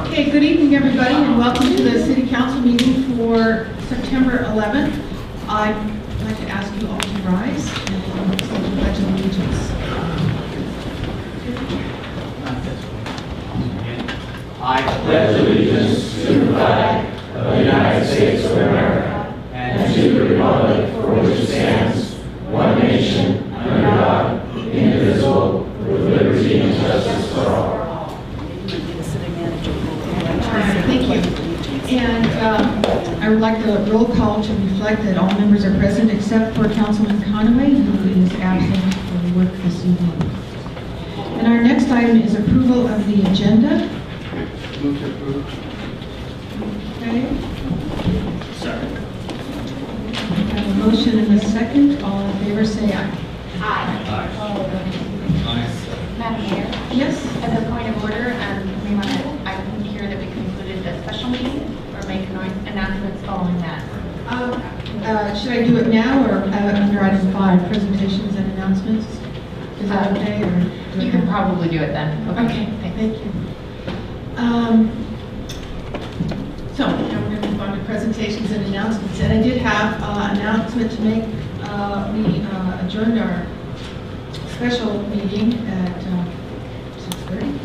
Okay, good evening, everybody, and welcome to the City Council meeting for September 11th. I'd like to ask you all to rise and say the Pledge of Allegiance. I pledge allegiance to the flag of the United States of America and to the republic for which it stands, one nation, under God, indivisible, with liberty and justice for all. Thank you. And I would like the roll call to reflect that all members are present except for Councilman Conaway, who is absent for work this evening. And our next item is approval of the agenda. Move to approve. Okay. Second. We have a motion and a second. All in favor say aye. Aye. Aye. Madam Mayor, Yes? as a point of order, I can hear that we concluded the special meeting or make announcements following that. Should I do it now or under item 5, presentations and announcements? Is that okay? Or You can probably do it then. Okay, thank you. So now we're going to move on to presentations and announcements. And I did have an announcement to make. We adjourned our special meeting at 6:30.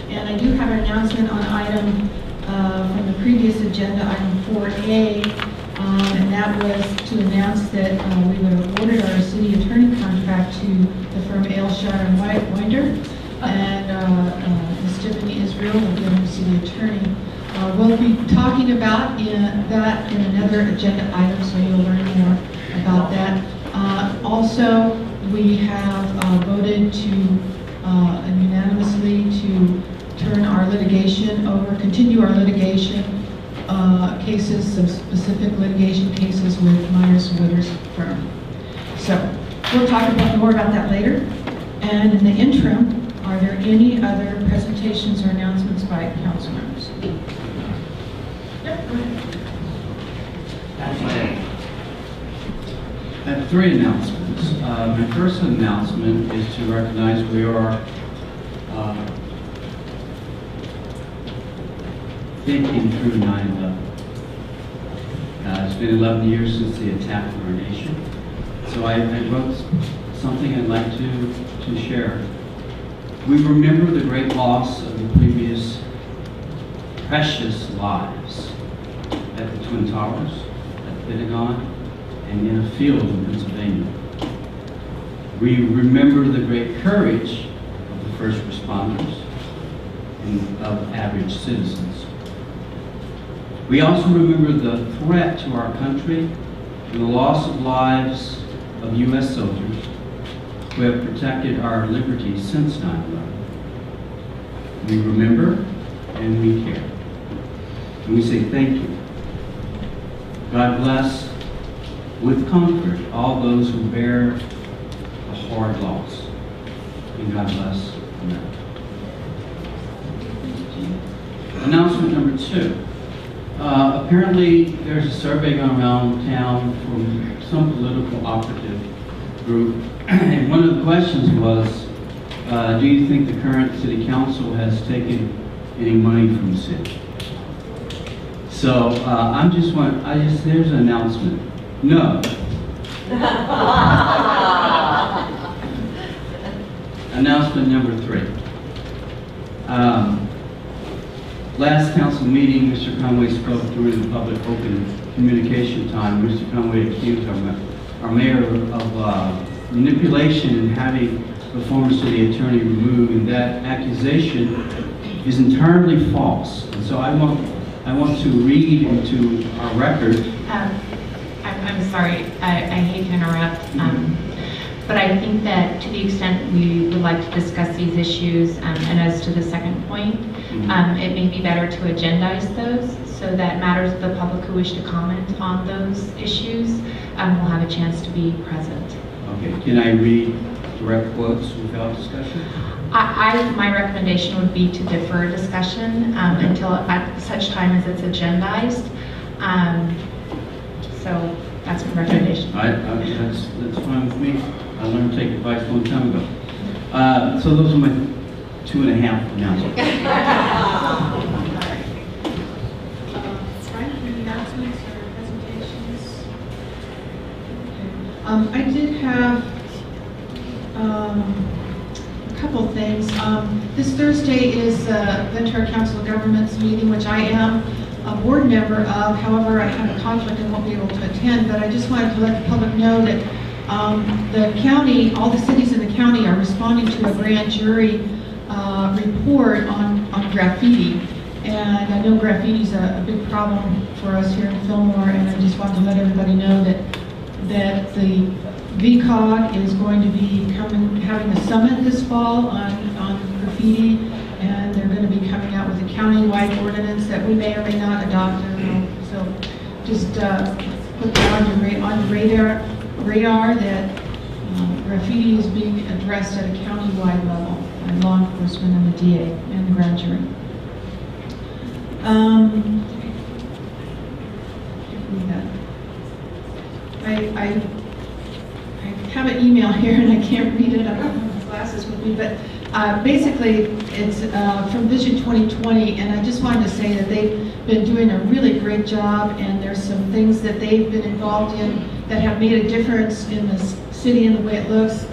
And I do have an announcement on item from the previous agenda, item 4A, and that was to announce that we would have awarded our city attorney contract to the firm Aylshire and Winder, and Ms. Tiffany Israel will be the city attorney. We'll be talking about that in another agenda item, so you'll learn more about that. Also, we have voted to unanimously to turn our litigation over, continue our litigation cases, some specific litigation cases with Myers Wooders firm. So we'll talk more about that later. And in the interim, are there any other presentations or announcements by council members? Yep, go ahead. I have 3 announcements. My first announcement is to recognize we are thinking through 9/11. It's been 11 years since the attack on our nation. So I wrote something I'd like to share. We remember the great loss of the previous precious lives at the Twin Towers, at the Pentagon, and in a field in Pennsylvania. We remember the great courage of the first responders and of average citizens. We also remember the threat to our country and the loss of lives of U.S. soldiers who have protected our liberties since 9/11. We remember and we care. And we say thank you. God bless with comfort all those who bear a hard loss. And God bless America. Announcement number 2. Apparently there's a survey going around town from some political operative group, and one of the questions was, do you think the current city council has taken any money from the city? So there's an announcement. No. Announcement number 3. Last council meeting, Mr. Conway spoke during the public open communication time. Mr. Conway accused our mayor of manipulation and having the former city attorney removed, and that accusation is entirely false. And so I want to read into our record. I'm sorry, I hate to interrupt, but I think that to the extent we would like to discuss these issues, and as to the second point, it may be better to agendize those so that matters of the public who wish to comment on those issues will have a chance to be present. Okay, can I read direct quotes without discussion? My recommendation would be to defer discussion until at such time as it's agendized. So that's my recommendation. That's fine with me. I learned to take advice a long time ago. So those are my 2.5 announcements. Any announcements or presentations? I did have a couple things. This Thursday is Ventura Council of Governments meeting, which I am a board member of. However, I have a conflict and won't be able to attend, but I just wanted to let the public know that the county, all the cities in the county are responding to a grand jury report on graffiti. And I know graffiti is a big problem for us here in Fillmore, and I just wanted to let everybody know that the VCOG is going to be having a summit this fall on graffiti, and they're going to be coming out with a county-wide ordinance that we may or may not adopt. I don't know. So just put that on your radar that graffiti is being addressed at a county-wide level by law enforcement and the DA and the grand jury. I have an email here and I can't read it. I don't have my glasses with me, but basically it's from Vision 2020, and I just wanted to say that they've been doing a really great job, and there's some things that they've been involved in that have made a difference in the city and the way it looks,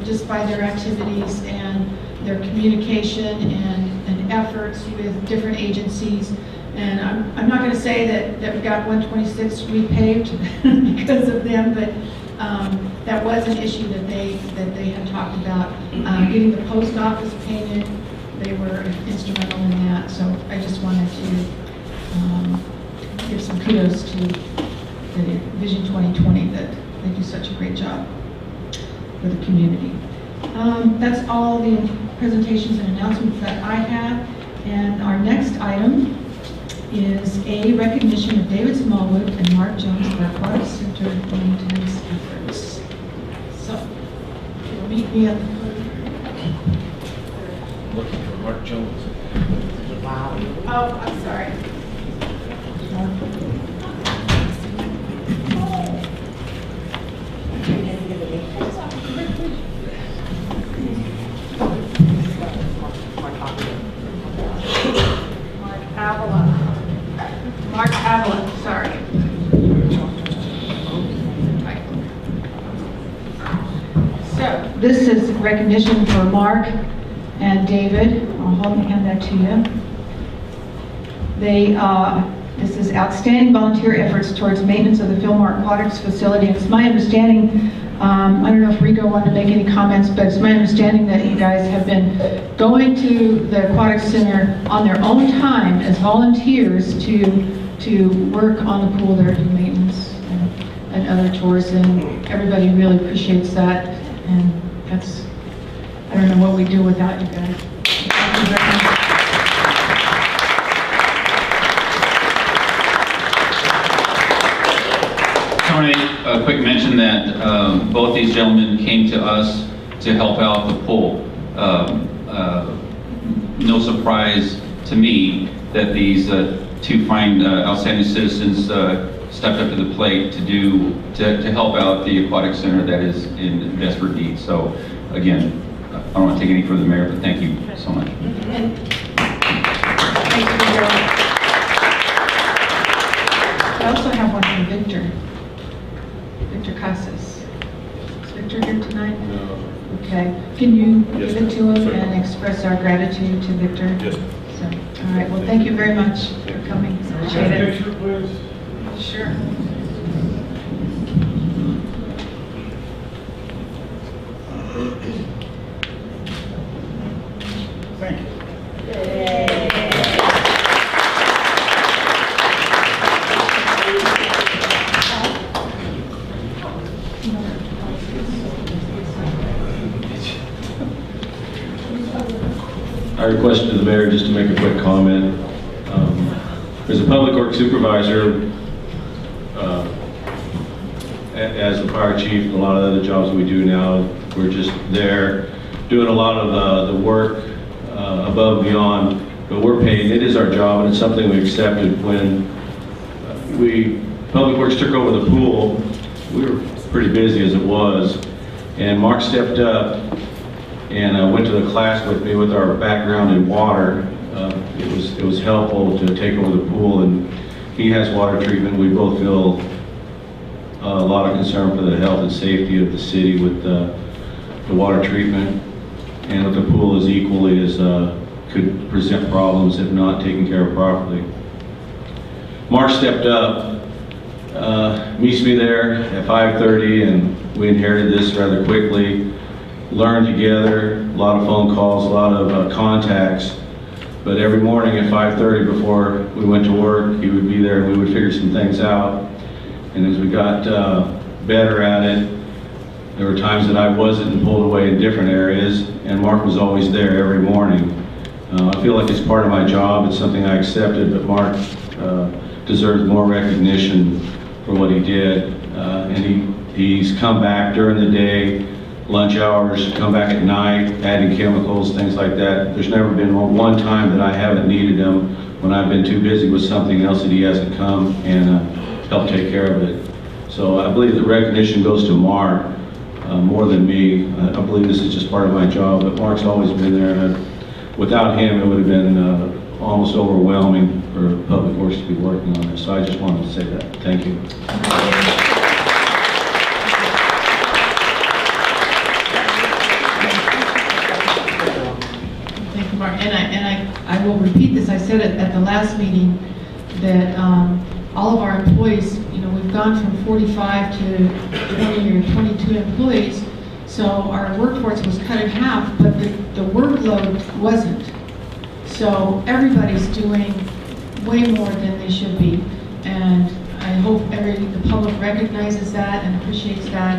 just by their activities and their communication and efforts with different agencies. And I'm not going to say that we got 126 repaved because of them, but that was an issue that they had talked about. Getting the post office painted, they were instrumental in that. So I just wanted to give some kudos to the Vision 2020 that they do such a great job for the community. That's all the presentations and announcements that I have. And our next item is a recognition of David Smallwood and Mark Jones for Aquatic Center maintenance efforts. So, meet me at the podium. Looking for Mark Jones. Wow. Oh, I'm sorry. Mark Avila, sorry. So this is recognition for Mark and David. I'll hand that to you. This is outstanding volunteer efforts towards maintenance of the Fillmore Aquatics facility. It's my understanding, I don't know if Rico wanted to make any comments, but it's my understanding that you guys have been going to the Aquatic Center on their own time as volunteers to work on the pool there, do maintenance and other chores, and everybody really appreciates that. And that's, I don't know what we'd do without you guys. Thank you very much. I want to make a quick mention that both these gentlemen came to us to help out the pool. No surprise to me that these two fine outstanding citizens stepped up to the plate to help out the aquatic center that is in desperate need. So again, I don't want to take any further, Mayor, but thank you so much. Thank you, I also have one from Victor Casas. Is Victor here tonight? No. Okay. Can you Yes, give it to him certainly. and express our gratitude to Victor? Yes. So, all right. Well, thank you very much for coming. Appreciate it. Picture, please. Sure. Thank you. I requested the mayor just to make a quick comment. As a public works supervisor, as a fire chief and a lot of other jobs that we do now, we're just there doing a lot of the work above and beyond, but we're paid. It is our job, and it's something we accepted. When Public Works took over the pool, we were pretty busy as it was, and Mark stepped up and went to the class with me with our background in water. It was helpful to take over the pool, and he has water treatment. We both feel a lot of concern for the health and safety of the city with the water treatment, and with the pool as equally as could present problems if not taken care of properly. Mark stepped up, meets me there at 5:30, and we inherited this rather quickly. Learned together, a lot of phone calls, a lot of contacts. But every morning at 5:30 before we went to work, he would be there and we would figure some things out. And as we got better at it, there were times that I wasn't and pulled away in different areas, and Mark was always there every morning. I feel like it's part of my job. It's something I accepted, but Mark deserves more recognition for what he did. And he's come back during the day, lunch hours, come back at night, adding chemicals, things like that. There's never been one time that I haven't needed him when I've been too busy with something else that he hasn't come and helped take care of it. So I believe the recognition goes to Mark more than me. I believe this is just part of my job, but Mark's always been there, and without him it would have been almost overwhelming for Public Works to be working on it. So I just wanted to say that. Thank you. Thank you, Mark. And I will repeat this. I said it at the last meeting that all of our employees, we've gone from 45 to 20 or 22 employees. So our workforce was cut in half, but the workload wasn't. So everybody's doing way more than they should be. And I hope the public recognizes that and appreciates that.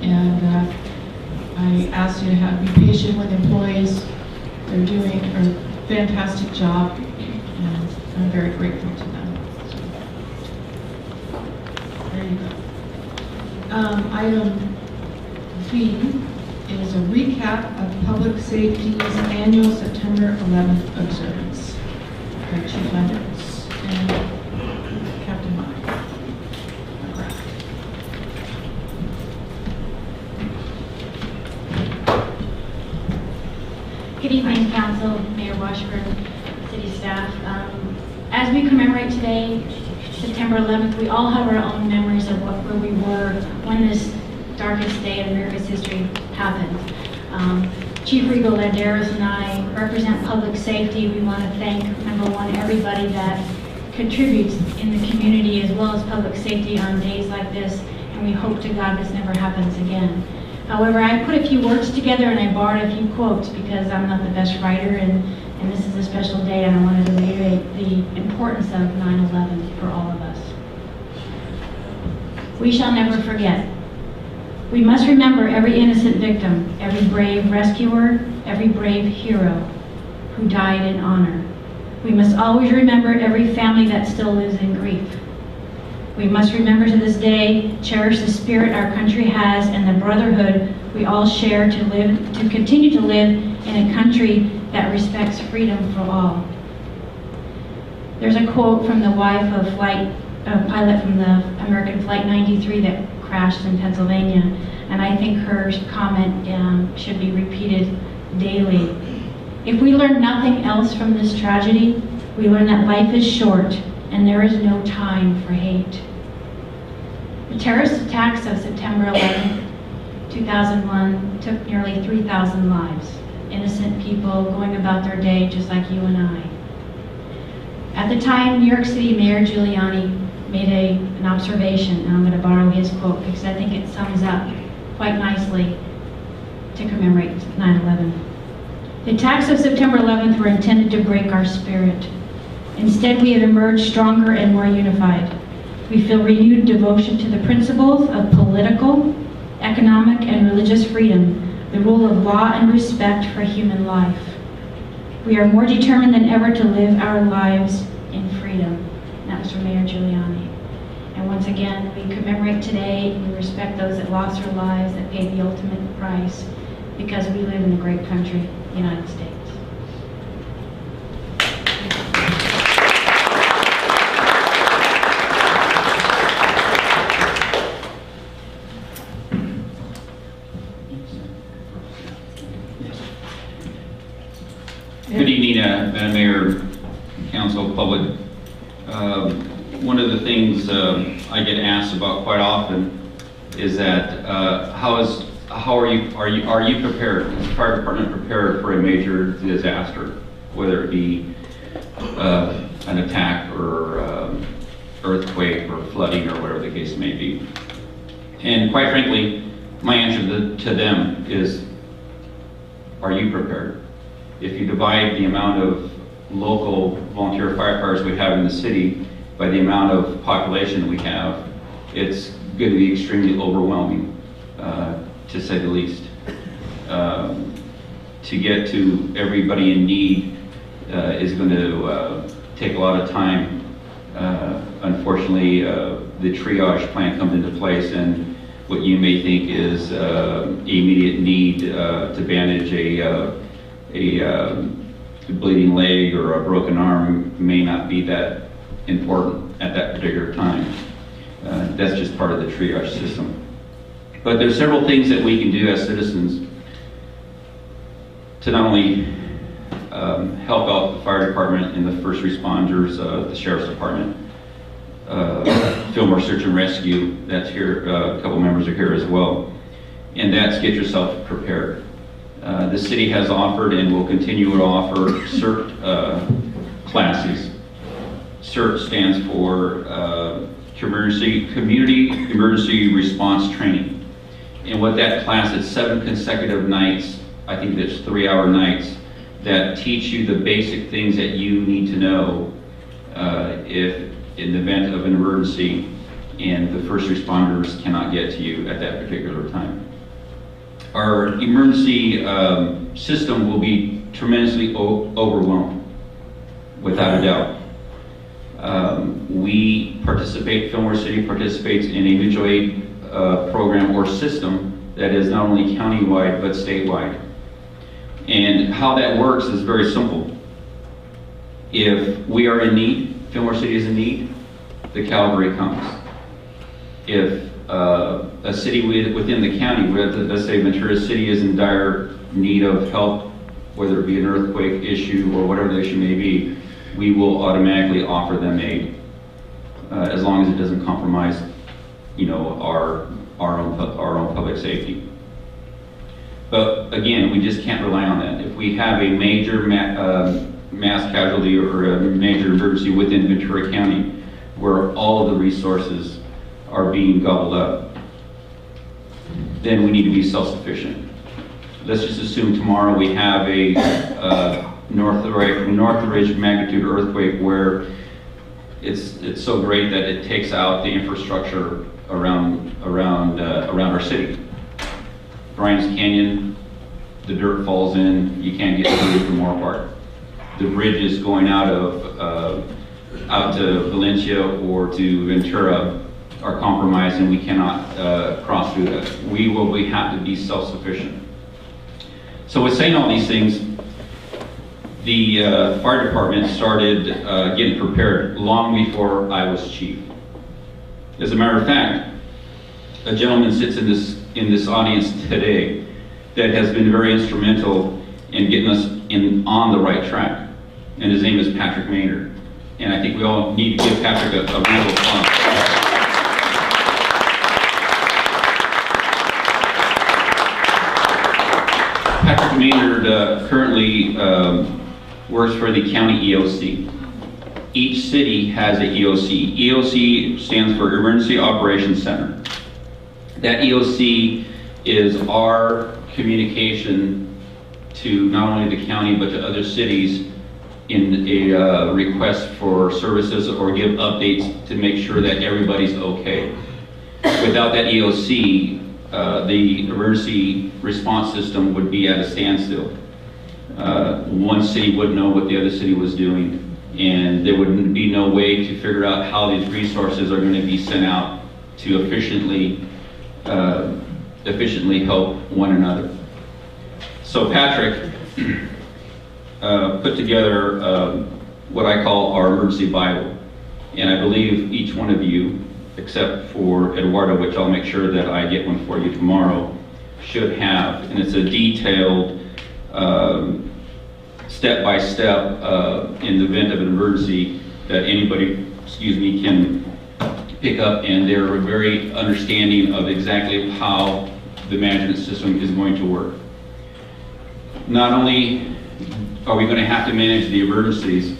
And I ask you to be patient with employees. They're doing a fantastic job, and I'm very grateful to them. So, there you go. Item B is a recap of Public Safety's annual September 11th observance by Chief Leonards and Captain McGrath. Good evening, Council, Mayor Washburn, City staff. As we commemorate today, September 11th, we all have our own memories of where we were when this darkest day in America's history happened. Chief Rigo Landeros and I represent public safety. We want to thank, number one, everybody that contributes in the community as well as public safety on days like this, and we hope to God this never happens again. However, I put a few words together and I borrowed a few quotes because I'm not the best writer, and this is a special day and I wanted to reiterate the importance of 9/11 for all of us. We shall never forget. We must remember every innocent victim, every brave rescuer, every brave hero who died in honor. We must always remember every family that still lives in grief. We must remember to this day, cherish the spirit our country has and the brotherhood we all share to continue to live in a country that respects freedom for all. There's a quote from the wife of pilot from the American Flight 93 that crashed in Pennsylvania, and I think her comment should be repeated daily. If we learn nothing else from this tragedy, we learn that life is short and there is no time for hate. The terrorist attacks of September 11, 2001 took nearly 3,000 lives, innocent people going about their day just like you and I. At the time, New York City Mayor Giuliani made an observation, and I'm going to borrow his quote because I think it sums up quite nicely to commemorate 9/11. The attacks of September 11th were intended to break our spirit. Instead, we have emerged stronger and more unified. We feel renewed devotion to the principles of political, economic, and religious freedom, the rule of law and respect for human life. We are more determined than ever to live our lives in freedom. That was from Mayor Giuliani. And once again, we commemorate today and we respect those that lost their lives, that paid the ultimate price, because we live in a great country, the United States. Madam Mayor, Council, Public, one of the things I get asked about quite often is that how are you prepared? Is the fire department prepared for a major disaster, whether it be an attack or earthquake or flooding or whatever the case may be? And quite frankly, my answer to them is, are you prepared? If you divide the amount of local volunteer firefighters we have in the city by the amount of population we have, it's going to be extremely overwhelming, to say the least. To get to everybody in need is going to take a lot of time. Unfortunately, the triage plan comes into place, and what you may think is immediate need to bandage a bleeding leg or a broken arm may not be that important at that particular time. That's just part of the triage system. But there's several things that we can do as citizens to not only help out the fire department and the first responders, the sheriff's department, Fillmore Search and Rescue, that's here, a couple members are here as well, and that's get yourself prepared. The city has offered and will continue to offer CERT classes. CERT stands for Community Emergency Response Training. And what that class is, 7 consecutive nights, I think that's 3-hour nights, that teach you the basic things that you need to know if in the event of an emergency and the first responders cannot get to you at that particular time. Our emergency system will be tremendously overwhelmed, without a doubt. We participate, Fillmore City participates in a mutual aid program or system that is not only countywide but statewide. And how that works is very simple. If we are in need, Fillmore City is in need, the cavalry comes. If a city within the county, let's say Ventura City, is in dire need of help, whether it be an earthquake issue or whatever the issue may be, we will automatically offer them aid, as long as it doesn't compromise, our own public safety. But again, we just can't rely on that. If we have a major mass casualty or a major emergency within Ventura County, where all of the resources are being gobbled up, then we need to be self-sufficient. Let's just assume tomorrow we have a north-ridge magnitude earthquake where it's so great that it takes out the infrastructure around our city. Bryan's Canyon, the dirt falls in, you can't get through from Moorpark. The bridges going out to Valencia or to Ventura are compromised, and we cannot cross through that. We have to be self-sufficient. So with saying all these things, the fire department started getting prepared long before I was chief. As a matter of fact, a gentleman sits in this audience today that has been very instrumental in getting us on the right track, and his name is Patrick Maynard. And I think we all need to give Patrick a round of applause. Patrick Maynard currently works for the county EOC. Each city has a EOC. EOC stands for Emergency Operations Center. That EOC is our communication to not only the county but to other cities in a request for services or give updates to make sure that everybody's okay. Without that EOC, the emergency response system would be at a standstill. One city wouldn't know what the other city was doing, and there would be no way to figure out how these resources are going to be sent out to efficiently help one another. So Patrick put together what I call our emergency Bible, and I believe each one of you, except for Eduardo, which I'll make sure that I get one for you tomorrow, should have. And it's a detailed step-by-step in the event of an emergency that anybody, can pick up, and they're very understanding of exactly how the management system is going to work. Not only are we going to have to manage the emergencies,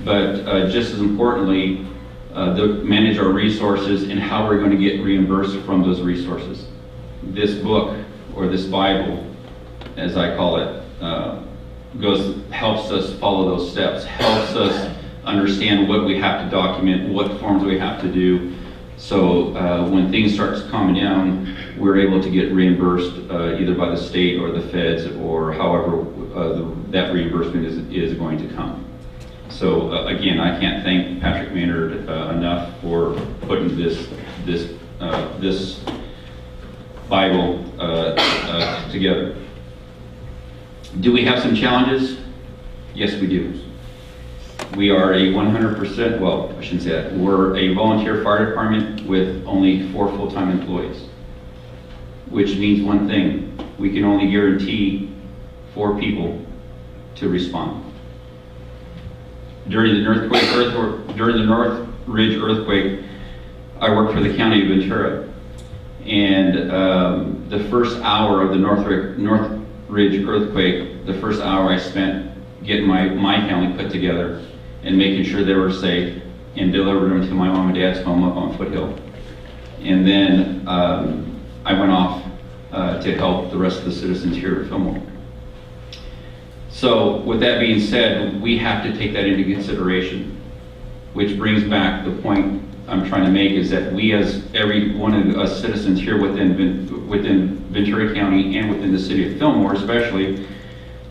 but just as importantly, manage our resources and how we're going to get reimbursed from those resources. This book, or this Bible, as I call it, helps us follow those steps, helps us understand what we have to document, what forms we have to do, so when things start calming down, we're able to get reimbursed either by the state or the feds, or however that reimbursement is going to come. So again, I can't thank Patrick Maynard enough for putting this Bible together. Do we have some challenges? Yes, we do. We are a 100%, well, I shouldn't say that. We're a volunteer fire department with only 4 full-time employees, which means one thing: we can only guarantee 4 people to respond. During the North Ridge earthquake, I worked for the county of Ventura, and the first hour of the North Ridge earthquake, the first hour I spent getting my family put together and making sure they were safe, and delivered them to my mom and dad's home up on Foothill. And then I went off to help the rest of the citizens here at Fillmore. So with that being said, we have to take that into consideration, which brings back the point I'm trying to make, is that we, as every one of us citizens here within Ventura County and within the city of Fillmore especially,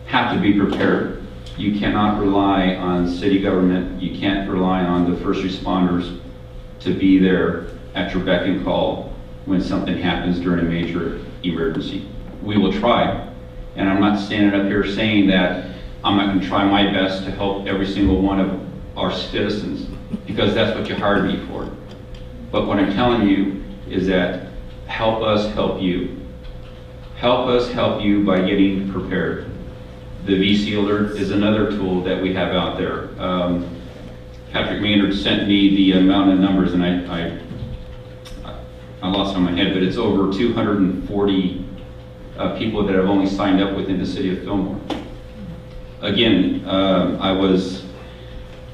have to be prepared. You cannot rely on city government, you can't rely on the first responders to be there at your beck and call when something happens during a major emergency. We will try, and I'm not standing up here saying that I'm not going to try my best to help every single one of our citizens, because that's what you hired me for. But what I'm telling you is that help us help you. Help us help you by getting prepared. The VC Alert is another tool that we have out there. Patrick Maynard sent me the amount of numbers, and I lost it on my head, but it's over 240 people that have only signed up within the city of Fillmore. Again,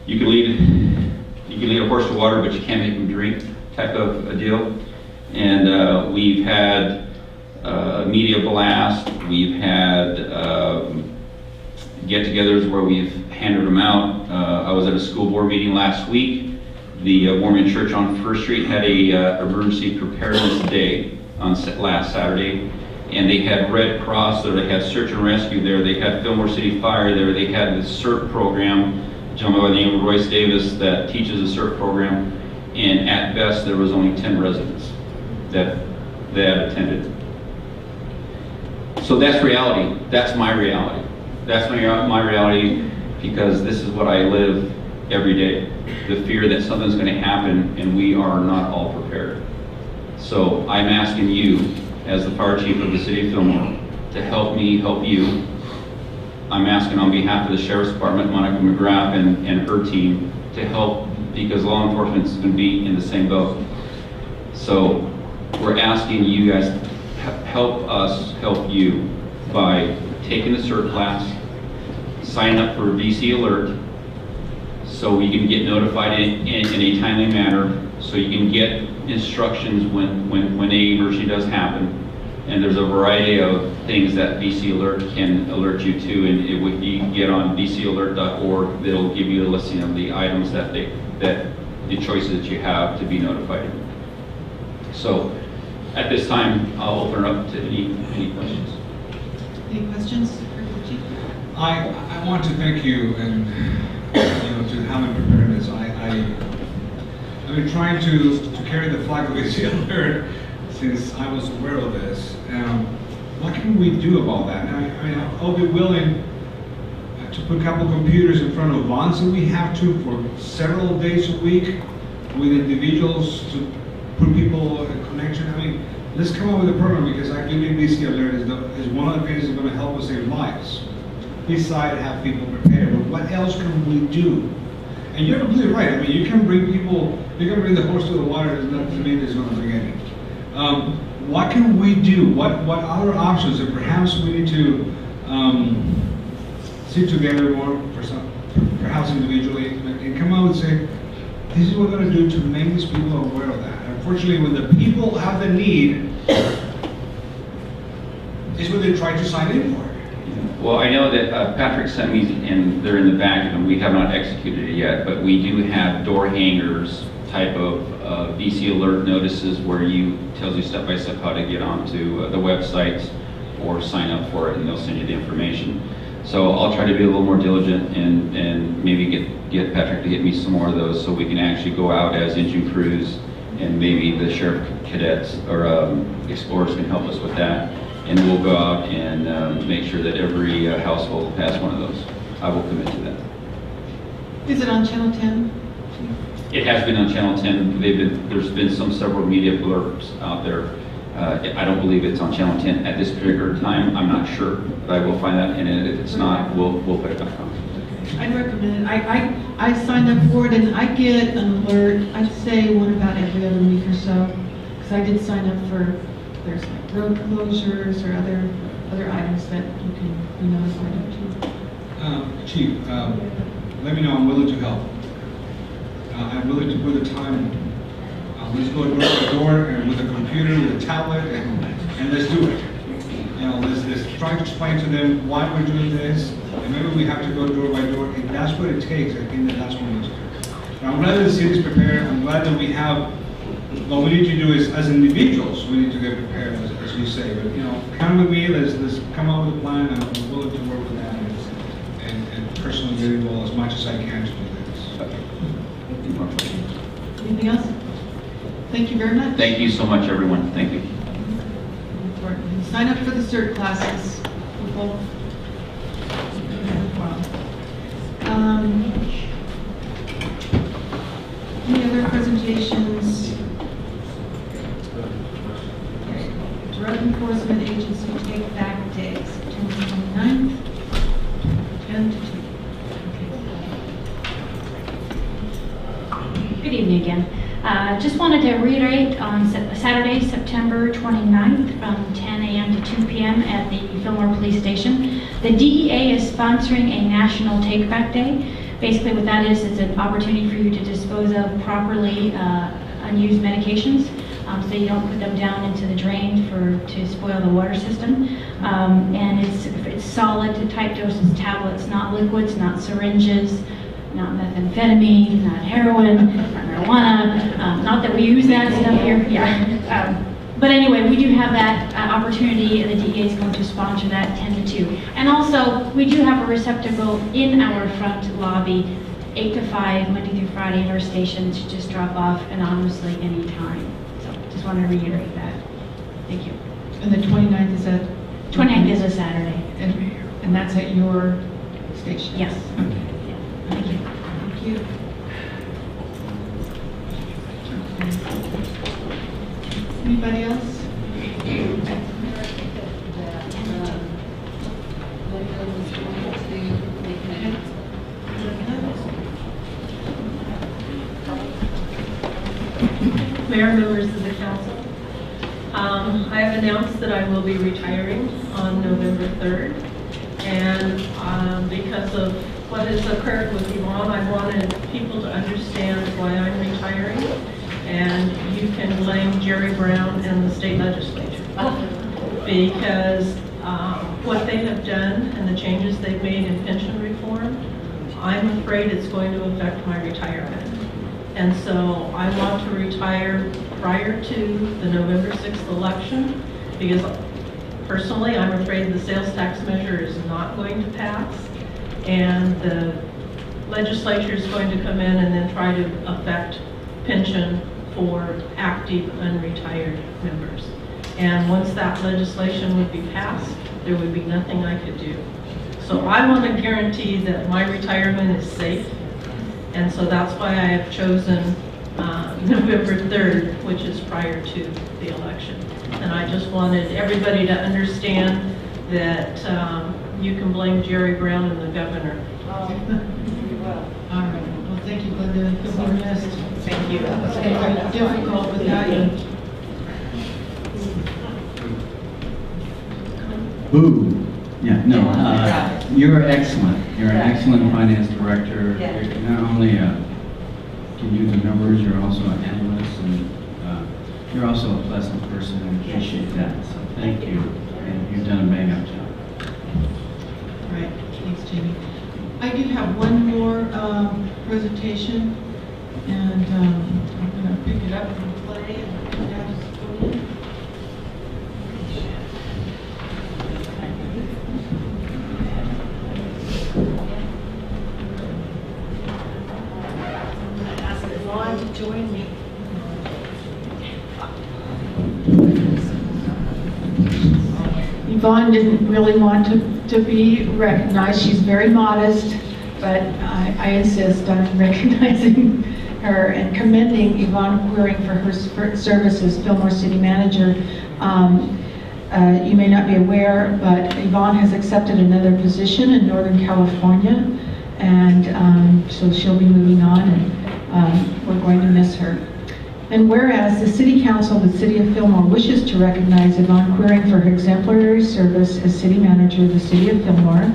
you can lead a horse to water, but you can't make him drink type of a deal. And we've had a media blast, we've had get-togethers where we've handed them out. I was at a school board meeting last week. The Mormon Church on First Street had a emergency preparedness day on last Saturday, and they had Red Cross there, they had search and rescue there, they had Fillmore City Fire there, they had the CERT program, a gentleman by the name of Royce Davis that teaches the CERT program, and at best there was only 10 residents that attended. So that's reality. That's my reality. That's my reality, because this is what I live every day. The fear that something's going to happen and we are not all prepared. So I'm asking you, as the fire chief of the city of Fillmore, to help me help you. I'm asking on behalf of the Sheriff's Department, Monica McGrath and her team, to help, because law enforcement is going to be in the same boat. So we're asking you guys to help us help you by taking the CERT class, sign up for VC Alert, so we can get notified in a timely manner, so you can get instructions when an emergency does happen. And there's a variety of things that VC Alert can alert you to, and you can get on vcalert.org. That'll give you a listing of the items that the choices that you have to be notified. So at this time, I'll open it up to any questions. Any questions for the chief? I want to thank you, and to have a preparedness. I've been trying to carry the flag of VC Alert since I was aware of this. What can we do about that? I'll be willing to put a couple computers in front of vans if we have to for several days a week with individuals to put people in connection. Let's come up with a program, because I believe VC Alert is one of the things that's going to help us save lives. beside have people prepared, but what else can we do? And you're completely right. I mean, you can bring people, you can bring the horse to the water, does not mean it's going to bring any. What can we do? What other options that perhaps we need to sit together more, perhaps individually, and come out and say, this is what we're going to do to make these people aware of that. Unfortunately, when the people have the need, is when they try to sign in for it. Well, I know that Patrick sent me, and they're in the back, and we have not executed it yet, but we do have door hangers type of BC alert notices where tells you step by step how to get onto the websites or sign up for it, and they'll send you the information. So I'll try to be a little more diligent and maybe get Patrick to get me some more of those so we can actually go out as engine crews, and maybe the sheriff cadets or explorers can help us with that. And we'll go out and make sure that every household has one of those. I will commit to that. Is it on Channel 10? It has been on Channel 10. There's been several media blurbs out there. I don't believe it's on Channel 10 at this particular time. I'm not sure, but I will find that. And if it's not, we'll put it back on. I'd recommend it. I signed up for it, and I get an alert, I'd say one about every other week or so, because I did sign up for, there's like road closures or other items that you can be notified of too. Chief, let me know. I'm willing to help. I'm willing to put the time. Let's go door by door and with a computer, with a tablet, and let's do it. You know, let's try to explain to them why we're doing this, and maybe we have to go door by door. If that's what it takes, I think that's what we need to do. Now, I'm glad that the city's prepared. I'm glad that we have. What we need to do is, as individuals, we need to get prepared, as you say. But you know, come with me. Let's come up with a plan. I'm willing to work with that and personally get involved as much as I can to do this. Anything else? Thank you very much. Thank you so much, everyone. Thank you. Sign up for the CERT classes, people. Any other presentations? Drug Enforcement Agency Take Back Day, September 29th, 10 to 2. Good evening again. Just wanted to reiterate on Saturday, September 29th from 10 a.m. to 2 p.m. at the Fillmore Police Station. The DEA is sponsoring a National Take Back Day. Basically what that is, it's an opportunity for you to dispose of properly unused medications so you don't put them down into the drain to spoil the water system. And it's solid type doses, tablets, not liquids, not syringes, not methamphetamine, not heroin, not marijuana, not that we use that stuff here, yeah. But anyway, we do have that opportunity, and the DEA is going to sponsor that 10 to 2. And also, we do have a receptacle in our front lobby, 8 to 5, Monday through Friday at our station to just drop off anonymously anytime. So just want to reiterate that. Thank you. And the 29th is at? 29th is a Saturday. And that's at your station? Yes. Okay. Thank you. Thank you. Anybody else? Mayor, members of the council, I have announced that I will be retiring on November 3rd. And because of what has occurred with Yvonne, I wanted people to understand why I'm retiring. And you can blame Jerry Brown and the state legislature. Because what they have done and the changes they've made in pension reform, I'm afraid it's going to affect my retirement. And so I want to retire prior to the November 6th election, because personally, I'm afraid the sales tax measure is not going to pass, and the legislature is going to come in and then try to affect pension for active unretired members. And once that legislation would be passed, there would be nothing I could do. So I want to guarantee that my retirement is safe, and so that's why I have chosen November 3rd, which is prior to the election. And I just wanted everybody to understand that you can blame Jerry Brown and the governor. All right, well, thank you, Glenda, you'll be missed. Thank you. It's very difficult without you. Boo. Yeah, no, you're excellent. You're an excellent finance director. Yeah. You're not only can do the numbers, you're also an analyst, and you're also a pleasant person, and I appreciate that. So thank you, and you've done a bang-up job. All right, thanks, Jamie. I do have one more presentation, and I'm going to pick it up from Clay and put it down to the podium. Ask Yvonne to join me. Yvonne didn't really want to be recognized. She's very modest, but I insist on recognizing her and commending Yvonne Queering for her service as Fillmore City Manager. You may not be aware, but Yvonne has accepted another position in Northern California, and so she'll be moving on, and we're going to miss her. And whereas the City Council of the City of Fillmore wishes to recognize Yvonne Queering for her exemplary service as City Manager of the City of Fillmore,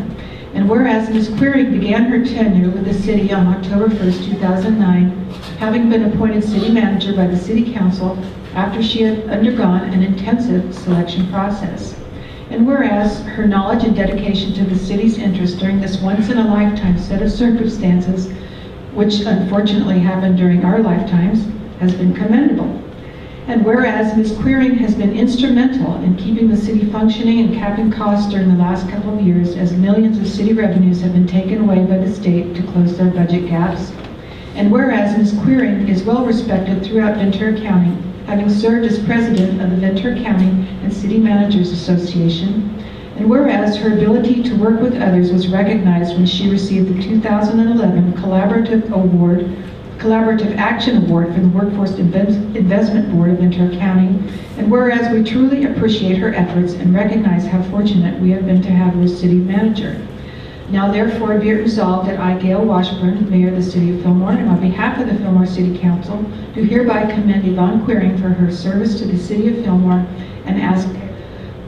and whereas Ms. Queering began her tenure with the City on October 1st, 2009, having been appointed City Manager by the City Council after she had undergone an intensive selection process. And whereas her knowledge and dedication to the City's interest during this once-in-a-lifetime set of circumstances, which unfortunately happened during our lifetimes, has been commendable. And whereas Ms. Queering has been instrumental in keeping the city functioning and capping costs during the last couple of years as millions of city revenues have been taken away by the state to close their budget gaps. And whereas Ms. Queering is well respected throughout Ventura County, having served as president of the Ventura County and City Managers Association. And whereas her ability to work with others was recognized when she received the 2011 Collaborative Action Award from the Workforce Investment Board of Ventura County, and whereas we truly appreciate her efforts and recognize how fortunate we have been to have her as City Manager. Now therefore be it resolved that I, Gail Washburn, Mayor of the City of Fillmore, and on behalf of the Fillmore City Council, do hereby commend Yvonne Queering for her service to the City of Fillmore, and ask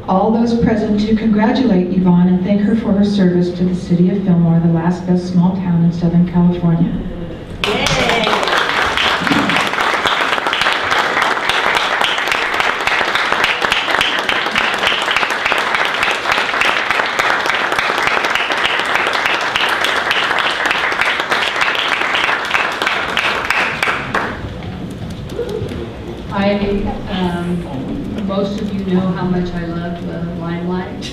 all those present to congratulate Yvonne and thank her for her service to the City of Fillmore, the last best small town in Southern California. Most of you know how much I love the limelight.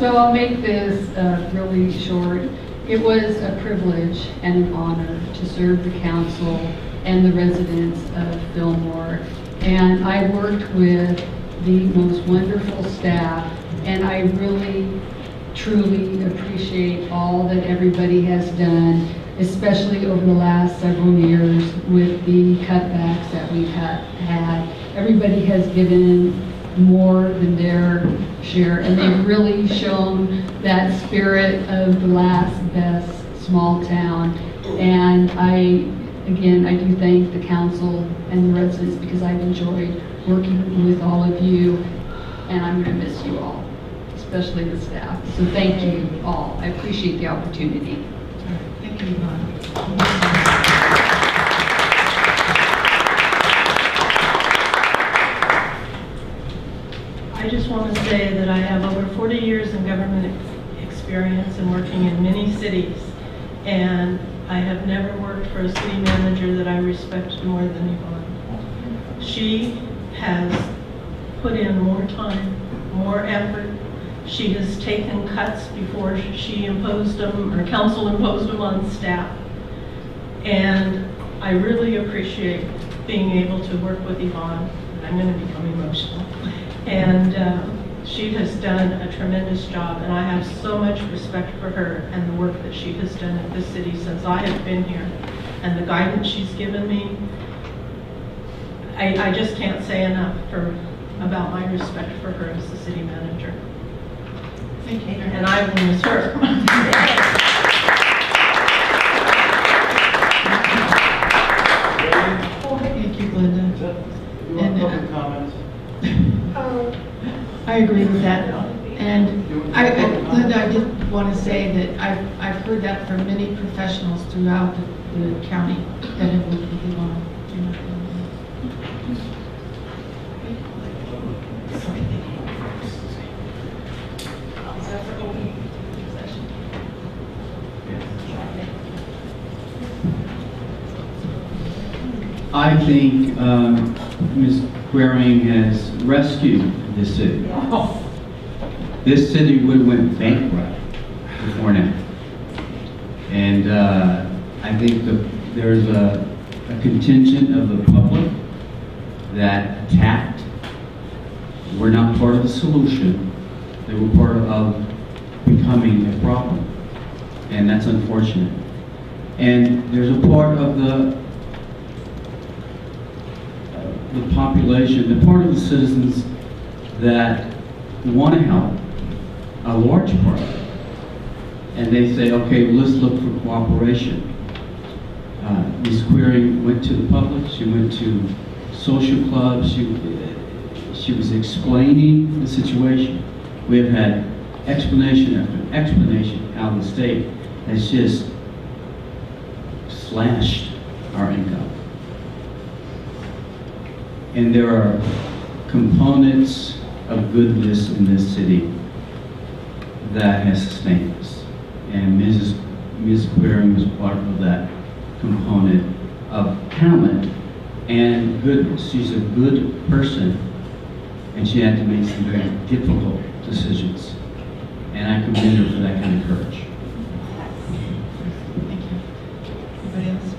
So I'll make this really short. It was a privilege and an honor to serve the council and the residents of Fillmore. And I worked with the most wonderful staff, and I really, truly appreciate all that everybody has done, especially over the last several years with the cutbacks that we've had. Everybody has given more than their share, and they've really shown that spirit of the last best small town. And I do thank the council and the residents because I've enjoyed working with all of you, and I'm going to miss you all, especially the staff. So thank you all. I appreciate the opportunity. Thank you, Yvonne. I just want to say that I have over 40 years in government experience and working in many cities, and I have never worked for a city manager that I respected more than Yvonne. She has put in more time, more effort. She has taken cuts before she imposed them, or council imposed them on staff. And I really appreciate being able to work with Yvonne. I'm going to become emotional. And she has done a tremendous job, and I have so much respect for her and the work that she has done at this city since I have been here, and the guidance she's given me. I just can't say enough about my respect for her as the city manager. Thank you. And I will miss her. Thank you, Glenda. You want And, public comments? I agree with that. And Glenda, I did want to say that I've heard that from many professionals throughout the county that have worked with Ivana. I think Ms. Quering has rescued this city. This city would have went bankrupt before now. And I think there's a contingent of the public that attacked. We're not part of the solution. They were part of becoming a problem. And that's unfortunate. And there's a part of the population, the part of the citizens that want to help, a large part. And they say, okay, well, let's look for cooperation. Ms. Quering went to the public, she went to social clubs, she was explaining the situation. We have had explanation after explanation out of the state that's just slashed our income. And there are components of goodness in this city that has sustained us. And Ms. Quering was part of that component of talent and goodness. She's a good person, and she had to make some very difficult decisions. And I commend her for that kind of courage. Thank you. Anybody else?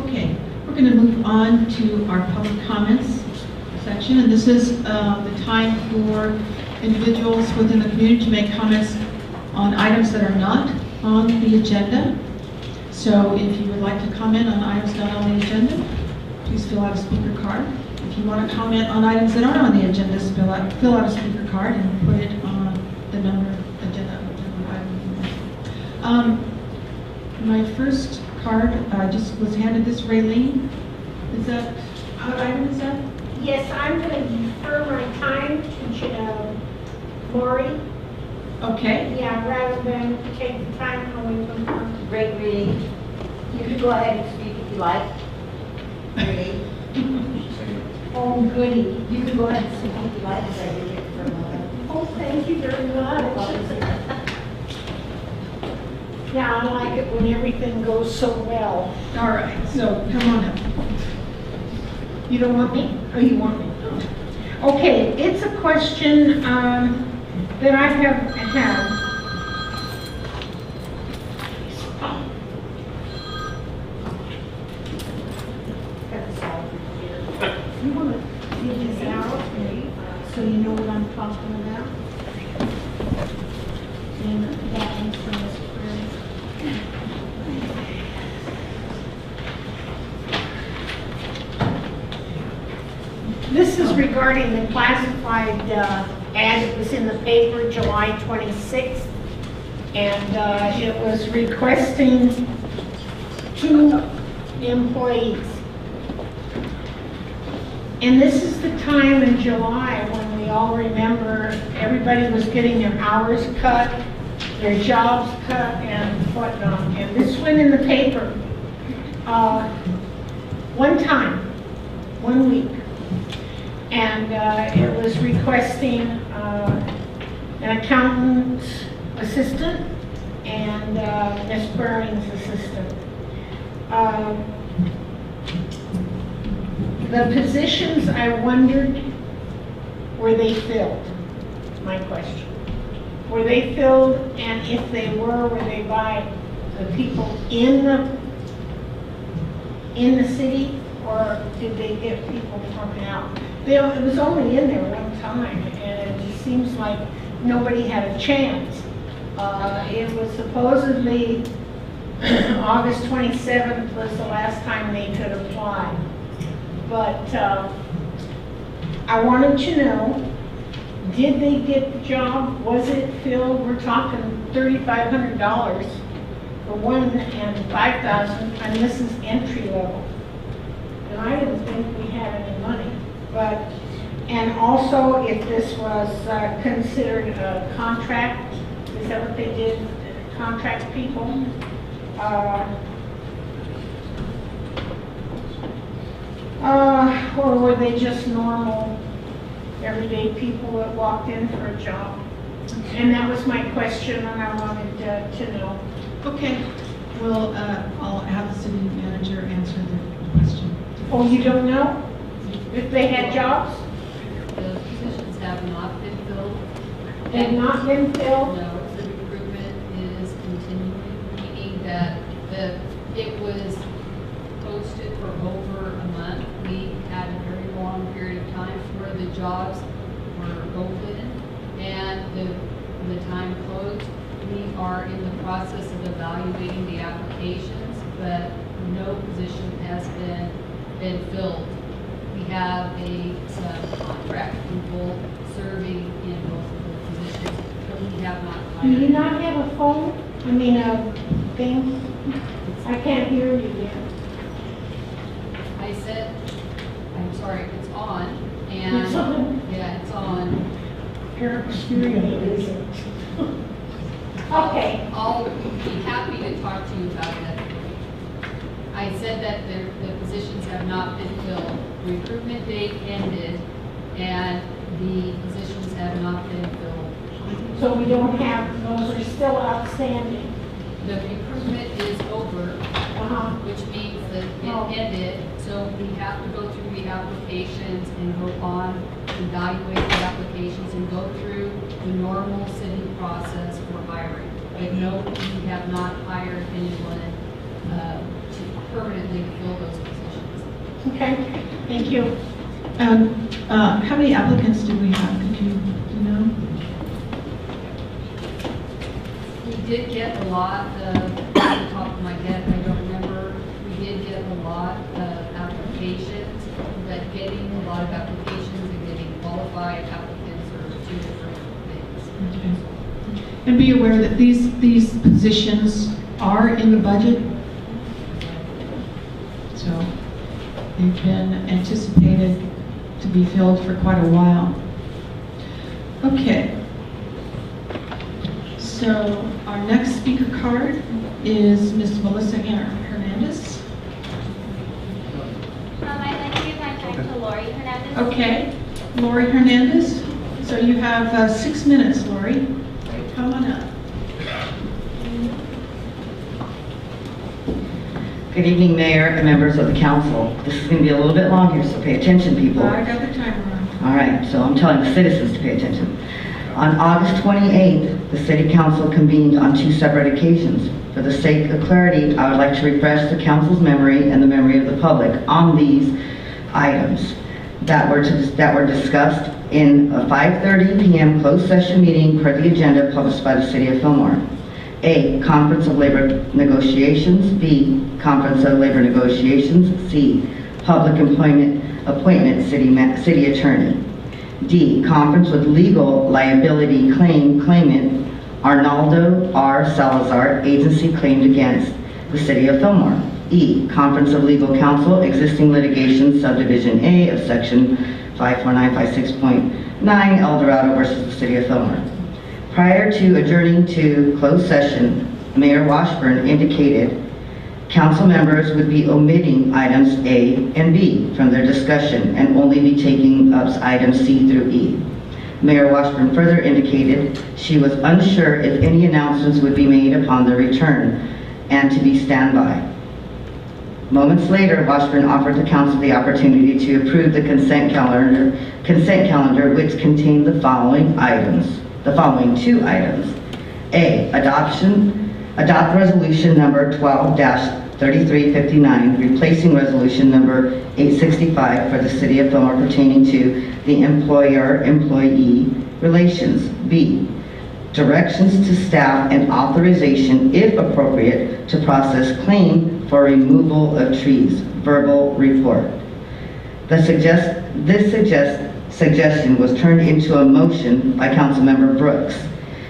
Okay, we're going to move on to our public comments section, and this is the time for individuals within the community to make comments on items that are not on the agenda. So if you would like to comment on items not on the agenda, please fill out a speaker card. If you want to comment on items that aren't on the agenda, fill out a speaker card and put it on the agenda item. My first card just was handed this, Raylene. Is that, what item is that? Yes, I'm going to defer my time to Lori. Okay. Yeah, rather than take the time away from her. Great reading. You can go ahead and speak if you like. Ready? Oh, goody. You can go ahead and speak if you like. Oh, thank you very much. Yeah, I like it when everything goes so well. All right, so come on up. You don't want me? Oh, you want me? Okay, it's a question that I have had. You want to see this out so you know what I'm talking about? And that one's from this prayer. This is regarding the classified ad that was in the paper July 26th. And it was requesting 2 employees. And this is the time in July when we all remember everybody was getting their hours cut, their jobs cut, and whatnot. And this went in the paper one time, 1 week. And it was requesting an accountant's assistant and Ms. Burring's assistant. The positions, I wondered, were they filled? My question. Were they filled, and if they were they by the people in the city, or did they get people from out? It was only in there one time, and it just seems like nobody had a chance. It was supposedly August 27th was the last time they could apply. But I wanted to know Did they get the job? Was it filled? We're talking $3,500 for one and $5,000, and this is entry level. And I didn't think we had any money, but, and also if this was considered a contract, is that what they did, contract people? Or were they just normal, everyday people that walked in for a job? And that was my question, and I wanted to know. Okay, well, I'll have the city manager answer the question. Oh, you don't know if they had jobs? The positions have not been filled. Had not been filled? No, the recruitment is continuing, meaning that it was posted for over a month. We had a very long period of time where the jobs were open and the time closed. We are in the process of evaluating the applications, but no position has been filled. We have some contract people serving in both of the positions, but we have not Do hired. you not have a phone? I mean, a thing? I can't hear you yet. I said, I'm sorry, it's on, and. It's on? Yeah, it's on. Eric hearing it isn't. Okay. I'll be happy to talk to you about that. I said that the positions have not been filled. Recruitment date ended, and the positions have not been filled. So we don't have, those are still outstanding. The recruitment is over, which means that it ended, so we have to go through the applications and go on, evaluate the applications and go through the normal city process for hiring. But no, we have not hired anyone to permanently fill those positions. Okay, thank you. How many applicants do we have? Do you know? We did get a lot of, off the top of my head, I don't remember, we did get a lot of applications, but getting a lot of applications and getting qualified applicants are two different things. Okay. And be aware that these positions are in the budget. So they've been anticipated to be filled for quite a while. Okay. So our next speaker card is Ms. Melissa Hernandez. I'd like to give my time to Lori Hernandez. Okay, Lori Hernandez. So you have 6 minutes, Lori. Come on up. Good evening, Mayor and members of the council. This is going to be a little bit long here, so pay attention, people. I got the timer on. All right, so I'm telling the citizens to pay attention. On August 28th, the City Council convened on 2 separate occasions. For the sake of clarity, I would like to refresh the council's memory and the memory of the public on these items that were discussed in a 5:30 p.m. closed session meeting per the agenda published by the City of Fillmore. A, Conference of Labor Negotiations. B, Conference of Labor Negotiations. C, Public Employment Appointment City Attorney. D, Conference with Legal Liability Claimant Arnaldo R. Salazar, agency claimed against the City of Fillmore. E, Conference of Legal Counsel, existing litigation, Subdivision A of Section 54956.9, El Dorado versus the City of Fillmore. Prior to adjourning to closed session, Mayor Washburn indicated council members would be omitting items A and B from their discussion and only be taking up items C through E. Mayor Washburn further indicated she was unsure if any announcements would be made upon their return and to be standby. Moments later, Washburn offered the council the opportunity to approve the consent calendar which contained the following two items. A, adopt resolution number 12-3359, replacing resolution number 865 for the City of Fillmore pertaining to the employer-employee relations. B, directions to staff and authorization, if appropriate, to process claim for removal of trees. Verbal report. This suggests suggestion was turned into a motion by Councilmember Brooks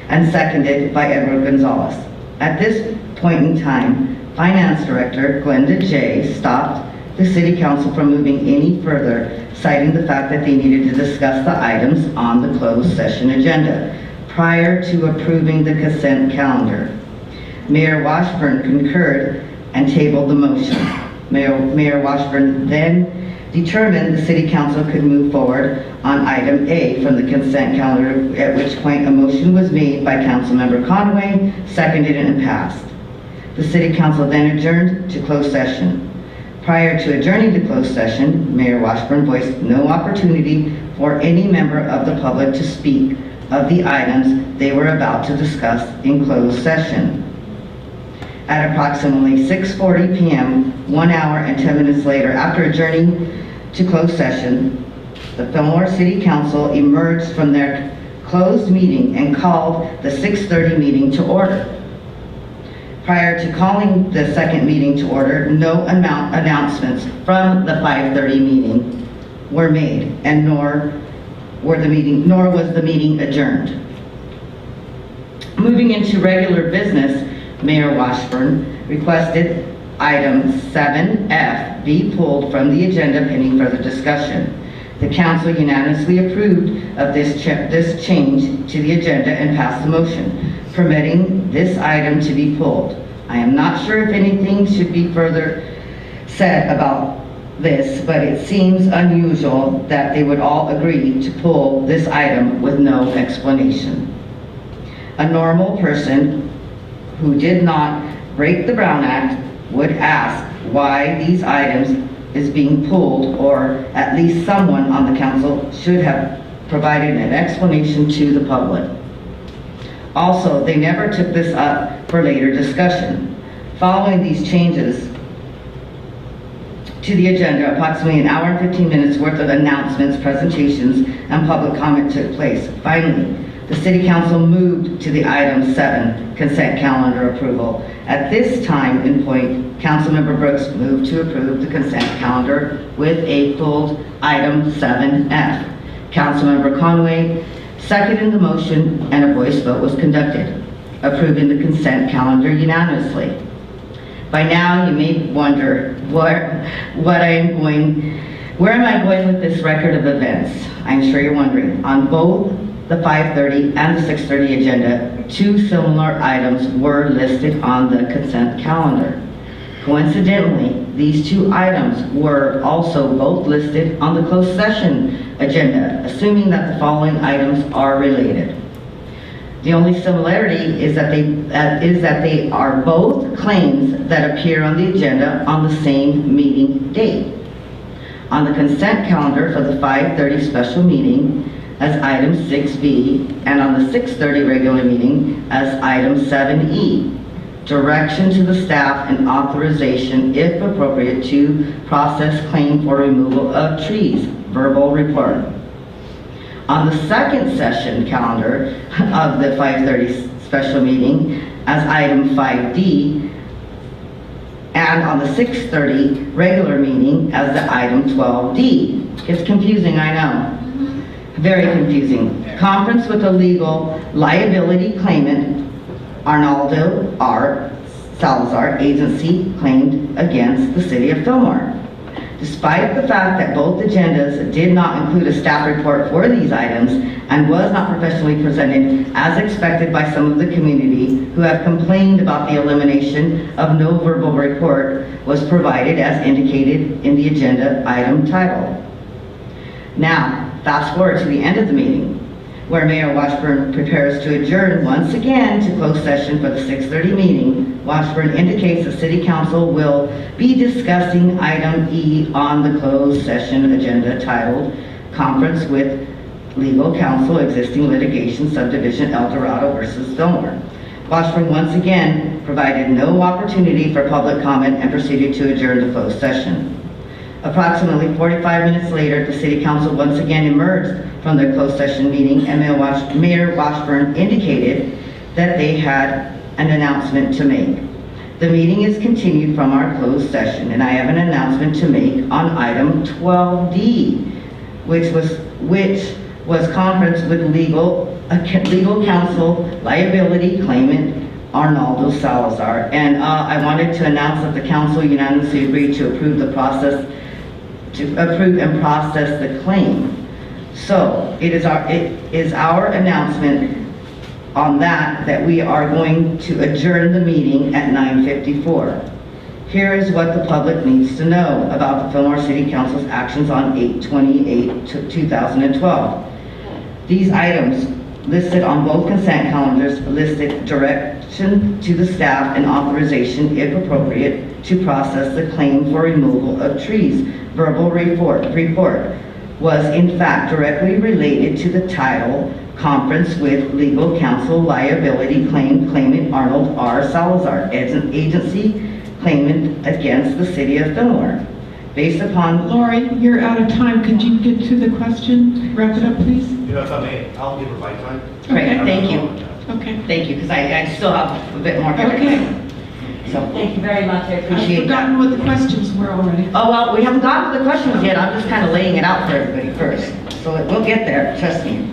and seconded by Edward Gonzalez. At this point in time, Finance Director Glenda J. stopped the City Council from moving any further, citing the fact that they needed to discuss the items on the closed session agenda prior to approving the consent calendar. Mayor Washburn concurred and tabled the motion. Mayor Washburn then determined the City Council could move forward on item A from the consent calendar, at which point a motion was made by Councilmember Conway, seconded and passed. The City Council then adjourned to closed session. Prior to adjourning to closed session, Mayor Washburn voiced no opportunity for any member of the public to speak of the items they were about to discuss in closed session. At approximately 6:40 p.m., 1 hour and 10 minutes later, after adjourning to closed session, the Fillmore City Council emerged from their closed meeting and called the 6:30 meeting to order. Prior to calling the second meeting to order, no announcements from the 5:30 meeting were made, and nor was the meeting adjourned. Moving into regular business, Mayor Washburn requested item 7F be pulled from the agenda pending further discussion. The council unanimously approved of this change to the agenda and passed the motion, permitting this item to be pulled. I am not sure if anything should be further said about this, but it seems unusual that they would all agree to pull this item with no explanation. A normal person who did not break the Brown Act would ask why these items is being pulled, or at least someone on the council should have provided an explanation to the public. Also, they never took this up for later discussion. Following these changes to the agenda, approximately an hour and 15 minutes worth of announcements, presentations, and public comment took place. Finally, the City Council moved to the item 7, consent calendar approval. At this time and point, Councilmember Brooks moved to approve the consent calendar with a pulled item 7F. Councilmember Conway seconded the motion and a voice vote was conducted, approving the consent calendar unanimously. By now, you may wonder where am I going with this record of events? I'm sure you're wondering. On both the 5:30 and the 6:30 agenda, two similar items were listed on the consent calendar. Coincidentally, these two items were also both listed on the closed session agenda, assuming that the following items are related. The only similarity is that they are both claims that appear on the agenda on the same meeting date. On the consent calendar for the 5:30 special meeting as item 6B, and on the 6:30 regular meeting as item 7E. Direction to the staff and authorization, if appropriate, to process claim for removal of trees, verbal report. On the second session calendar of the 5:30 special meeting as item 5D, and on the 6:30 regular meeting as the item 12D. It's confusing, I know. Very confusing. Conference with a legal liability claimant, Arnaldo R. Salazar Agency, claimed against the City of Fillmore. Despite the fact that both agendas did not include a staff report for these items and was not professionally presented as expected by some of the community who have complained about the elimination of no verbal report was provided as indicated in the agenda item title. Now, fast forward to the end of the meeting, where Mayor Washburn prepares to adjourn once again to closed session for the 6:30 meeting. Washburn indicates the City Council will be discussing item E on the closed session agenda titled Conference with Legal Counsel Existing Litigation Subdivision El Dorado versus Fillmore. Washburn once again provided no opportunity for public comment and proceeded to adjourn the closed session. Approximately 45 minutes later, the City Council once again emerged from their closed session meeting, and Mayor Washburn indicated that they had an announcement to make. The meeting is continued from our closed session, and I have an announcement to make on item 12D, which was which was conference with legal counsel liability claimant Arnaldo Salazar. And I wanted to announce that the council unanimously agreed to approve and process the claim. So it is our announcement on that we are going to adjourn the meeting at 9:54. Here is what the public needs to know about the Fillmore City Council's actions on 8/28/2012. These items listed on both consent calendars listed direction to the staff and authorization, if appropriate, to process the claim for removal of trees. Verbal report was in fact directly related to the title Conference with Legal Counsel Liability Claimant Arnold R. Salazar, as an agency claimant against the city of Fillmore. Based upon... Lori, you're out of time. Could you get to the question? Wrap it up, please. You know, if I may, I'll give her my time. Great, Okay. thank you. Okay. Thank you, because I still have a bit more. Okay. So thank you very much, I I've appreciate that. forgotten what the questions were already. Oh, well, we haven't gotten to the questions yet. I'm just kind of laying it out for everybody first. So we'll get there, trust me.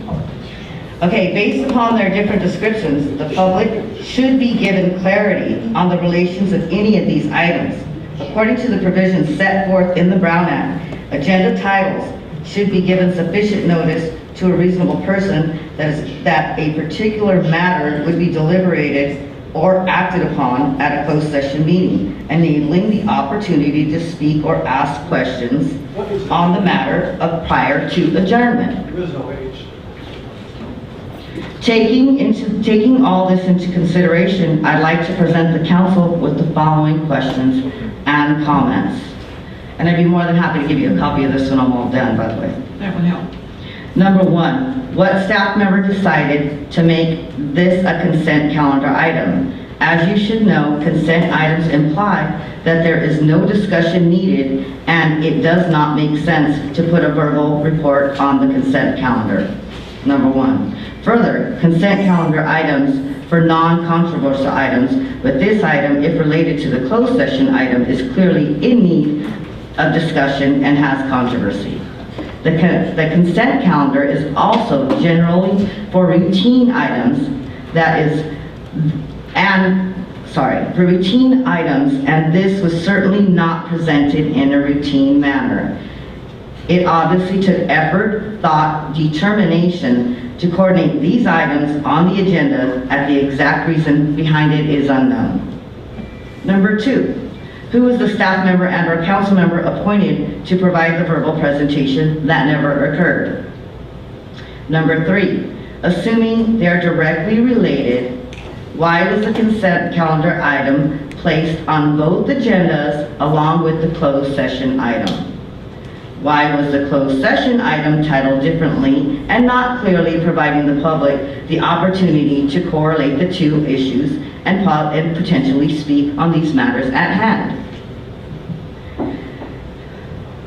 Okay, based upon their different descriptions, the public should be given clarity on the relations of any of these items. According to the provisions set forth in the Brown Act, agenda titles should be given sufficient notice to a reasonable person that a particular matter would be deliberated or acted upon at a closed session meeting, enabling the opportunity to speak or ask questions on the matter prior to adjournment. There is no age. Taking all this into consideration, I'd like to present the council with the following questions and comments. And I'd be more than happy to give you a copy of this when I'm all done, by the way. That would help. Number one, what staff member decided to make this a consent calendar item? As you should know, consent items imply that there is no discussion needed and it does not make sense to put a verbal report on the consent calendar. Number one. Further, consent calendar items for non-controversial items, but this item, if related to the closed session item, is clearly in need of discussion and has controversy. The consent calendar is also generally for routine items for routine items, and this was certainly not presented in a routine manner. It obviously took effort, thought, determination to coordinate these items on the agenda, and the exact reason behind it is unknown. Number two, who was the staff member and or council member appointed to provide the verbal presentation that never occurred? Number three, assuming they're directly related, why was the consent calendar item placed on both agendas along with the closed session item? Why was the closed session item titled differently and not clearly providing the public the opportunity to correlate the two issues and potentially speak on these matters at hand?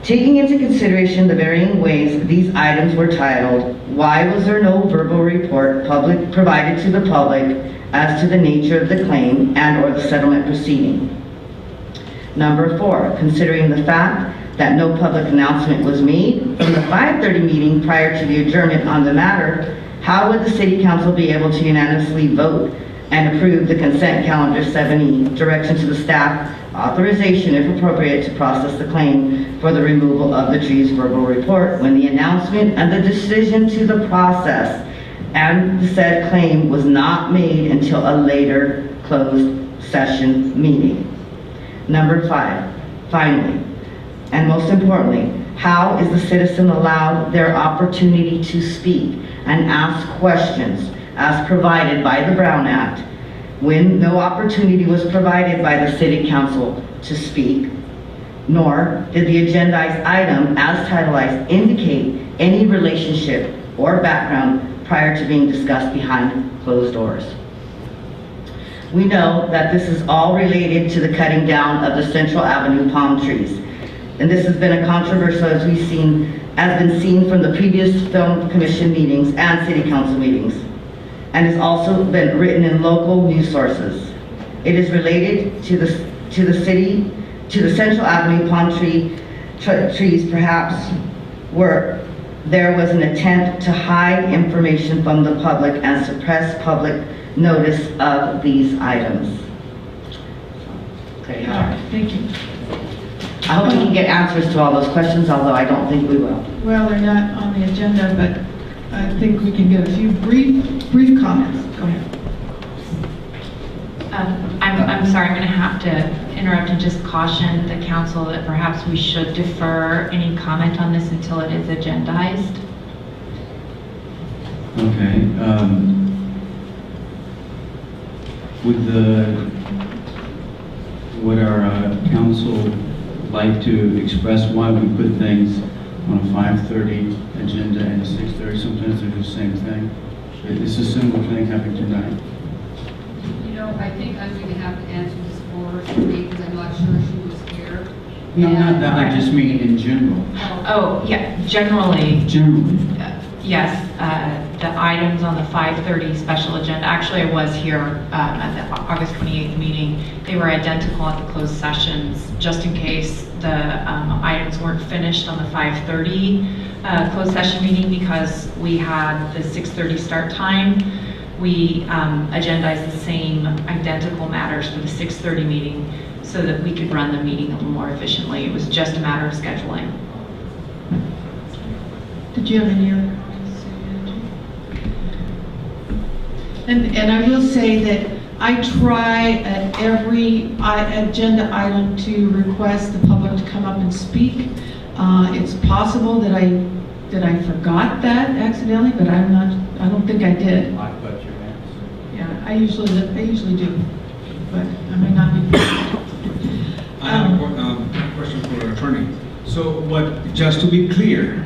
Taking into consideration the varying ways these items were titled, why was there no verbal report provided to the public as to the nature of the claim and or the settlement proceeding? Number four, considering the fact that no public announcement was made from the 5:30 meeting prior to the adjournment on the matter, how would the City Council be able to unanimously vote and approve the consent calendar 7E, direction to the staff, authorization if appropriate to process the claim for the removal of the trees verbal report when the announcement and the decision to the process and the said claim was not made until a later closed session meeting? Number five, finally, and most importantly, how is the citizen allowed their opportunity to speak and ask questions as provided by the Brown Act when no opportunity was provided by the City Council to speak, nor did the agendized item as titleized indicate any relationship or background prior to being discussed behind closed doors? We know that this is all related to the cutting down of the Central Avenue palm trees. And this has been a controversial, as been seen from the previous Film Commission meetings and City Council meetings, and has also been written in local news sources. It is related to the Central Avenue palm trees, perhaps were there was an attempt to hide information from the public and suppress public notice of these items. There you All go. right, thank you. I hope we can get answers to all those questions, although I don't think we will. Well, they're not on the agenda, but I think we can get a few brief comments. Go ahead. I'm sorry, I'm going to have to interrupt and just caution the council that perhaps we should defer any comment on this until it is agendized. Okay. Would our council like to express why we put things on a 5:30 agenda and a 6:30? Sometimes they're the same thing. It's a similar thing happening tonight. You know, I think I'm going to have to answer this for me because I'm not sure she was here. No, not And- that, I just mean in general. Oh, yeah, generally, Generally. yes, the items on the 5:30 special agenda, actually I was here at the August 28th meeting. They were identical at the closed sessions, just in case the items weren't finished on the 5:30 closed session meeting because we had the 6:30 start time. We agendized the same identical matters for the 6:30 meeting so that we could run the meeting a little more efficiently. It was just a matter of scheduling. Did you have any other comments? And I will say that I try at every agenda item to request the public to come up and speak. It's possible that I forgot that accidentally, but I don't think I did. I thought you answered. Yeah, I usually do, but I may not be. I have a question for our attorney. So just to be clear,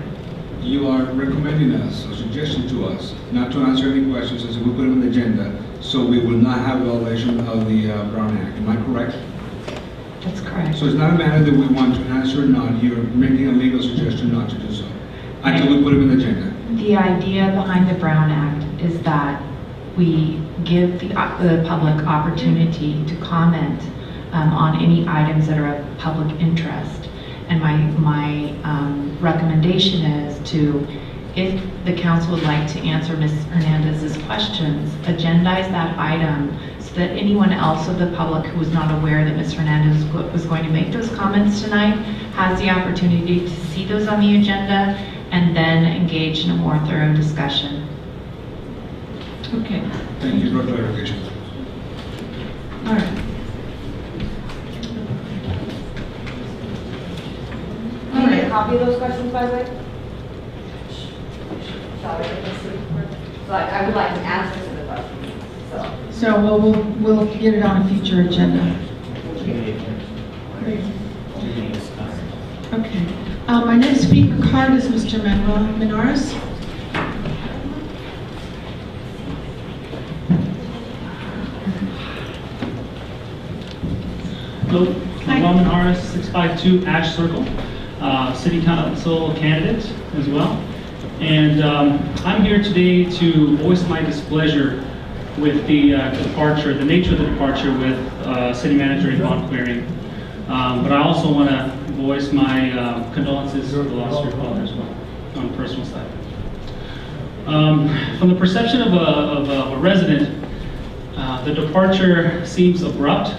you are recommending us, or suggesting to us, not to answer any questions as we put it on the agenda, so we will not have a violation of the Brown Act. Am I correct? That's correct. So it's not a matter that we want to answer or not. You're making a legal suggestion not to do so until we put it on the agenda. The idea behind the Brown Act is that we give the public opportunity to comment on any items that are of public interest. And my recommendation is to, if the council would like to answer Ms. Hernandez's questions, agendize that item so that anyone else of the public who was not aware that Ms. Hernandez was going to make those comments tonight has the opportunity to see those on the agenda and then engage in a more thorough discussion. Okay, Thank you for clarification. all right. Can you get a copy of those questions, by the way? So I would like an answer to the questions, so. So we'll get it on a future agenda. Okay. My next speaker card is Mr. Manuel Menares. Hello, I'm Roman Harris, 652 Ash Circle, City Council candidate as well. And I'm here today to voice my displeasure with the departure, the nature of the departure with City Manager Yvonne Query. But I also want to voice my condolences to the loss of your father as well, on the personal side. From the perception of a resident, the departure seems abrupt,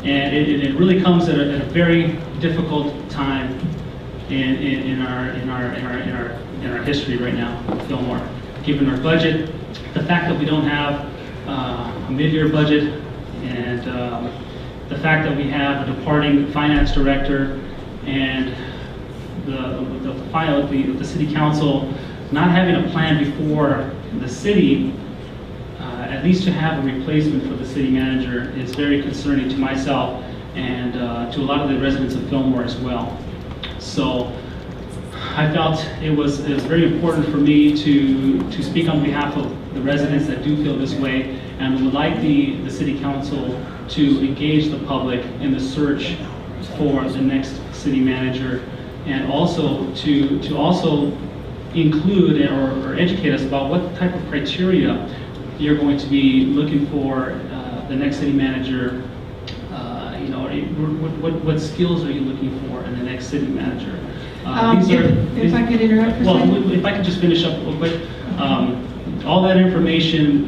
and it really comes at a very difficult time in our history right now, Fillmore. Given our budget, the fact that we don't have a mid-year budget, and the fact that we have a departing finance director, and the final of the city council not having a plan before the city, at least to have a replacement for the city manager, is very concerning to myself and to a lot of the residents of Fillmore as well. So I felt it was very important for me to speak on behalf of the residents that do feel this way, and would like the city council to engage the public in the search for the next city manager, and also to also include or educate us about what type of criteria you're going to be looking for the next city manager. You know, what skills are you looking for in the next city manager? If I could interrupt for a second. Well, if I could just finish up real quick. All that information,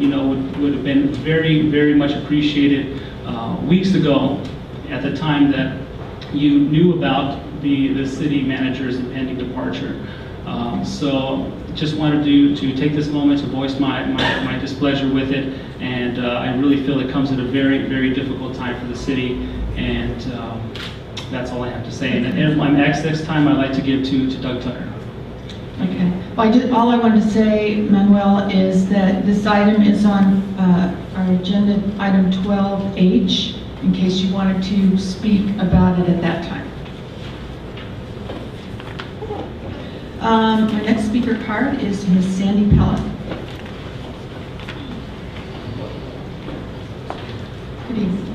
would have been very, very much appreciated weeks ago at the time that you knew about the city manager's impending departure. So just wanted to take this moment to voice my displeasure with it, and I really feel it comes at a very, very difficult time for the city, and that's all I have to say. And my next time I'd like to give to Doug Tucker. Okay. Well, all I wanted to say, Manuel, is that this item is on our agenda, item 12H, in case you wanted to speak about it at that time. My next speaker card is Ms. Sandy Pella. Good evening.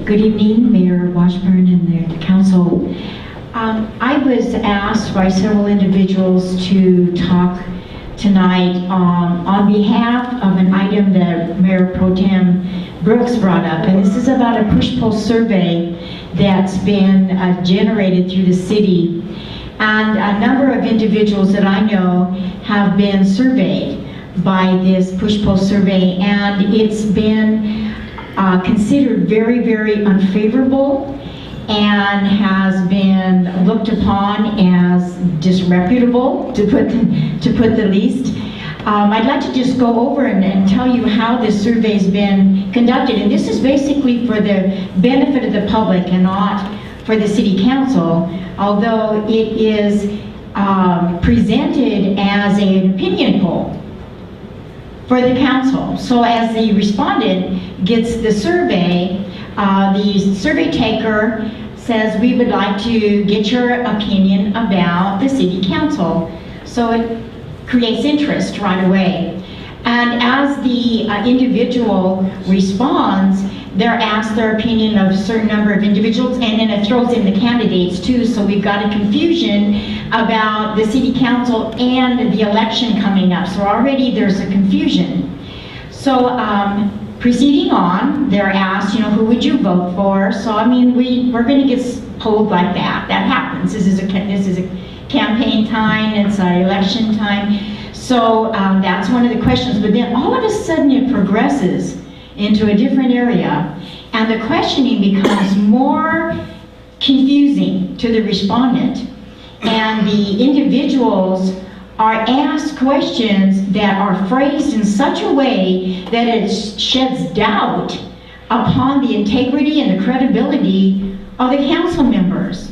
Good evening, Mayor Washburn and the council. I was asked by several individuals to talk tonight on behalf of an item that Mayor Pro Tem Brooks brought up, and this is about a push-pull survey that's been generated through the city. And a number of individuals that I know have been surveyed by this push-pull survey, and it's been considered very, very unfavorable and has been looked upon as disreputable, to put the least. I'd like to just go over and tell you how this survey's been conducted, and this is basically for the benefit of the public and not for the city council, although it is presented as an opinion poll for the council. So as the respondent gets the survey taker says, we would like to get your opinion about the city council. So it creates interest right away. And as the individual responds, they're asked their opinion of a certain number of individuals, and then it throws in the candidates too, so we've got a confusion about the city council and the election coming up. So already there's a confusion. So proceeding on, they're asked, who would you vote for? So I mean, we're going to get polled like that. That happens. This is a campaign time. It's an election time. So that's one of the questions. But then all of a sudden it progresses into a different area, and the questioning becomes more confusing to the respondent, and the individuals are asked questions that are phrased in such a way that it sheds doubt upon the integrity and the credibility of the council members.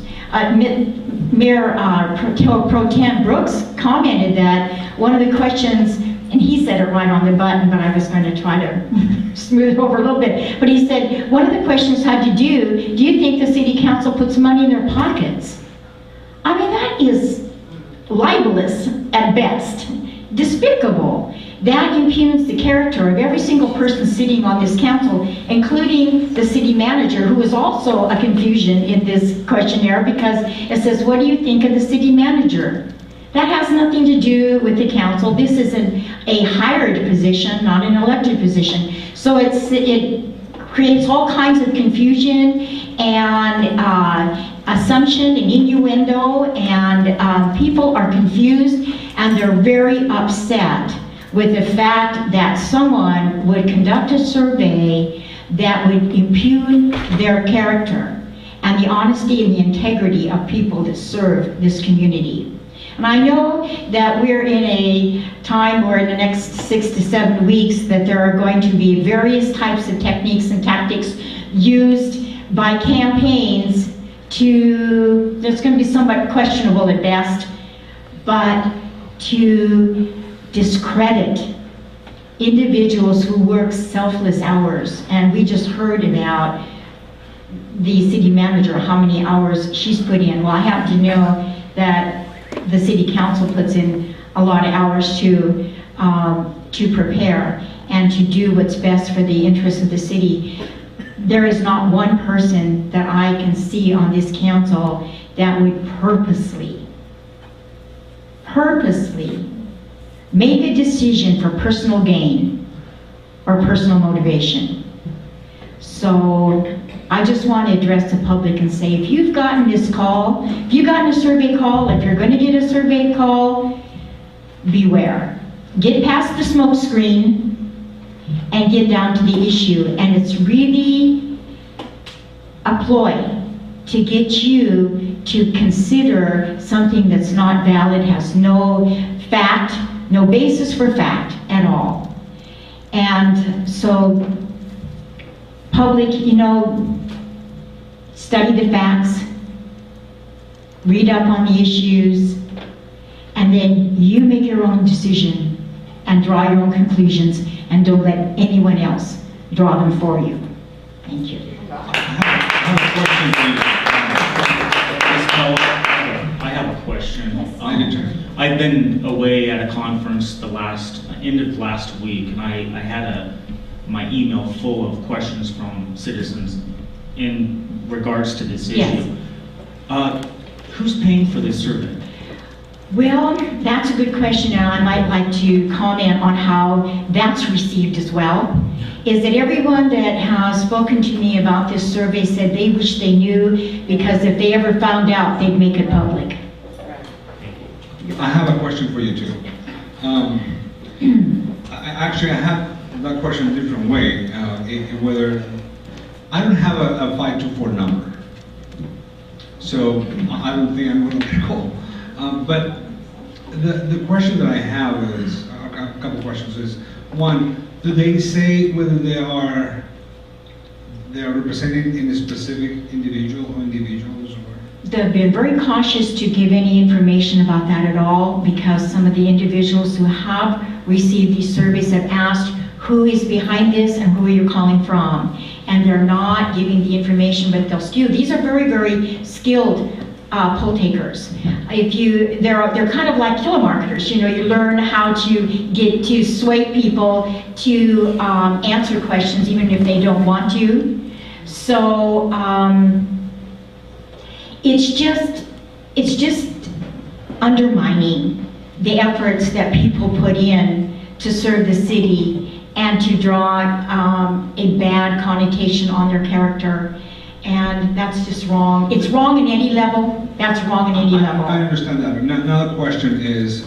Mayor Pro Tem Brooks commented that one of the questions, and he said it right on the button, but I was going to try to smooth it over a little bit, but he said one of the questions had to do you think the city council puts money in their pockets? I mean, that is libelous at best, despicable. That impugns the character of every single person sitting on this council, including the city manager, who is also a confusion in this questionnaire, because it says, what do you think of the city manager? That has nothing to do with the council. This is a hired position, not an elected position. So it creates all kinds of confusion and assumption and innuendo, and people are confused, and they're very upset with the fact that someone would conduct a survey that would impugn their character and the honesty and the integrity of people that serve this community. And I know that we're in a time where in the next 6 to 7 weeks that there are going to be various types of techniques and tactics used by campaigns that's going to be somewhat questionable at best, but to discredit individuals who work selfless hours. And we just heard about the city manager, how many hours she's put in. Well, I happen to know that the city council puts in a lot of hours to prepare and to do what's best for the interests of the city. There is not one person that I can see on this council that would purposely make a decision for personal gain or personal motivation. So I just want to address the public and say, if you've gotten this call, if you've gotten a survey call, if you're going to get a survey call, beware. Get past the smoke screen and get down to the issue. And it's really a ploy to get you to consider something that's not valid, has no fact, no basis for fact at all. And so, public, study the facts, read up on the issues, and then you make your own decision and draw your own conclusions, and don't let anyone else draw them for you. Thank you. I have a question. I've been away at a conference end of last week, and I had my email full of questions from citizens in regards to this issue. Yes. Who's paying for this survey? Well, that's a good question, and I might like to comment on how that's received as well. Is that everyone that has spoken to me about this survey said they wish they knew, because if they ever found out, they'd make it public. I have a question for you too. I have that question a different way. Whether I don't have a 524 number, so I don't think I'm going to get a call. But the question that I have is a couple questions. Is one, do they say whether they are representing in a specific individual or individuals? They've been very cautious to give any information about that at all, because some of the individuals who have received these surveys have asked, who is behind this and who are you calling from? And they're not giving the information, but they'll skew. These are very, very skilled poll takers. They're kind of like telemarketers. You learn how to get to sway people to answer questions even if they don't want to. So it's just undermining the efforts that people put in to serve the city and to draw a bad connotation on their character. And that's just wrong. It's wrong in any level. That's wrong in any level. I understand that. Now the question is,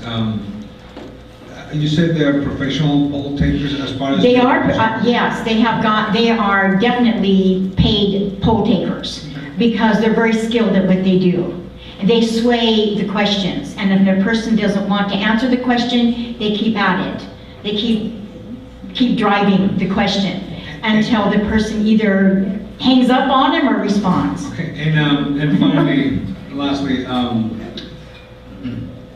you said they're professional poll takers as far as... They are, yes, they are definitely paid poll takers, because they're very skilled at what they do. They sway the questions, and if a person doesn't want to answer the question, they keep at it. They keep driving the question until the person either hangs up on them or responds. Okay, and finally, lastly,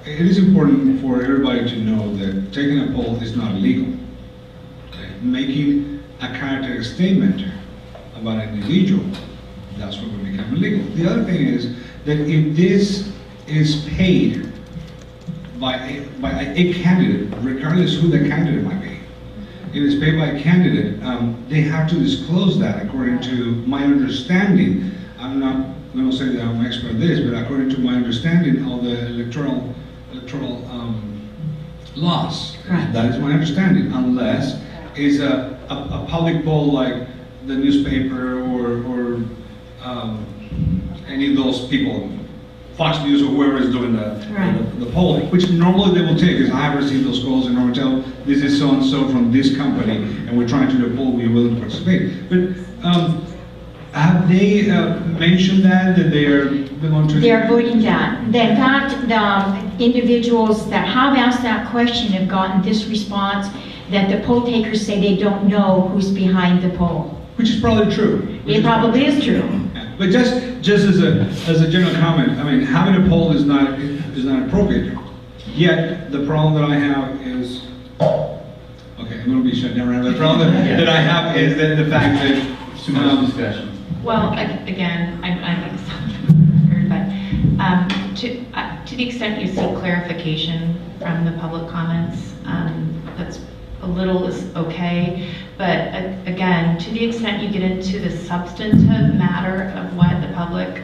it is important for everybody to know that taking a poll is not illegal. Okay? Making a character statement about an individual, that's what will become illegal. The other thing is that if this is paid by a candidate, regardless who the candidate might be, if it's paid by a candidate, they have to disclose that according to my understanding. I'm not going to say that I'm an expert in this, but according to my understanding of the electoral laws, right. That is my understanding, unless it's a public poll like the newspaper or any of those people, Fox News or whoever is doing the polling, which normally they will take, because I have received those calls and normally tell, this is so-and-so from this company, and we're trying to do a poll, we're willing to participate. But have they mentioned that they are going to... They're avoiding that. In fact, the individuals that have asked that question have gotten this response, that the poll takers say they don't know who's behind the poll. Which is probably true. It probably is true. Yeah. But just as a general comment, I mean, having a poll is not appropriate. Yet the problem that I have is, okay, I'm going to be shut down. The problem that I have is that the fact that too much discussion. Well, again, I think it's but to the extent you seek clarification from the public comments, that's a little is okay. But again, to the extent you get into the substantive matter of what the public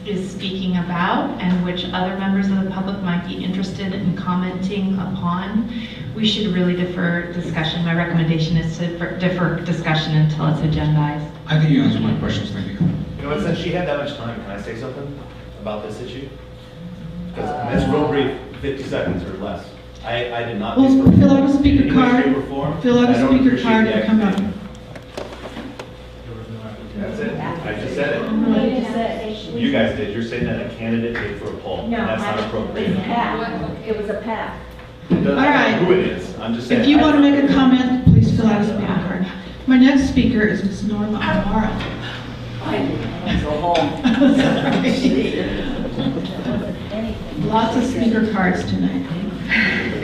is speaking about and which other members of the public might be interested in commenting upon, we should really defer discussion. My recommendation is to defer discussion until it's agendized. I think you answered my questions, thank you. You know what, since she had that much time, can I say something about this issue? Because it's real brief, 50 seconds or less. I did not. Well, fill out a speaker in any way, card. shape, or form. Fill out a I don't speaker appreciate card the and come up. activity. That's it. I just said it. You guys did. You're saying that a candidate paid for a poll. No, That's not appropriate. It was a path. It doesn't All right. matter who it is. I'm just saying. If you want to make a comment, please fill out a speaker card. My next speaker is Ms. Norma Amara. Lots of speaker cards tonight.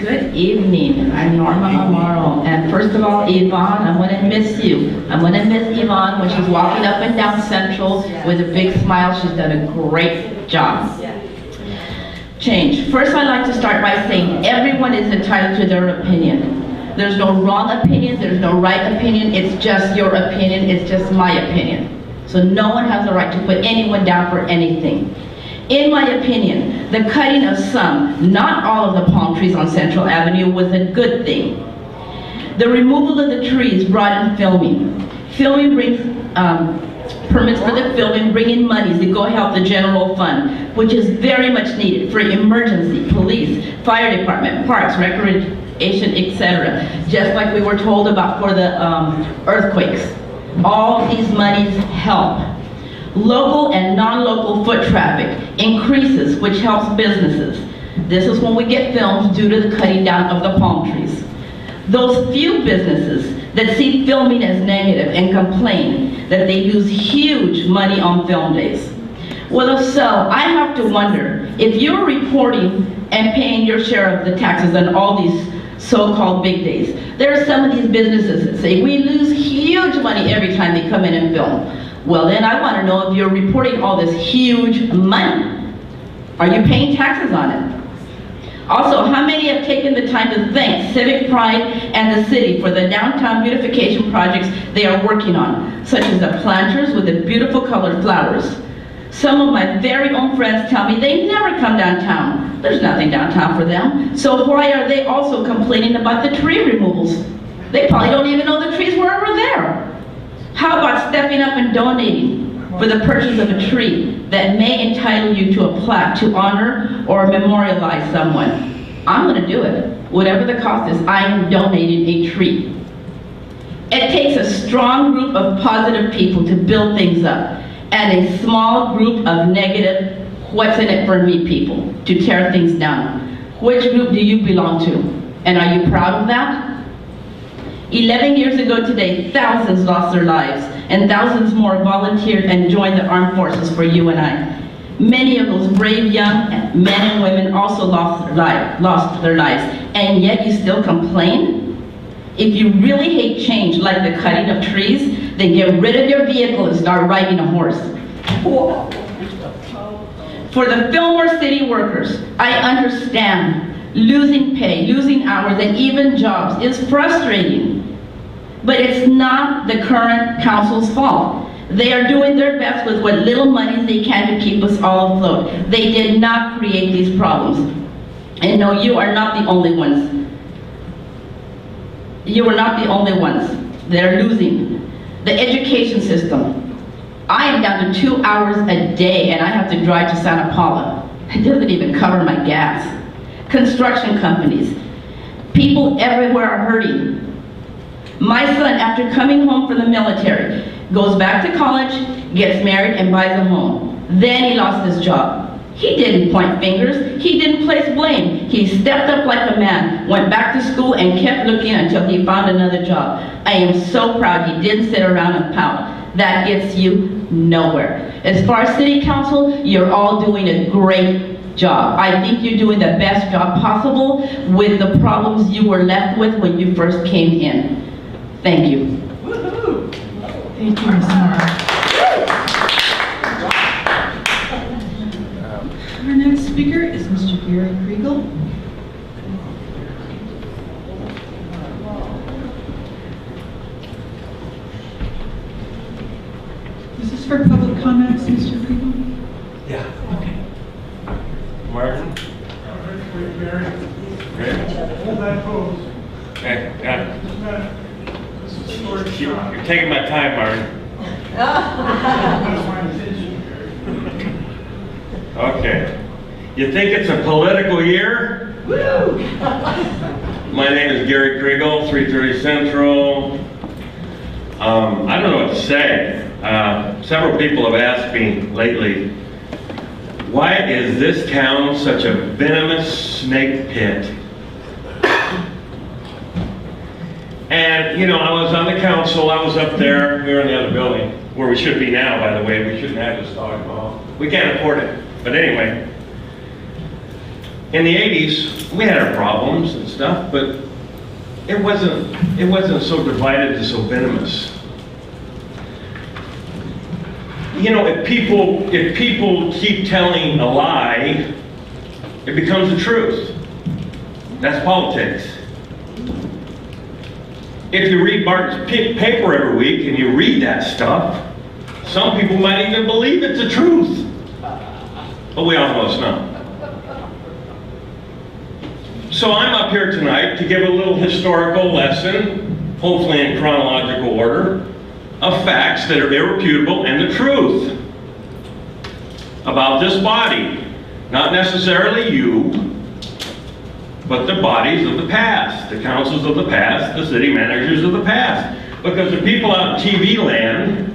Good evening, I'm Norma Amaro, and first of all, Yvonne, I'm gonna miss you. I'm gonna miss Yvonne when she's walking up and down Central with a big smile. She's done a great job. Change. First, I'd like to start by saying everyone is entitled to their opinion. There's no wrong opinion, there's no right opinion, it's just your opinion, it's just my opinion. So no one has the right to put anyone down for anything. In my opinion, the cutting of some, not all of the palm trees on Central Avenue was a good thing. The removal of the trees brought in filming. Filming brings permits for the filming, bring in monies to go help the general fund, which is very much needed for emergency, police, fire department, parks, recreation, etc. Just like we were told about for the earthquakes. All these monies help. Local and non-local foot traffic increases, which helps businesses. This is when we get films due to the cutting down of the palm trees. Those few businesses that see filming as negative and complain that they lose huge money on film days. Well, if so, I have to wonder, if you're reporting and paying your share of the taxes on all these so-called big days, there are some of these businesses that say, we lose huge money every time they come in and film. Well, then I want to know if you're reporting all this huge money. Are you paying taxes on it? Also, how many have taken the time to thank Civic Pride and the city for the downtown beautification projects they are working on, such as the planters with the beautiful colored flowers? Some of my very own friends tell me they never come downtown. There's nothing downtown for them. So why are they also complaining about the tree removals? They probably don't even know the trees were ever there. How about stepping up and donating for the purchase of a tree that may entitle you to a plaque to honor or memorialize someone? I'm going to do it. Whatever the cost is, I am donating a tree. It takes a strong group of positive people to build things up, and a small group of negative, what's in it for me people, to tear things down. Which group do you belong to? And are you proud of that? 11 years ago today, thousands lost their lives, and thousands more volunteered and joined the armed forces for you and I. Many of those brave young men and women also lost their lives, and yet you still complain? If you really hate change, like the cutting of trees, then get rid of your vehicle and start riding a horse. For the Fillmore city workers, I understand losing pay, losing hours, and even jobs is frustrating. But it's not the current council's fault. They are doing their best with what little money they can to keep us all afloat. They did not create these problems. And no, you are not the only ones. You are not the only ones that are losing. The education system. I am down to 2 hours a day and I have to drive to Santa Paula. It doesn't even cover my gas. Construction companies. People everywhere are hurting. My son, after coming home from the military, goes back to college, gets married, and buys a home. Then he lost his job. He didn't point fingers. He didn't place blame. He stepped up like a man, went back to school, and kept looking until he found another job. I am so proud he didn't sit around and pout. That gets you nowhere. As far as city council, you're all doing a great job. I think you're doing the best job possible with the problems you were left with when you first came in. Thank you. Thank you, Ms. Mara. Our next speaker is Mr. Gary Kriegel. Is this for public comments, Mr. Kriegel? Yeah. You're taking my time, Martin. Okay. You think it's a political year? Woo! My name is Gary Kriegel, 330 Central. I don't know what to say. Several people have asked me lately, why is this town such a venomous snake pit? And, you know, I was on the council, I was up there, we were in the other building, where we should be now, by the way. We shouldn't have this dog ball. We can't afford it. But anyway, in the 80s, we had our problems and stuff, but it wasn't so divided and so venomous. You know, if people keep telling a lie, it becomes the truth. That's politics. If you read Martin's paper every week and you read that stuff, some people might even believe it's the truth. But we almost know. So I'm up here tonight to give a little historical lesson, hopefully in chronological order, of facts that are irrefutable and the truth about this body. Not necessarily you, but the bodies of the past, the councils of the past, the city managers of the past. Because the people out in TV land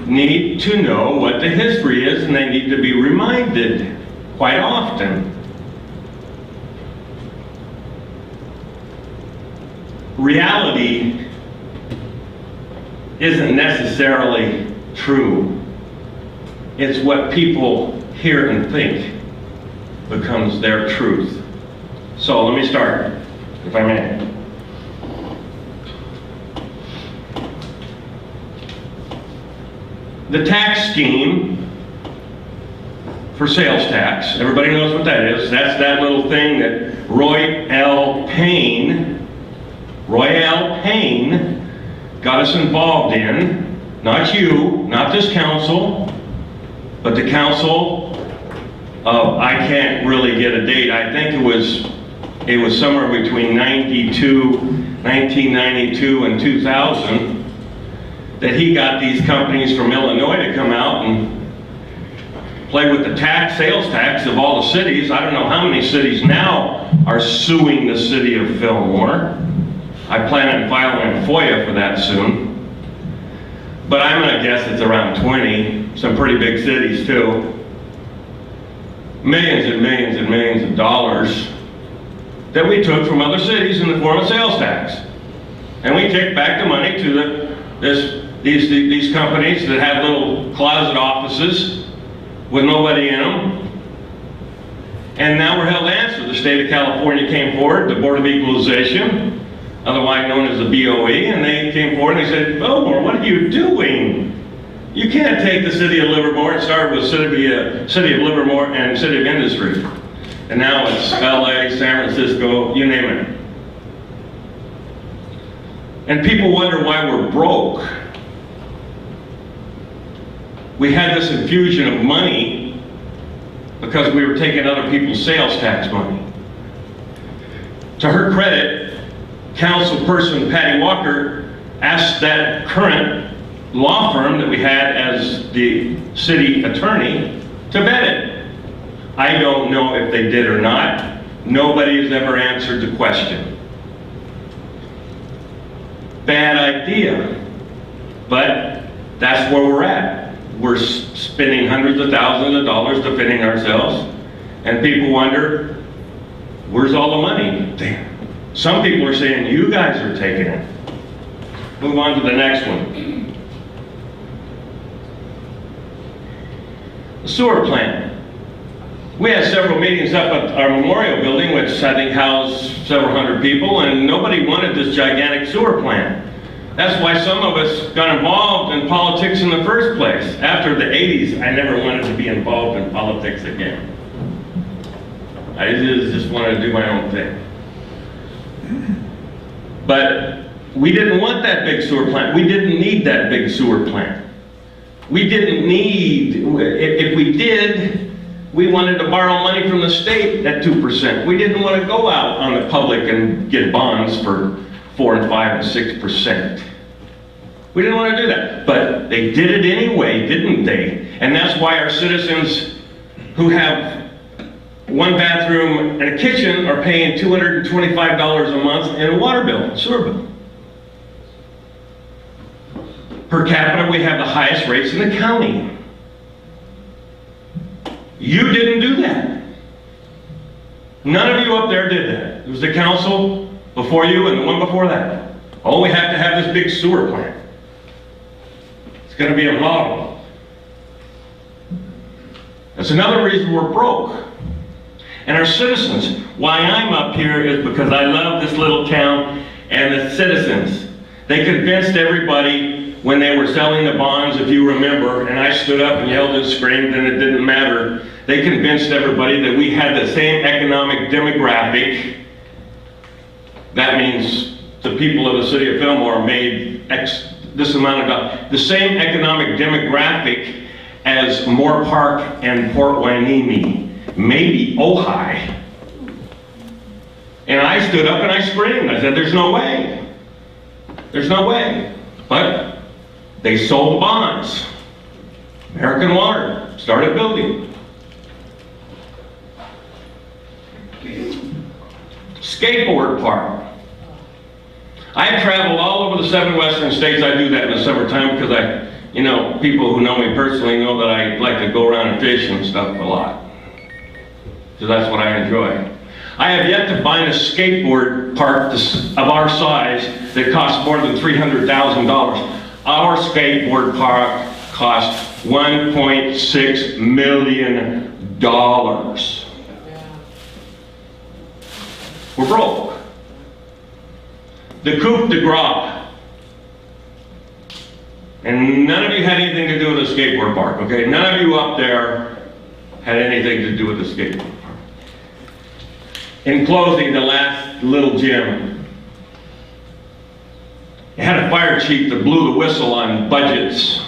need to know what the history is, and they need to be reminded quite often. Reality isn't necessarily true. It's what people hear and think becomes their truth. So let me start, if I may. The tax scheme for sales tax, everybody knows what that is. That's that little thing that Roy L. Payne got us involved in. Not you, not this council, but the council of, I can't really get a date. I think it was somewhere between 1992 and 2000 that he got these companies from Illinois to come out and play with the sales tax of all the cities. I don't know how many cities now are suing the city of Fillmore. I plan on filing a FOIA for that soon. But I'm going to guess it's around 20, some pretty big cities too. Millions and millions and millions of dollars that we took from other cities in the form of sales tax. And we kicked back the money to these companies that had little closet offices with nobody in them. And now we're held to answer. The state of California came forward, the Board of Equalization, otherwise known as the BOE, and they came forward and they said, Fillmore, what are you doing? You can't take the city of Livermore and start with city of Livermore and city of industry. And now it's LA, San Francisco, you name it. And people wonder why we're broke. We had this infusion of money because we were taking other people's sales tax money. To her credit, Councilperson Patty Walker asked that current law firm that we had as the city attorney to vet it. I don't know if they did or not. Nobody has ever answered the question. Bad idea. But that's where we're at. We're spending hundreds of thousands of dollars defending ourselves, and people wonder, where's all the money? Damn. Some people are saying, you guys are taking it. Move on to the next one. The sewer plant. We had several meetings up at our memorial building, which I think housed several hundred people, and nobody wanted this gigantic sewer plant. That's why some of us got involved in politics in the first place. After the 80s, I never wanted to be involved in politics again. I just wanted to do my own thing. But we didn't want that big sewer plant. We didn't need that big sewer plant. We didn't need, if we did, we wanted to borrow money from the state at 2%. We didn't want to go out on the public and get bonds for 4 and 5 and 6%. We didn't want to do that, but they did it anyway, didn't they? And that's why our citizens who have one bathroom and a kitchen are paying $225 a month in a water bill, sewer bill. Per capita, we have the highest rates in the county. You didn't do that. None of you up there did that. It was the council before you and the one before that. Oh, we have to have this big sewer plant. It's going to be a model. That's another reason we're broke. And our citizens, why I'm up here is because I love this little town and the citizens. They convinced everybody when they were selling the bonds, if you remember, and I stood up and yelled and screamed and it didn't matter. They convinced everybody that we had the same economic demographic. That means the people of the city of Fillmore made this amount of dollars. The same economic demographic as Moore Park and Port Hueneme, maybe Ojai. And I stood up and I screamed. I said, there's no way. There's no way. But they sold bonds. American Water started building. Skateboard park. I travel all over the 7 western states. I do that in the summertime because people who know me personally know that I like to go around and fish and stuff a lot. So that's what I enjoy. I have yet to find a skateboard park of our size that costs more than $300,000. Our skateboard park cost $1.6 million. We're broke. The coup de grace. And none of you had anything to do with the skateboard park, okay? None of you up there had anything to do with the skateboard park. In closing, the last little gem. They had a fire chief that blew the whistle on budgets.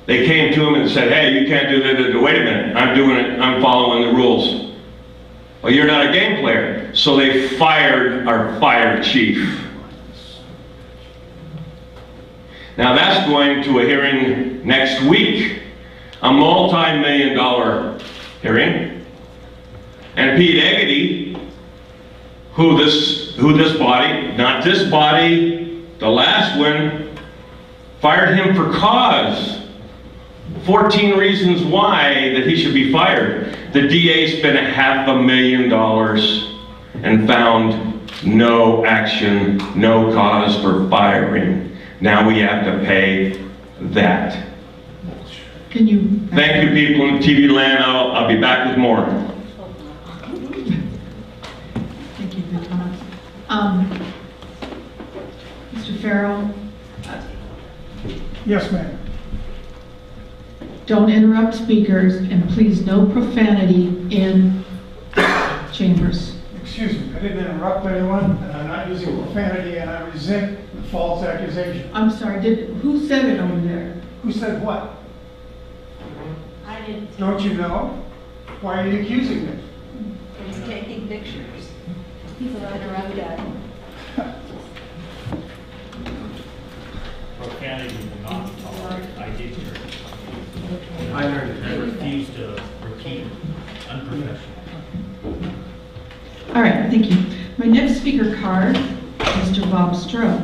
They came to him and said, hey, you can't do that. Wait a minute, I'm doing it, I'm following the rules. Well, you're not a game player. So they fired our fire chief. Now that's going to a hearing next week, a multi-million-dollar hearing. And Pete Eggety, who this body, not this body, the last one, fired him for cause. 14 reasons why that he should be fired. The DA spent $500,000 and found no action, no cause for firing. Now we have to pay that. Can you? Thank you, people in TV land. I'll be back with more. Thank you for your comments. Mr. Farrell? Yes, ma'am. Don't interrupt speakers, and please no profanity in chambers. Excuse me, I didn't interrupt anyone, and I'm not using profanity, and I resent the false accusation. I'm sorry, who said it over there? Who said what? I didn't. Don't you know? Why are you accusing me? He's taking pictures. He's allowed to rub that. Profanity will not be tolerated. I did hear it. I heard it. I refuse to repeat it. Unprofessional. All right, thank you. My next speaker card, Mr. Bob Stroh.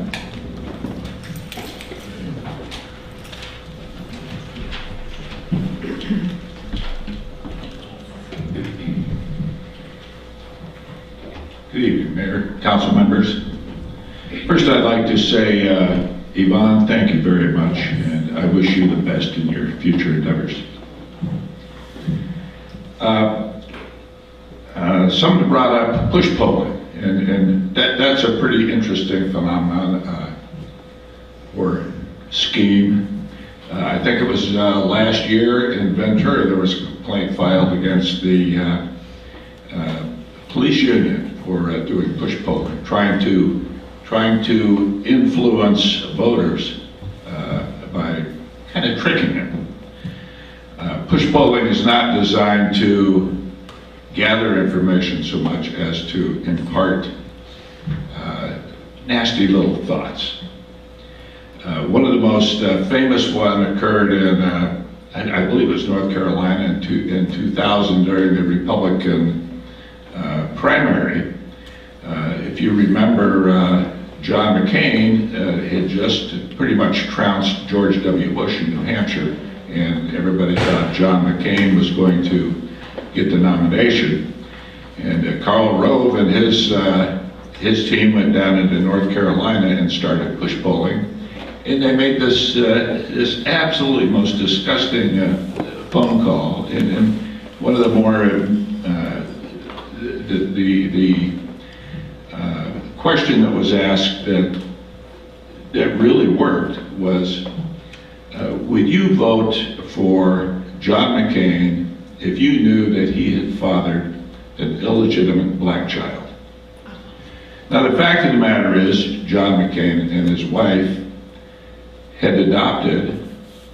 Good evening, Mayor, council members. First, I'd like to say, Yvonne, thank you very much, and I wish you the best in your future endeavors. Someone brought up push polling, and that's a pretty interesting phenomenon or scheme. I think it was last year in Ventura there was a complaint filed against the police union for doing push polling, trying to influence voters by kind of tricking them. Push polling is not designed to gather information so much as to impart nasty little thoughts. One of the most famous one occurred in, I believe it was North Carolina in 2000 during the Republican primary. If you remember, John McCain had just pretty much trounced George W. Bush in New Hampshire, and everybody thought John McCain was going to get the nomination. And Karl Rove and his team went down into North Carolina and started push polling, and they made this this absolutely most disgusting phone call. And one of the more the question that was asked that really worked was, would you vote for John McCain if you knew that he had fathered an illegitimate black child? Now, the fact of the matter is, John McCain and his wife had adopted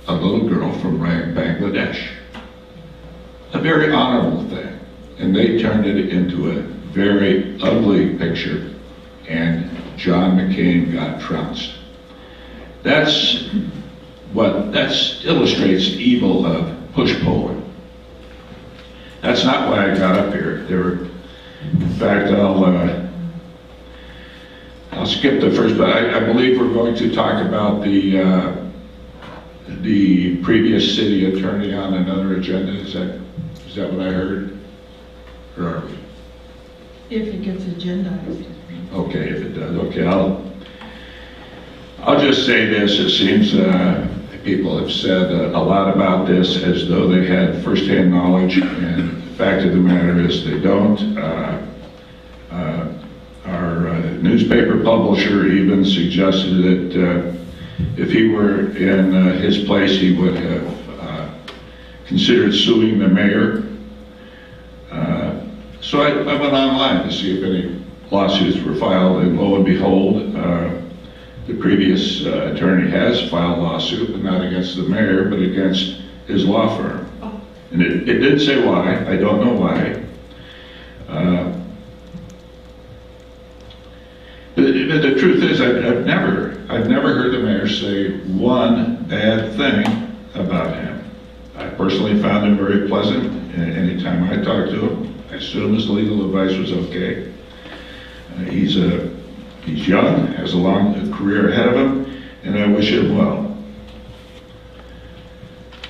a little girl from Bangladesh. A very honorable thing. And they turned it into a very ugly picture, and John McCain got trounced. That illustrates the evil of push polling. That's not why I got up here. In fact, I'll skip the first, but I believe we're going to talk about the previous city attorney on another agenda. Is that what I heard? Or are we? If it gets agendized. Okay, if it does. Okay, I'll just say this. It seems people have said a lot about this as though they had firsthand knowledge, and the fact of the matter is they don't. Our newspaper publisher even suggested that if he were in his place, he would have considered suing the mayor. So I went online to see if any lawsuits were filed, and lo and behold, the previous attorney has filed a lawsuit, but not against the mayor, but against his law firm. And it didn't say why. I don't know why. But the truth is, I've never heard the mayor say one bad thing about him. I personally found him very pleasant. Anytime I talked to him, I assume his legal advice was okay. He's young, has a long career ahead of him, and I wish him well.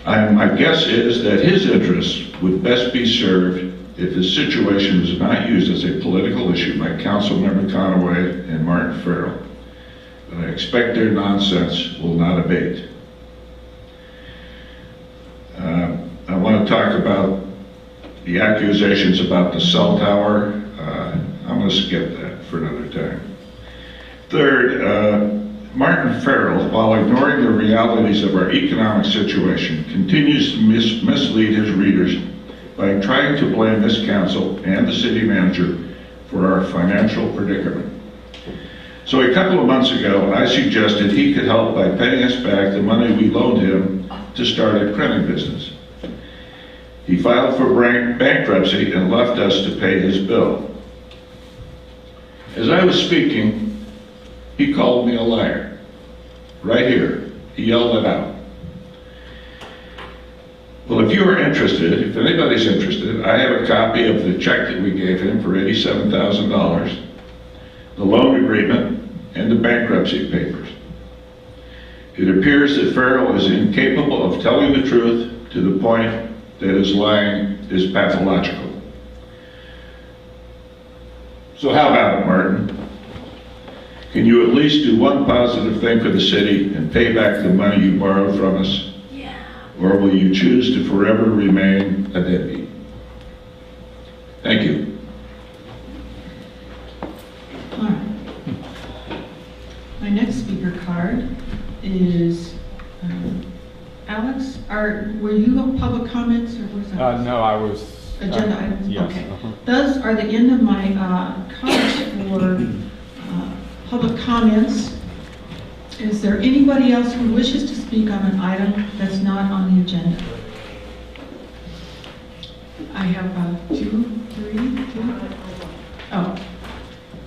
My guess is that his interests would best be served if his situation was not used as a political issue by Councilmember Conaway and Martin Farrell. But I expect their nonsense will not abate. I want to talk about the accusations about the cell tower. I'm going to skip that for another time. Third, Martin Farrell, while ignoring the realities of our economic situation, continues to mislead his readers by trying to blame this council and the city manager for our financial predicament. So a couple of months ago, I suggested he could help by paying us back the money we loaned him to start a printing business. He filed for bankruptcy and left us to pay his bill. As I was speaking, he called me a liar. Right here, he yelled it out. Well, if you are interested, if anybody's interested, I have a copy of the check that we gave him for $87,000, the loan agreement, and the bankruptcy papers. It appears that Farrell is incapable of telling the truth to the point that his lying is pathological. So how about it, Martin? Can you at least do one positive thing for the city and pay back the money you borrowed from us? Or will you choose to forever remain a deadbeat? Thank you. All right. My next speaker card is Alex. Were you public comments or was that? No, I was. Agenda items? Yes. Okay. Those are the end of my cards for public comments. Is there anybody else who wishes to speak on an item that's not on the agenda? I have 2, 3, 2. Oh.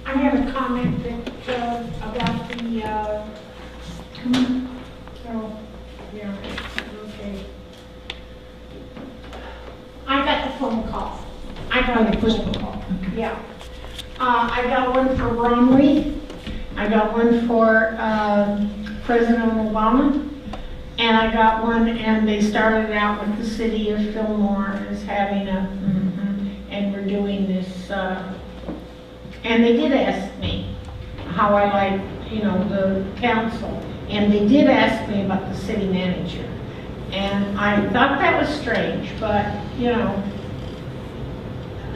I have a comment that about the, oh, yeah, okay. I got the phone call. I got the phone call, yeah. I got one for Bromley. I got one for President Obama. And I got one, and they started out with the city of Fillmore as having a, and we're doing this, and they did ask me how I like, the council. And they did ask me about the city manager. And I thought that was strange, but,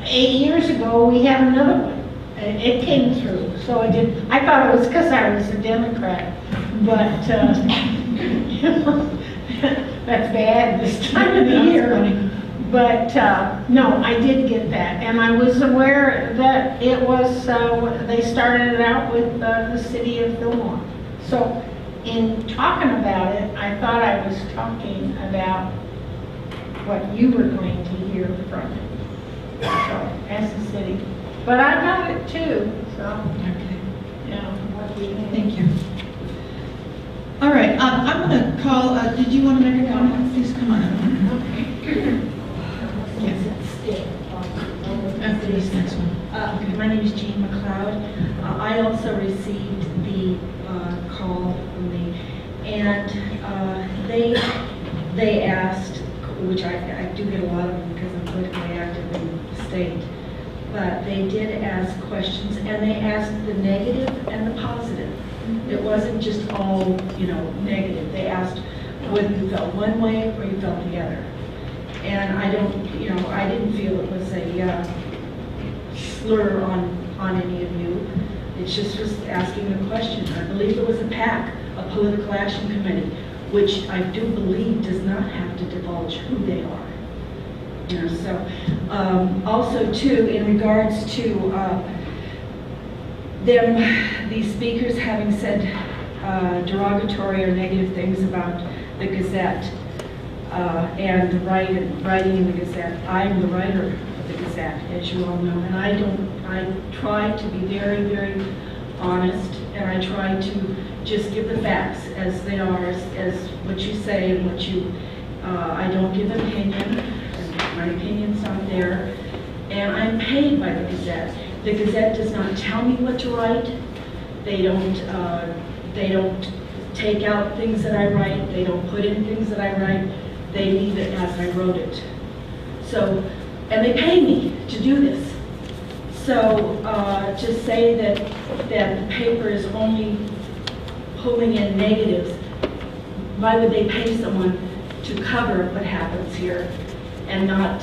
8 years ago, we had another one. It came through, so I did. I thought it was because I was a Democrat, but that's bad this time of the year. But no, I did get that, and I was aware that it was. They started it out with the city of Fillmore. So, in talking about it, I thought I was talking about what you were going to hear from it. So, as a city. But I got it too, so. Okay. Yeah. What do you think? Thank you. All right, I'm going to call, did you want to make a comment? Please come on up. Okay. Yes. After this next one. My name is Jean McLeod. I also received the call from and they asked, which I do get a lot of them because I'm politically active in the state, but they did ask questions, and they asked the negative and the positive. It wasn't just all, negative. They asked whether you felt one way or you felt the other. And I didn't feel it was a slur on any of you. It just was asking a question. I believe it was a PAC, a political action committee, which I do believe does not have to divulge who they are. Also too, in regards to these speakers having said derogatory or negative things about the Gazette and the writing in the Gazette. I'm the writer of the Gazette, as you all know, and I try to be very, very honest, and I try to just give the facts as they are, as what you say and what you, I don't give an opinion, and my opinion's not there, and I'm paid by the Gazette. The Gazette does not tell me what to write. They don't take out things that I write. They don't put in things that I write. They leave it as I wrote it. So, and they pay me to do this. So to say that the paper is only pulling in negatives, why would they pay someone to cover what happens here and not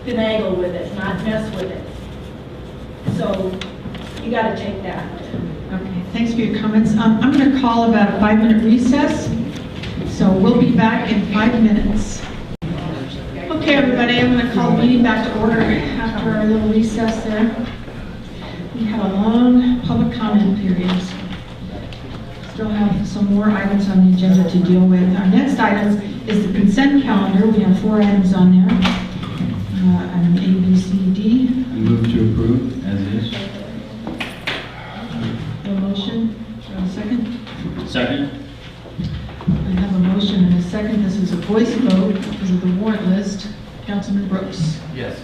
finagle with it, not mess with it? So you got to take that. Okay, thanks for your comments. I'm going to call about a 5-minute recess. So we'll be back in 5 minutes. Okay, everybody, I'm going to call the meeting back to order after our little recess there. We had a long public comment period. Still have some more items on the agenda to deal with. Our next item is the consent calendar. We have 4 items on there. Item A, B, C, D. I move to approve as is. A motion, do I have a second? Second. I have a motion and a second. This is a voice vote because of the warrant list. Councilman Brooks. Yes.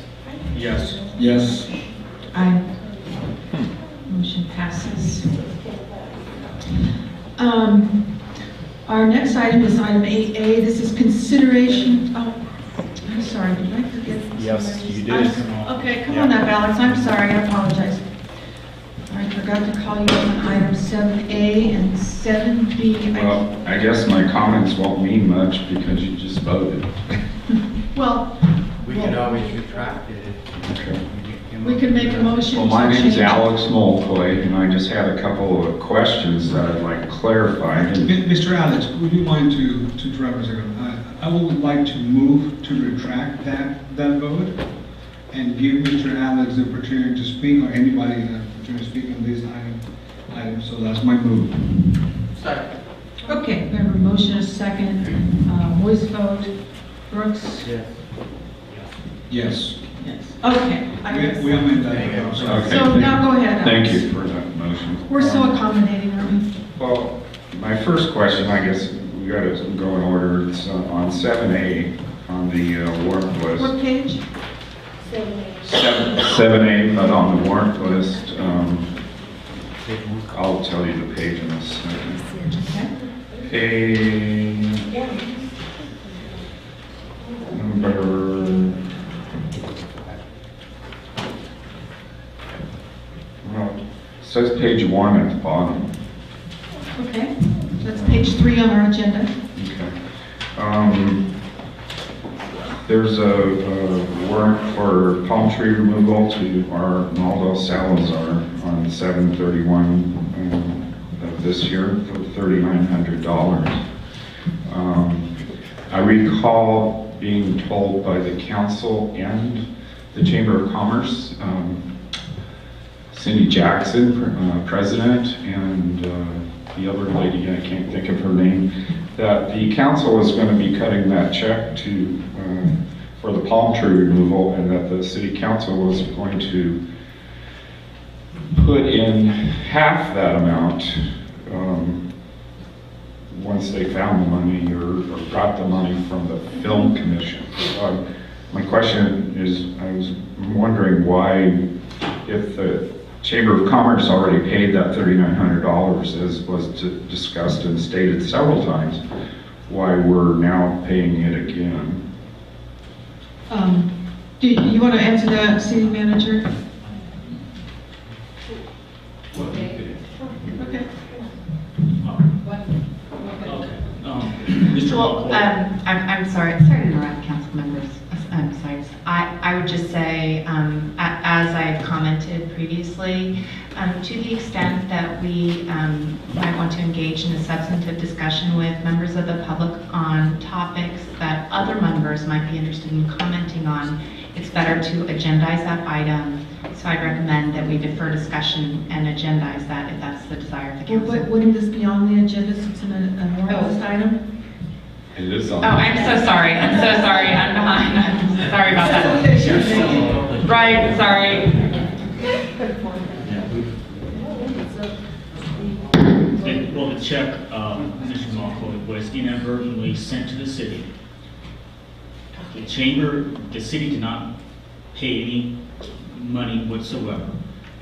Yes. Yes. Aye. Motion passes. Our next item is item 8A. This is consideration. Oh, I'm sorry. Did I forget? Yes, you did. Okay, come on up, Alex. I'm sorry. I apologize. I forgot to call you on item 7A and 7B. Well, I guess my comments won't mean much because you just voted. Well, We can always retract it. Okay. we can make a motion. Well, my to name's change- Alex Mulcoy, and I just had a couple of questions that I'd like clarified. Mr. Alex, would you mind to interrupt a second? I would like to move to retract that vote and give Mr. Alex the opportunity to speak, or anybody the opportunity to speak on this item. So that's my move. Second. Okay, we have a motion, a second, voice vote. Brooks? Yes. Yes. Yes. Okay. I guess. We amend that. Okay. So now go ahead, Thank Alex. you for that motion. We're so accommodating, aren't we? Well, my first question, I guess we got to go in order. It's on 7A on the warrant list. What page? 7A, but on the warrant list, I'll tell you the page in a second. Page number, well, it says page 1 at the bottom. Okay. That's page 3 on our agenda. Okay. There's a warrant for palm tree removal to Arnaldo Salazar on 7/31 of this year for $3,900. I recall being told by the council and the Chamber of Commerce, Cindy Jackson, president, and the other lady, I can't think of her name, that the council was going to be cutting that check to for the palm tree removal, and that the city council was going to put in half that amount once they found the money or got the money from the film commission. My question is, I was wondering why, if the Chamber of Commerce already paid that $3,900, as was discussed and stated several times, why we're now paying it again. Do you want to answer that, city manager? Okay. Mr. Well, I'm sorry to interrupt, council members. I'm sorry. I would just say, as I've commented previously, to the extent that we might want to engage in a substantive discussion with members of the public on topics that other members might be interested in commenting on, it's better to agendize that item. So I'd recommend that we defer discussion and agendize that if that's the desire of the council. Well, wouldn't this be on the agenda since it's a warrant list item? It is on. Oh, I'm so sorry. I'm so sorry. I'm behind. I'm sorry about that. Right, sorry. Well, the check, Mr. Malco, was inadvertently sent to the city. The chamber, the city did not pay any money whatsoever.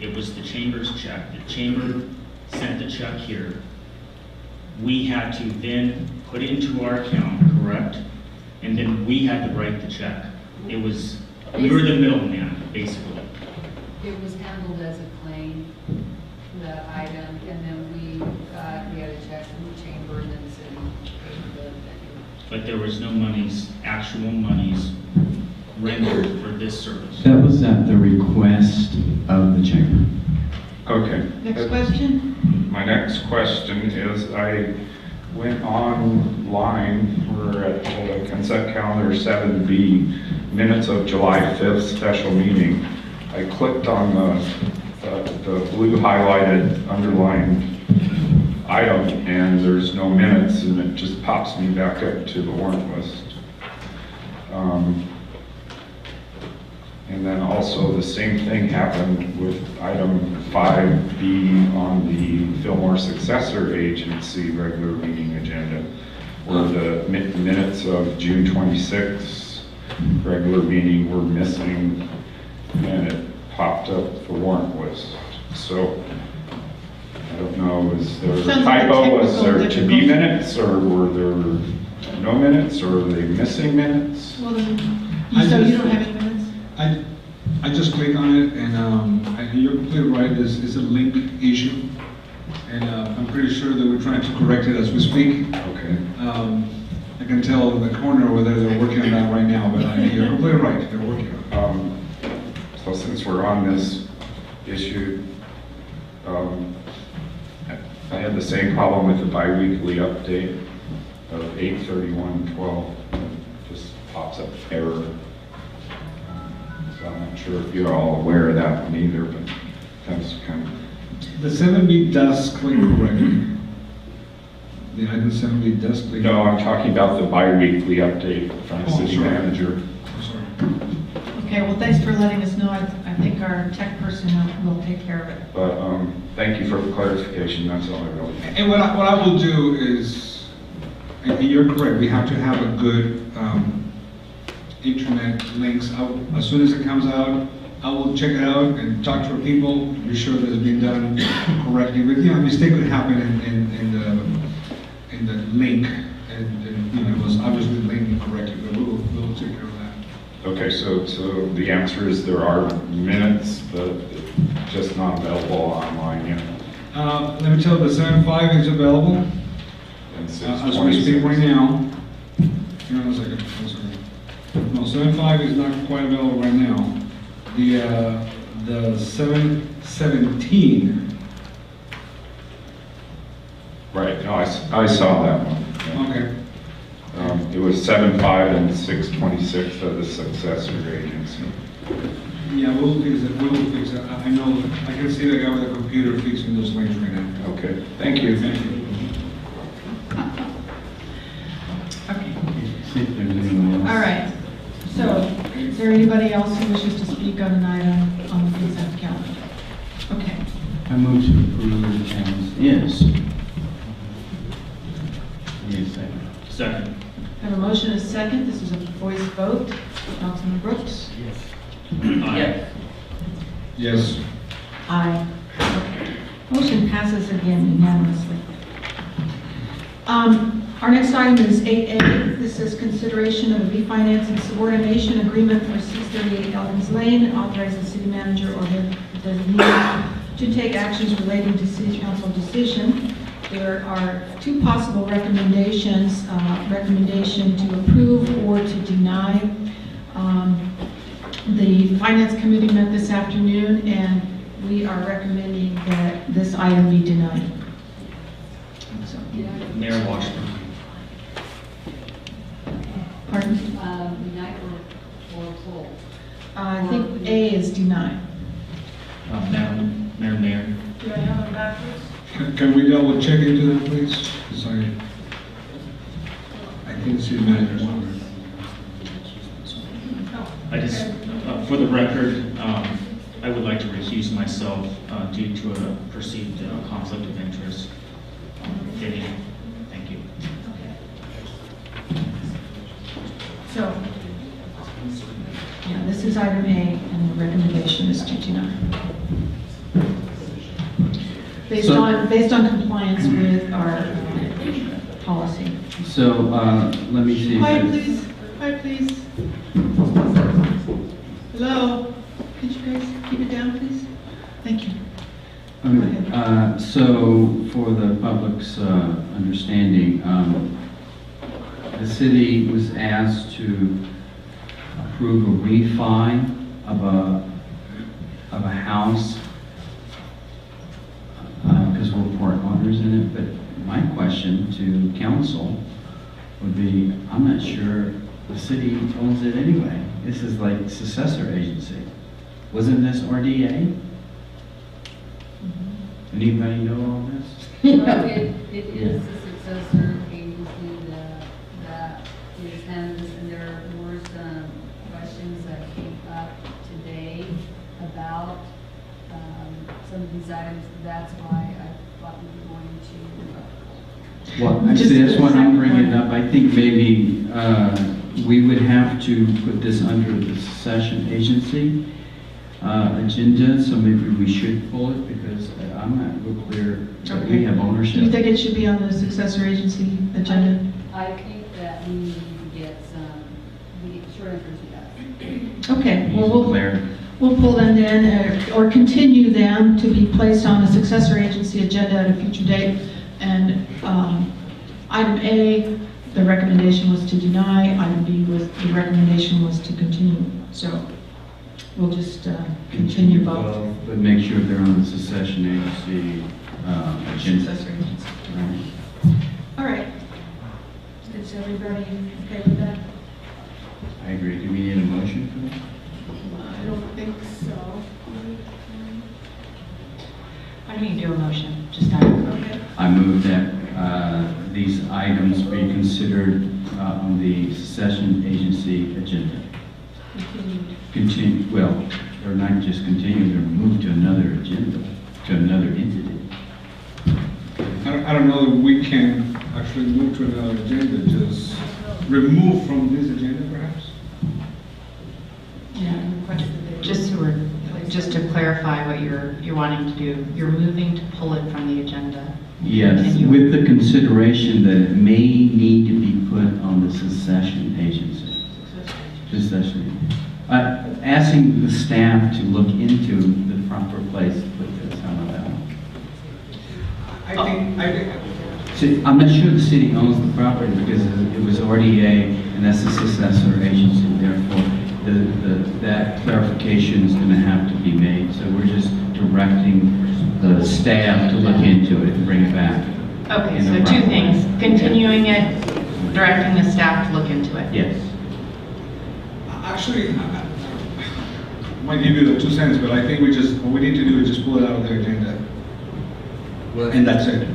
It was the chamber's check. The chamber sent the check here. We had to then put it into our account, correct? And then we had to write the check. It was, we were the middleman, basically. It was handled as a claim, the item, and then we had a check from the chamber, and then the city paid the vendor. But there was no monies, actual monies rendered for this service. That was at the request of the chamber. Okay. Next question? My next question is, I went online, we're at consent calendar 7B, minutes of July 5th special meeting. I clicked on the blue highlighted underlined item, and there's no minutes, and it just pops me back up to the warrant list. And then also the same thing happened with item 5B on the Fillmore Successor Agency regular meeting agenda, where the minutes of June 26th regular meeting were missing, and it popped up the warrant list. So I don't know, is there a typo? Was there to be minutes, or were there no minutes, or are they missing minutes? Well, so you don't have any minutes? I just click on it, and you're completely right, it's a link issue. And I'm pretty sure that we're trying to correct it as we speak. Okay. I can tell in the corner whether they're working on that right now, but you're completely right, they're working on it. So since we're on this issue, I had the same problem with the bi-weekly update of 8/31/12. Just pops up error. So I'm not sure if you're all aware of that one either, but that's kind of... The 7B does click correctly. The item 7B does click. No, I'm talking about the bi-weekly update from the city manager. Sorry. Okay, well, thanks for letting us know. I think our tech person will take care of it. But thank you for the clarification, that's all I really need. And what I will do is, and you're correct, we have to have a good intranet links. As soon as it comes out, I will check it out and talk to our people, be sure that it's being done correctly. But, you know, a mistake could happen in the link, and you know, it was obviously linked incorrectly, but we'll take care of that. Okay, so the answer is there are minutes, but just not available online yet. Let me tell you, the 7.5 is available. And As we speak right now. Hang on a second. No, 7.5 is not quite available right now. The 7.17. Right, no, I saw that one. Okay. It was 7.5 and 6.26 of the successor agency. Yeah, we'll fix it. We'll fix it. I know. I can see the guy with the computer fixing those links right now. Okay, thank you. Thank you. All right. So, is there anybody else who wishes to speak on an item on the consent calendar? Okay. I move to approve as is. Need a second. Second. I have a motion and a second. This is a voice vote. Councilman Brooks? Aye. Yes. Aye. Okay. Motion passes again unanimously. Our next item is 8A. This is consideration of a refinancing subordination agreement for 638 Elkins Lane. Authorize the city manager or the designee to take actions relating to city council decision. There are two possible recommendations, recommendation to approve or to deny. The Finance Committee met this afternoon, and we are recommending that this item be denied. So, Mayor Washburn. pardon? Denied or pulled? I think A is denied. Madam Mayor. Do I have it backwards? Can we double check into that, please? Because I can't see the manager's number. I just, for the record, I would like to recuse myself due to a perceived conflict of interest. Thank you. So, yeah, this is item A, and the recommendation is to deny. Based on compliance with our policy. So, let me see. Quiet, please. Quiet, please. Hello? Could you guys keep it down, please? Thank you. So, for the public's understanding, the city was asked to approve a refi of a house because we're part owners in it. But my question to council would be, I'm not sure the city owns it anyway. This is like successor agency. Wasn't this RDA? Anybody know all this? Well, it is the successor agency that is handling this, and there were some questions that came up today about some of these items. That's why I thought we were going to. Well, actually, that's what I'm bringing up. I think maybe we would have to put this under the succession agency agenda, so maybe we should pull it because I'm not real clear that we have ownership. Do you think it should be on the successor agency agenda? I think that we need to get the short answer is yes. Okay, well, we'll pull them then, or continue them to be placed on the successor agency agenda at a future date. And item A, the recommendation was to deny. Item B was, the recommendation was to continue. So we'll just continue both. But make sure they're on the succession agency agenda. Successor agency. Right. All right. Is everybody okay with that? I agree. Do we need a motion for that? I don't think so. Why don't you do a motion, just item? Okay. I move that these items be considered on the succession agency agenda. Continue, well, or not just continue, they're moved to another agenda, to another entity. I don't know that we can actually move to another agenda, just remove from this agenda perhaps? Just to clarify what you're wanting to do, you're moving to pull it from the agenda. Yes, with the consideration that it may need to be put on the succession agency. Succession. Asking the staff to look into the proper place to put this, how about that? I think, See, I'm not sure the city owns the property because it was already and that's a successor agency, therefore that clarification is going to have to be made. So we're just directing the staff to look into it and bring it back. Okay, so two things, continuing it, directing the staff to look into it. Yes. actually, I might give you the 2 cents, but I think what we need to do is just pull it out of the agenda. And that's it.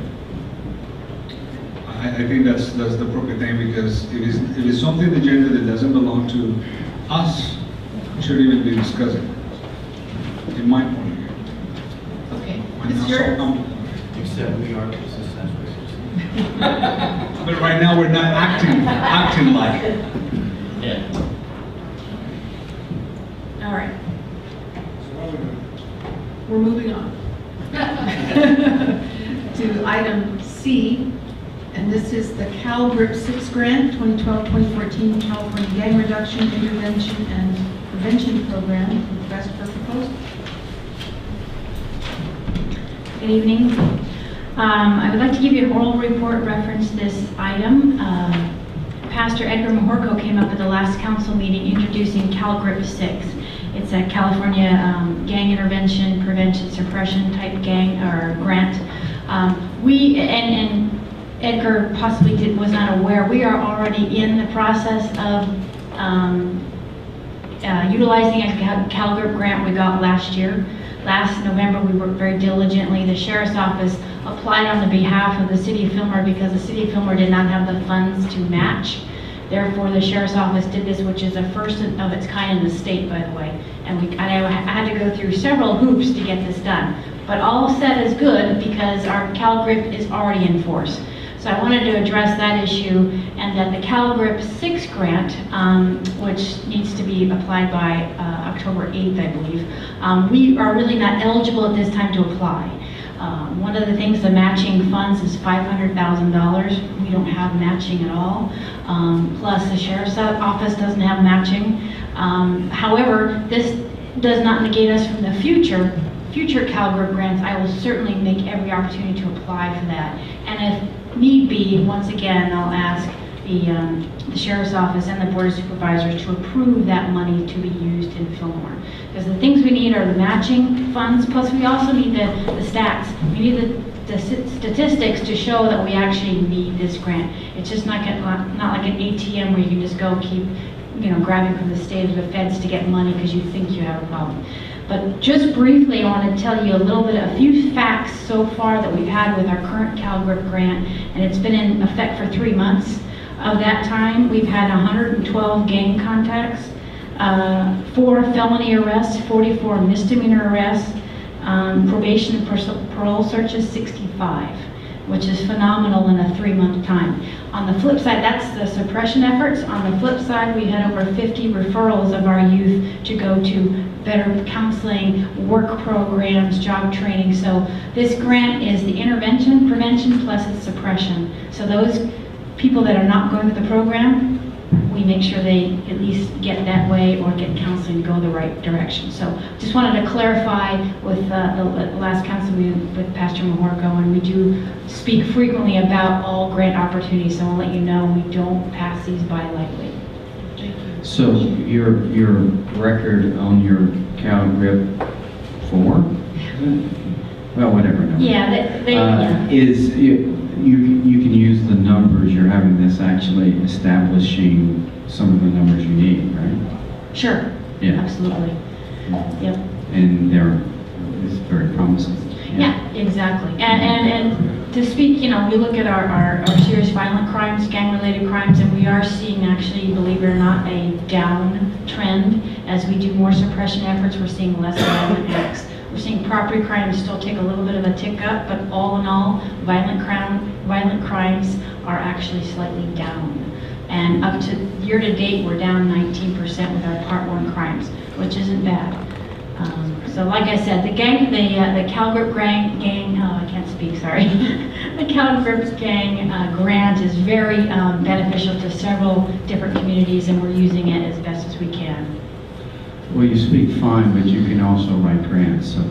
I think that's the appropriate thing, because if it's something in the agenda that doesn't belong to us, we shouldn't even be discussing, in my point of view. Okay. Except we are the successors. But right now, we're not acting like it. Yeah. All right. We're moving on to item C, and this is the CalGRIP 6 grant, 2012-2014 California Gang Reduction, Intervention, and Prevention Program. Request for proposal. Good evening. I would like to give you an oral report reference this item. Pastor Edgar Mahorko came up at the last council meeting introducing CalGRIP 6. It's a California gang intervention, prevention, suppression type gang or grant. And Edgar possibly was not aware, we are already in the process of utilizing a CalGRIP grant we got last year. Last November, we worked very diligently. The Sheriff's Office applied on the behalf of the City of Fillmore because the City of Fillmore did not have the funds to match. Therefore, the Sheriff's Office did this, which is a first of its kind in the state, by the way. And I had to go through several hoops to get this done. But all said is good because our CalGRIP is already in force. So I wanted to address that issue, and that the CalGRIP 6 grant, which needs to be applied by October 8th, I believe, we are really not eligible at this time to apply. One of the things, the matching funds is $500,000. We don't have matching at all. Plus the Sheriff's Office doesn't have matching. However, this does not negate us from the future CalGRIP grants. I will certainly make every opportunity to apply for that. And if need be, once again, I'll ask the Sheriff's Office and the Board of Supervisors to approve that money to be used in Fillmore. Because the things we need are the matching funds, plus we also need the stats. We need the statistics to show that we actually need this grant. It's just not like an ATM where you can just go keep grabbing from the state or the feds to get money because you think you have a problem. But just briefly, I want to tell you a few facts so far that we've had with our current CalGRIP grant, and it's been in effect for 3 months. Of that time, we've had 112 gang contacts, 4 felony arrests, 44 misdemeanor arrests, probation and parole searches 65, which is phenomenal in a 3-month time. On the flip side, that's the suppression efforts. On the flip side, we had over 50 referrals of our youth to go to better counseling, work programs, job training. So this grant is the intervention, prevention, plus its suppression. So those people that are not going to the program, we make sure they at least get that way or get counseling to go the right direction. So just wanted to clarify with the last council meeting with Pastor Mahorko, and we do speak frequently about all grant opportunities, so I'll let you know we don't pass these by lightly. So your record on your CalGRIP 4? Well, whatever number. Yeah, is you can use the numbers you're having this actually establishing some of the numbers you need, right? Sure. Yeah. Absolutely. Yep. And it's very promising. Yeah, exactly. And to speak, we look at our serious violent crimes, gang-related crimes, and we are seeing actually, believe it or not, a down trend. As we do more suppression efforts, we're seeing less violent acts. We're seeing property crimes still take a little bit of a tick up, but all in all, violent crimes are actually slightly down. And up to year to date, we're down 19% with our Part 1 crimes, which isn't bad. So like I said, the CalGRIP gang, I can't speak, sorry. The CalGRIP gang grant is very beneficial to several different communities, and we're using it as best as we can. Well, you speak fine, but you can also write grants, or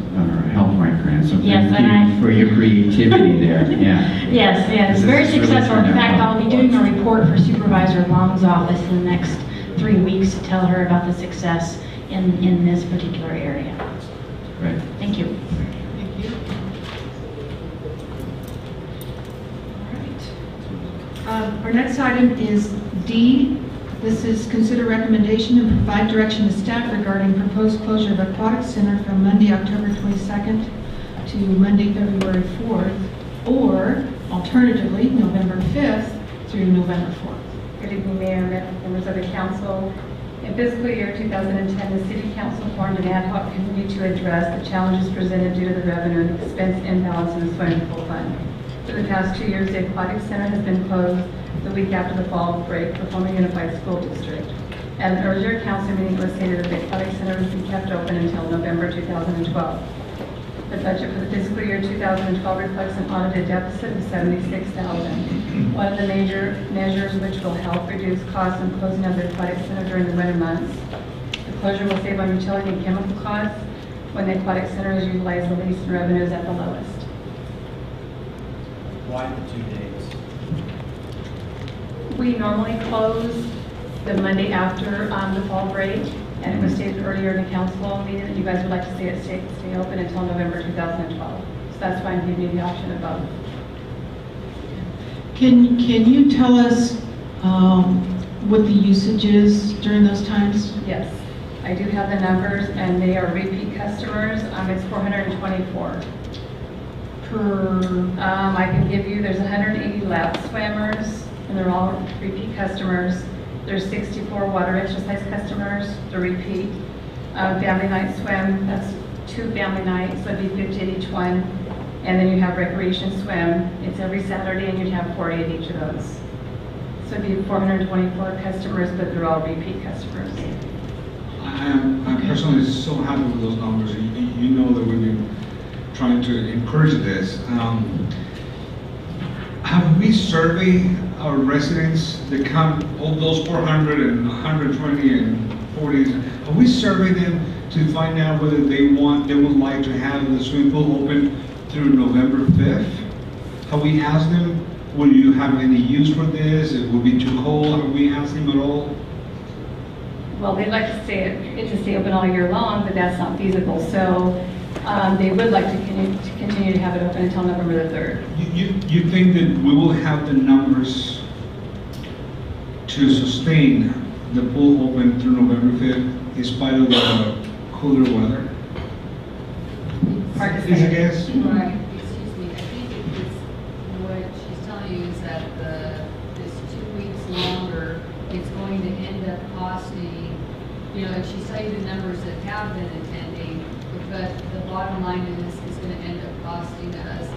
help write grants. So Yes, thank you for your creativity there. Yeah. Yes, it's very successful. In fact, I'll be doing a report for Supervisor Long's office in the next 3 weeks to tell her about the success in this particular area. Right. Thank you. Thank you. All right. Our next item is D. This is consider recommendation and provide direction to staff regarding proposed closure of Aquatic Center from Monday, October 22nd to Monday, February 4th, or alternatively, November 5th through November 4th. Good evening, Mayor, members of the council. In fiscal year 2010, the City Council formed an ad hoc committee to address the challenges presented due to the revenue and expense imbalance in the swimming pool fund. For the past 2 years, the Aquatic Center has been closed the week after the fall break for Fillmore Unified School District. At an earlier council meeting, it was stated that the Aquatic Center would be kept open until November 2012. The budget for the fiscal year 2012 reflects an audited deficit of $76,000. One of the major measures which will help reduce costs in closing of the Aquatic Center during the winter months. The closure will save on utility and chemical costs when the Aquatic Center is utilized the least and revenue is at the lowest. Why the 2 days? We normally close the Monday after the fall break, and it was stated earlier in the council meeting that you guys would like to see it stay open until November 2012. So that's why I'm giving you the option of both. Can you tell us what the usage is during those times? Yes, I do have the numbers, and they are repeat customers. It's 424. I can give you, there's 180 lap swimmers, and they're all repeat customers. There's 64 water exercise customers, the repeat. Family night swim, that's 2 family nights, so it'd be 50 at each one. And then you have recreation swim, it's every Saturday, and you'd have 40 at each of those. So it'd be 424 customers, but they're all repeat customers. I'm personally so happy with those numbers. You know that we've been trying to encourage this. Have we surveyed our residents that count all those 400 and 120 and 40? Have we surveyed them to find out whether they would like to have the swimming pool open through November 5th? Have we asked them, will you have any use for this? It will be too cold. Have we asked them at all? Well, they'd like to stay open all year long, but that's not feasible. So they would like to continue to have it open until November the 3rd. You think that we will have the numbers to sustain the pool open through November 5th in spite of the cooler weather? Hard to Is say. it guess? Right, excuse me, I think it's, what she's telling you is that this 2 weeks longer, it's going to end up costing, and she's telling you the numbers that have been attending, but the bottom line in this is going to end up costing us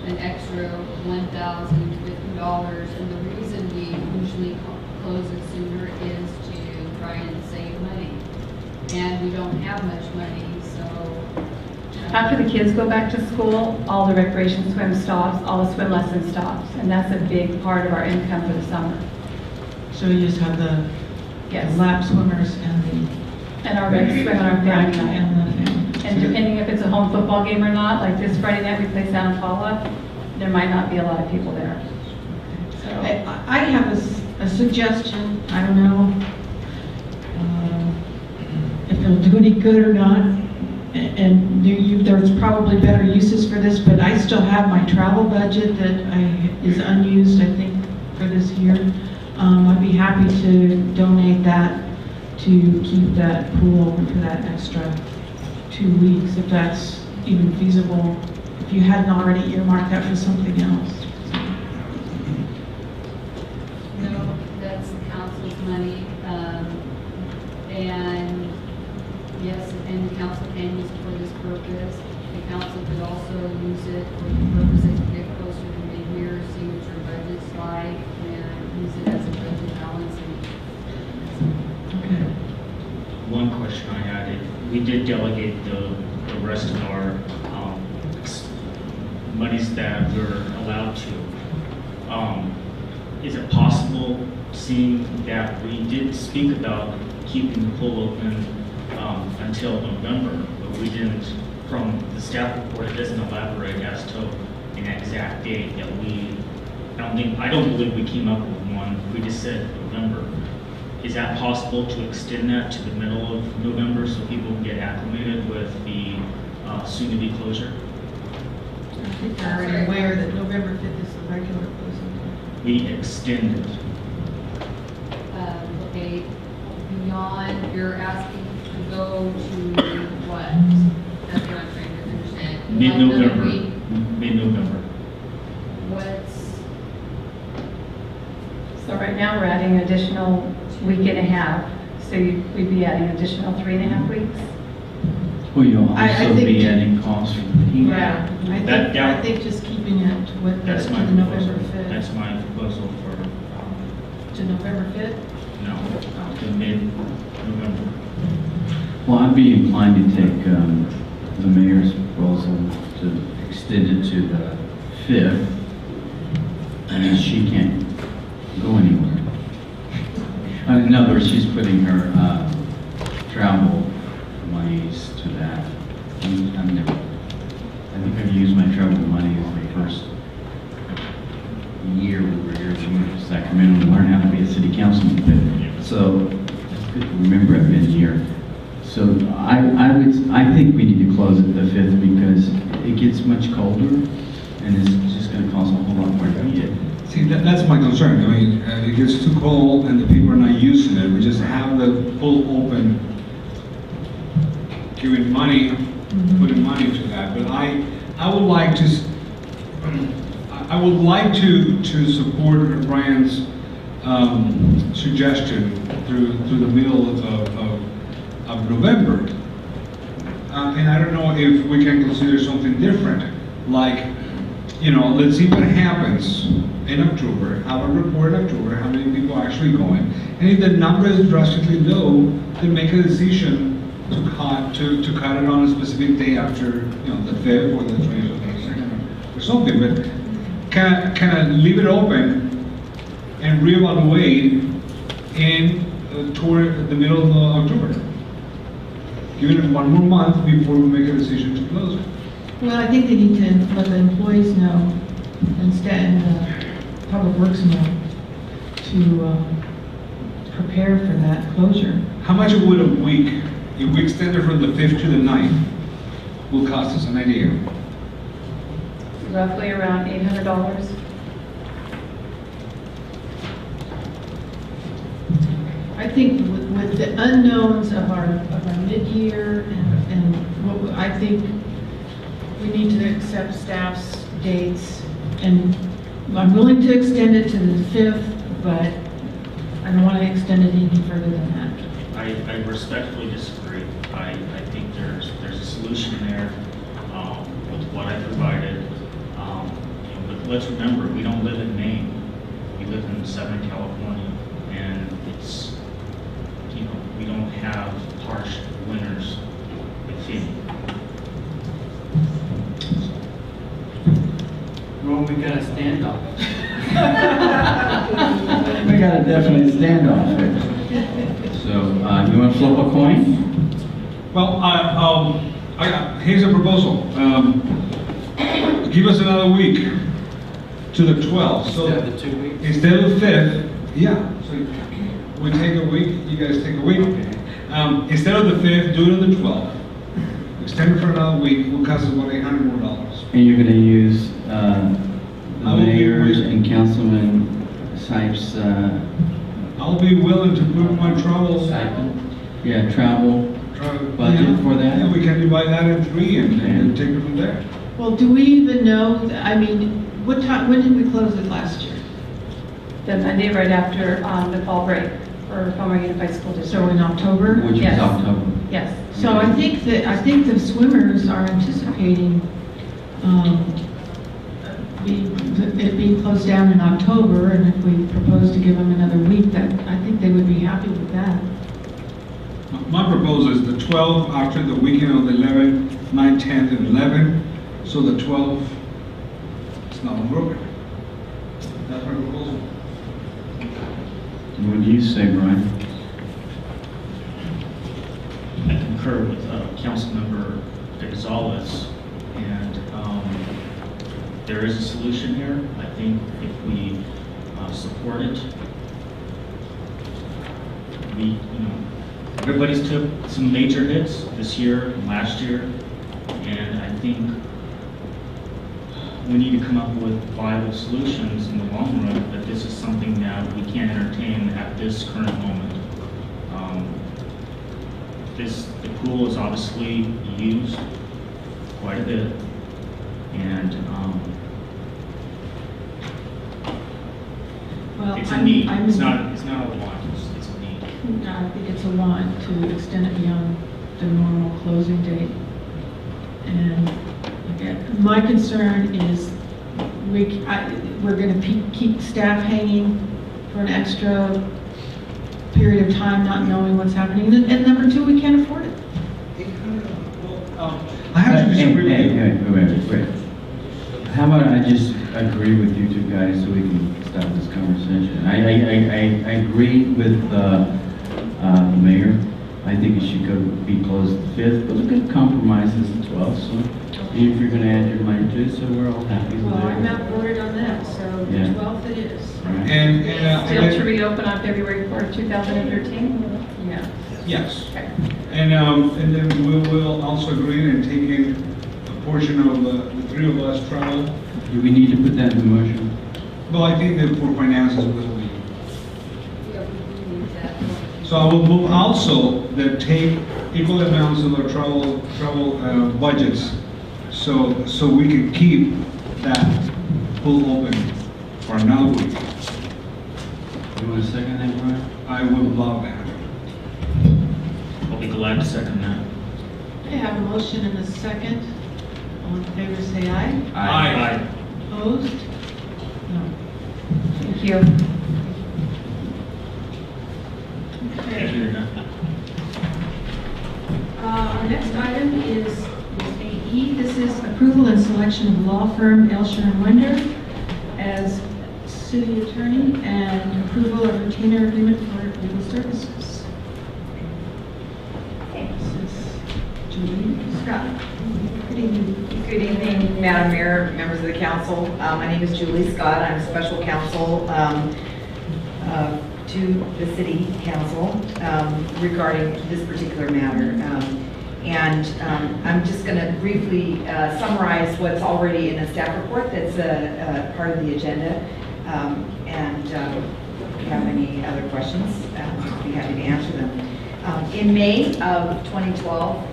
an extra $1,050, and the reason we usually close it sooner is to try and save money, and we don't have much money, so. After the kids go back to school, all the recreation swim stops, all the swim lesson stops, and that's a big part of our income for the summer. So you just have the lap swimmers and our rec swim and our family night. And depending if it's a home football game or not, like this Friday night we play Santa Paula, there might not be a lot of people there. So I have a suggestion. I don't know if it'll do any good or not. And there's probably better uses for this, but I still have my travel budget that is unused, I think, for this year. I'd be happy to donate that to keep that pool open for that extra 2 weeks, if that's even feasible if you hadn't already earmarked that for something else. No, that's the council's money. And yes, and the council can use it for this purpose. The council could also use it for the purposes to get closer to mid-year, see what your budget's like, and use it as a budget balancing. Okay. One question I had, we did delegate the rest of our monies that we're allowed to. Is it possible, seeing that we did speak about keeping the pool open until November, but we didn't, from the staff report, it doesn't elaborate as to an exact date that I don't believe we came up with one. We just said November. Is that possible to extend that to the middle of November so people can get acclimated with the soon-to-be closure? I think you're already aware that November 5th is the regular closing date. We extended. Okay, beyond, you're asking to go to what? That's what I'm trying to understand. Mid-November. Another week? Mid-November. What's, So right now, we're adding an additional week and a half, so we'd be adding an additional 3.5 weeks? Will you I also think- be adding costs for the heat? Yeah, I think just keeping it to what, That's to my the November proposal. 5th. That's my proposal for, To November 5th? no, to mid-November. Well, I'd be inclined to take the mayor's proposal to extend it to the 5th. I mean, she can't go anywhere. In other words, she's putting her travel monies to that. I think I've used my travel money for the first year we were here in Sacramento to learn how to be a city councilman. So it's good to remember I've been here. So I think we need to close it the 5th because it gets much colder and it's just going to cost a whole lot more to heat it. See, that's my concern. I mean, it gets too cold and the people are not using it. We just have the pool open, giving money, putting money to that. But I would like to support Brian's suggestion through the middle of November. And I don't know if we can consider something different, like, you know, let's see what happens in October, have a report in October, how many people are actually going. And if the number is drastically low, then make a decision to cut it on a specific day after, you know, the 5th or the 22nd or something. But kind of leave it open and reevaluate toward the middle of October. Give it 1 more month before we make a decision to close it. Well, I think they need to let the employees know and Public Works know to prepare for that closure. How much would a week, if we extend it from the 5th to the 9th, will cost us an idea? Roughly around $800. I think with the unknowns of our mid-year and what I think we need to accept staff's dates, and I'm willing to extend it to the 5th, but I don't want to extend it any further than that. I respectfully disagree. I think there's a solution there with what I provided. But let's remember, we don't live in Maine. We live in Southern California, and it's, we don't have harsh winters with heat. Well, we got a standoff. We got a definite standoff here. So, you want to flip a coin? Well, here's a proposal. Give us another week to the 12th. So Instead of the 2 weeks? Instead of the 5th, yeah. So we take a week, you guys take a week. Instead of the 5th, do it on the 12th. Extend it for another week, will cost us about $800 more. And you're going to use the mayor's and Councilman Sipes' I'll be willing to put my travel travel budget for that? Yeah, we can divide that in 3 and take it from there. Well, do we even know, I mean, what time, when did we close it last year? The Monday right after the fall break for Fillmore Unified School District. So in October? Which Yes. is October. Yes. So I think the swimmers are anticipating it being closed down in October, and if we propose to give them another week, that I think they would be happy with that. My proposal is the 12th after the weekend of the 11th, 9th, 10th, and 11th. So the 12th is not broken. That's my proposal. What do you say, Brian? I concur with Councilmember Gonzalez, and there is a solution here. I think if we support it, everybody's took some major hits this year and last year, and I think we need to come up with viable solutions in the long run, but this is something that we can't entertain at this current moment. The pool is obviously used quite a bit, and Well, it's a need. I'm- It's not a want, it's a need. No, I think it's a want to extend it beyond the normal closing date. And again, my concern is we're going to keep staff hanging for an extra period of time, not knowing what's happening. And number two, we can't afford it. I have to disagree with you. Wait. How about I just agree with you two guys so we can stop this conversation? I agree with the mayor. I think it should be closed the 5th, but a good compromise is the 12th. So if you're going to add your money to it, so we're all happy with Well, it. I'm not voted on that, so the Yeah. 12th it is. Right. Still to reopen on February 4th, 2013? Yeah. Yes. Okay. And then we will also agree and take in a portion of the three of us travel. Do we need to put that in the motion? Well, I think that for finances will be. So I will move also that take equal amounts of our travel budgets, so we can keep that pool open for another week. You want to second that, Brian? I would love that. I'll be glad to second that. I have a motion and a second. All in favor, say aye. Aye. Opposed? No. Thank you. Okay. Thank you, Rita. Our next item is AE. This is approval and selection of law firm Elsher and Winder as city attorney and approval of retainer agreement for legal services. This is Julie Scott. Good evening. Good evening, Madam Mayor, members of the council. My name is Julie Scott. I'm special counsel to the city council regarding this particular matter. I'm just going to briefly summarize what's already in the staff report that's part of the agenda. If you have any other questions, I'd be happy to answer them. In May of 2012,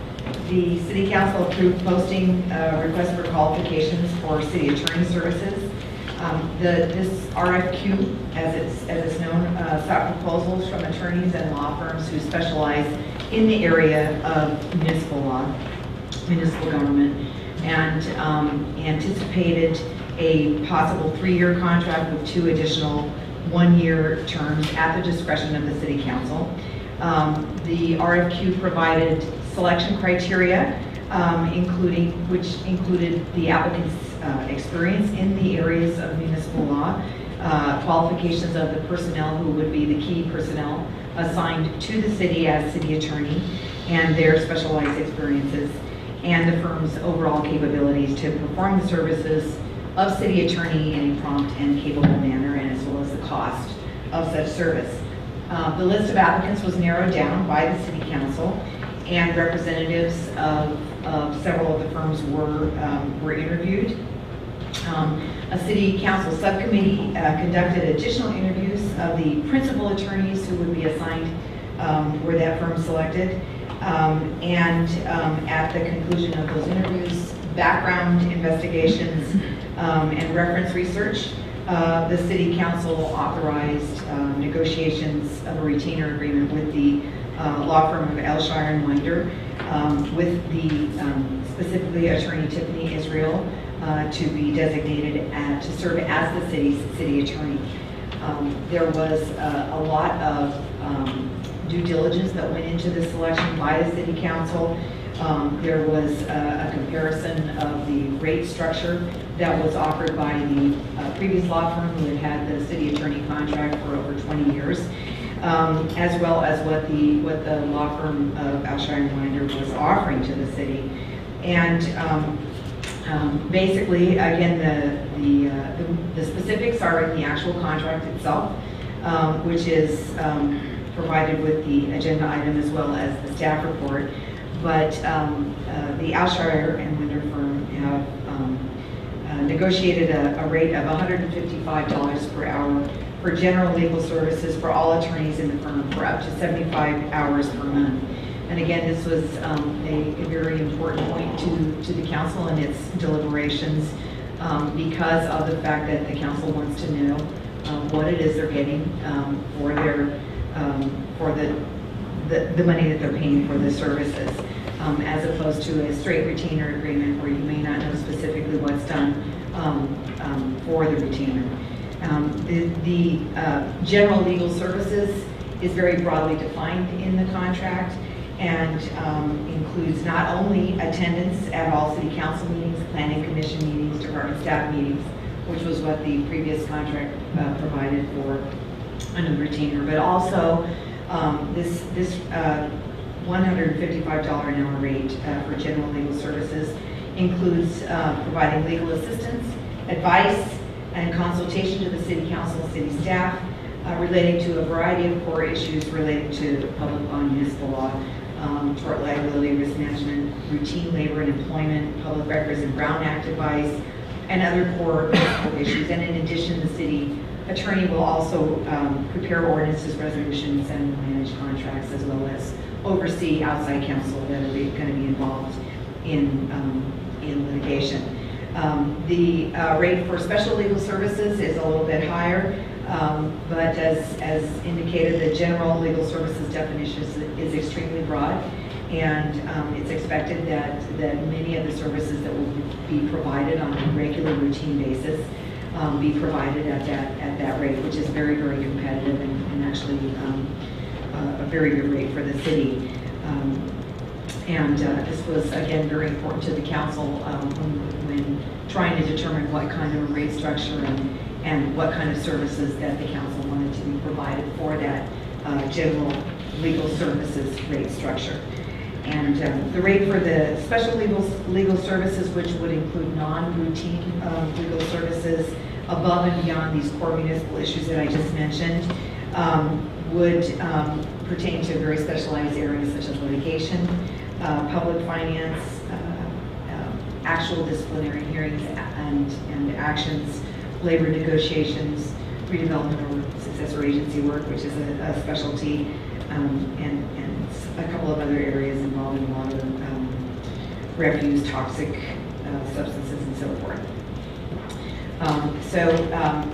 the City Council approved posting requests for qualifications for city attorney services. This RFQ, as it's known, sought proposals from attorneys and law firms who specialize in the area of municipal law, municipal government, and anticipated a possible 3-year contract with 2 additional 1-year terms at the discretion of the City Council. The RFQ provided selection criteria, which included the applicant's experience in the areas of municipal law, qualifications of the personnel who would be the key personnel assigned to the city as city attorney, and their specialized experiences, and the firm's overall capabilities to perform the services of city attorney in a prompt and capable manner, and as well as the cost of such service. The list of applicants was narrowed down by the City Council, and representatives of several of the firms were interviewed. A City Council subcommittee conducted additional interviews of the principal attorneys who would be assigned were that firm selected. At the conclusion of those interviews, background investigations and reference research. The City Council authorized negotiations of a retainer agreement with the law firm of Elshire and Winder, with the specifically Attorney Tiffany Israel to be designated to serve as the city's city attorney. There was a lot of due diligence that went into the selection by the City Council. There was a comparison of the rate structure that was offered by the previous law firm who had had the city attorney contract for over 20 years, as well as what the law firm of Elshire and Winder was offering to the city. And basically, again, the specifics are in the actual contract itself, which is provided with the agenda item as well as the staff report. But the Elshire and Winder firm have negotiated a rate of $155 per hour for general legal services for all attorneys in the firm for up to 75 hours per month. And again, this was a very important point to the council in its deliberations because of the fact that the council wants to know what it is they're getting for their the money that they're paying for the services, as opposed to a straight retainer agreement where you may not know specifically what's done for the retainer. The general legal services is very broadly defined in the contract and includes not only attendance at all city council meetings, planning commission meetings, department staff meetings, which was what the previous contract provided for under the retainer, but also this $155 an hour rate for general legal services includes providing legal assistance, advice, and consultation to the city council and city staff relating to a variety of core issues relating to public law and municipal law, tort liability, risk management, routine labor and employment, public records and Brown Act advice, and other core municipal issues. And in addition, the city attorney will also prepare ordinances, resolutions, and manage contracts, as well as oversee outside counsel that are going to be involved in litigation. The rate for special legal services is a little bit higher, but as indicated, the general legal services definition is extremely broad, and it's expected that many of the services that will be provided on a regular routine basis be provided at that rate, which is very, very competitive and actually a very good rate for the city. This was, again, very important to the council when trying to determine what kind of a rate structure and what kind of services that the council wanted to be provided for that general legal services rate structure. And the rate for the special legal services, which would include non-routine legal services above and beyond these core municipal issues that I just mentioned, would pertain to very specialized areas such as litigation, public finance, actual disciplinary hearings and actions, labor negotiations, redevelopment or successor agency work, which is a specialty, and a couple of other areas involving a lot of refuse, toxic substances, and so forth.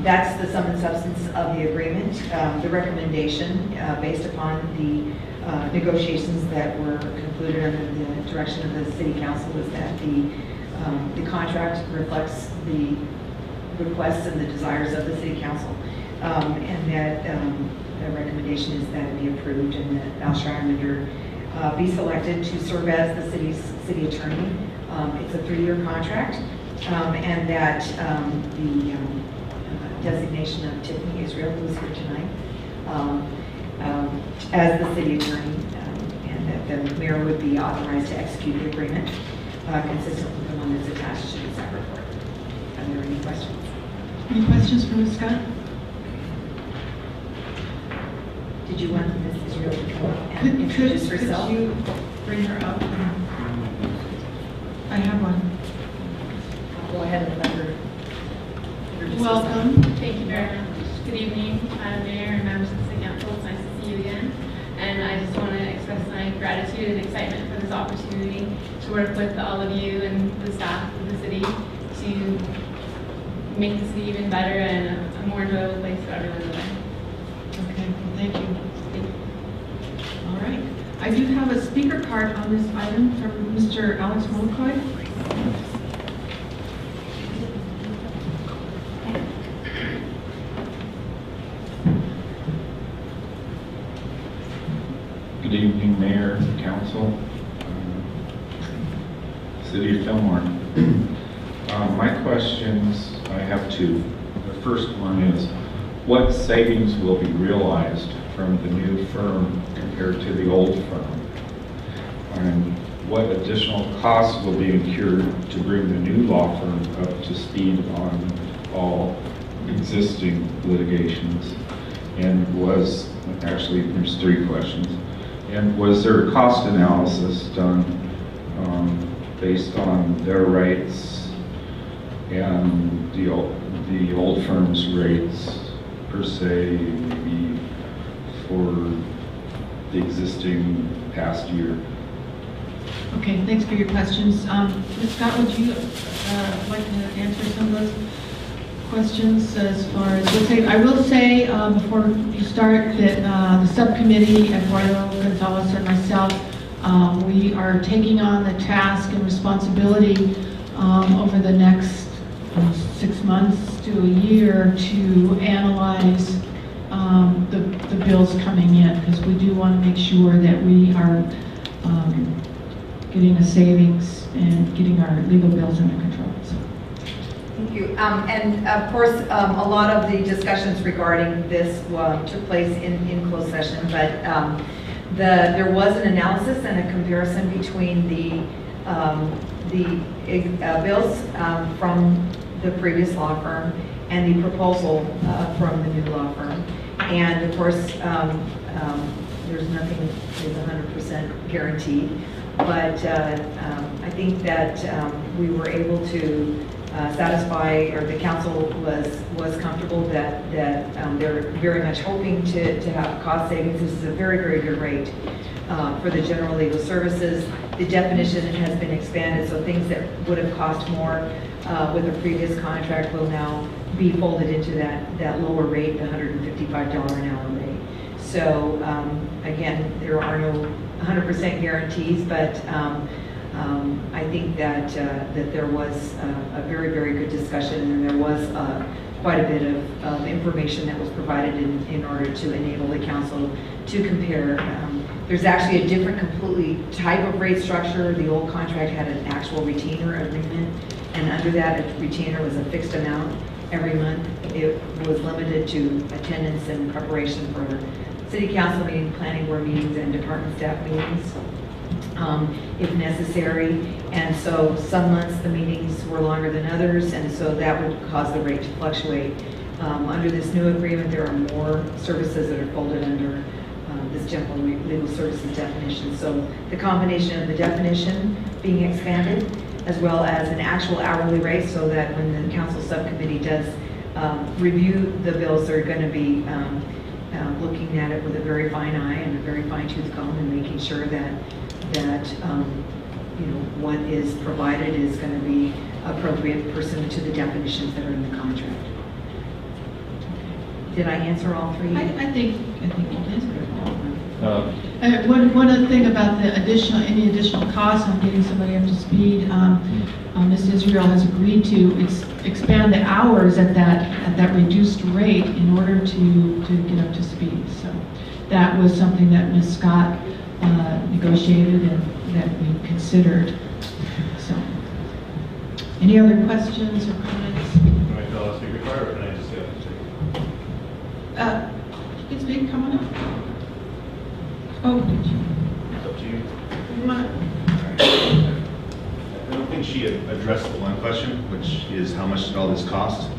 That's the sum and substance of the agreement. The recommendation, based upon the negotiations that were concluded under the direction of the City Council, is that the contract reflects the requests and the desires of the City Council, and that the recommendation is that it be approved and that Elshire and Winder be selected to serve as the city's city attorney. It's a 3-year contract, and that the designation of Tiffany Israel, who is here tonight, as the city attorney, and that the mayor would be authorized to execute the agreement consistent with the one that's attached to the staff report. Are there any questions? Any questions for Ms. Scott? Did you want Ms. Israel to come up and introduce herself? Could you bring her up? I have one. I'll go ahead and let her introduce Welcome. herself. Thank you very much. Good evening, Mayor and members of the City Council. It's nice to see you again. And I just want to express express my gratitude and excitement for this opportunity to work with all of you and the staff of the city to make the city even better and a more enjoyable place for everyone to live. Okay, well, thank you. All right. I do have a speaker card on this item from Mr. Alex Molokai. Good evening, Mayor, Council, City of Fillmore. My questions, I have two. The first one is, what savings will be realized from the new firm compared to the old firm? And what additional costs will be incurred to bring the new law firm up to speed on all existing litigations? And actually, there's three questions. And was there a cost analysis done based on their rates and the old firm's rates per se, maybe for the existing past year? Okay, thanks for your questions. Ms. Scott, would you like to answer some of those questions as far as, I will say before you start that the subcommittee, Eduardo Gonzalez and myself, we are taking on the task and responsibility over the next 6 months to a year to analyze the bills coming in, because we do want to make sure that we are getting a savings and getting our legal bills under control. So. Thank you. And of course, a lot of the discussions regarding this took place in closed session, but there was an analysis and a comparison between the bills from the previous law firm and the proposal from the new law firm. And of course, there's nothing is 100% guaranteed, but I think that we were able to satisfy, or the council was comfortable that they're very much hoping to have cost savings. This is a very, very good rate for the general legal services. The definition has been expanded, so things that would have cost more with a previous contract will now be folded into that lower rate, the $155 an hour rate. So again, there are no 100% guarantees, but I think that there was a very, very good discussion, and there was quite a bit of information that was provided in order to enable the council to compare. There's actually a different completely type of rate structure. The old contract had an actual retainer agreement, and under that, a retainer was a fixed amount every month. It was limited to attendance and preparation for city council meetings, planning board meetings, and department staff meetings, if necessary. And so some months the meetings were longer than others, and so that would cause the rate to fluctuate. Under this new agreement, there are more services that are folded under this general legal services definition. So the combination of the definition being expanded, as well as an actual hourly rate, so that when the council subcommittee does review the bills, they're going to be looking at it with a very fine eye and a very fine-tooth comb, and making sure that you know, what is provided is going to be appropriate pursuant to the definitions that are in the contract. Did I answer all three? I think you answered it all. One other thing about the any additional costs on getting somebody up to speed, Ms. Israel has agreed to expand the hours at that reduced rate in order to get up to speed. So that was something that Ms. Scott negotiated and that we considered. So, any other questions or comments? Can I tell us speaker card, or can I just get it? You can speak. Come on up. Oh, did you? It's up to you. You want? I don't think she addressed the one question, which is how much did all this cost,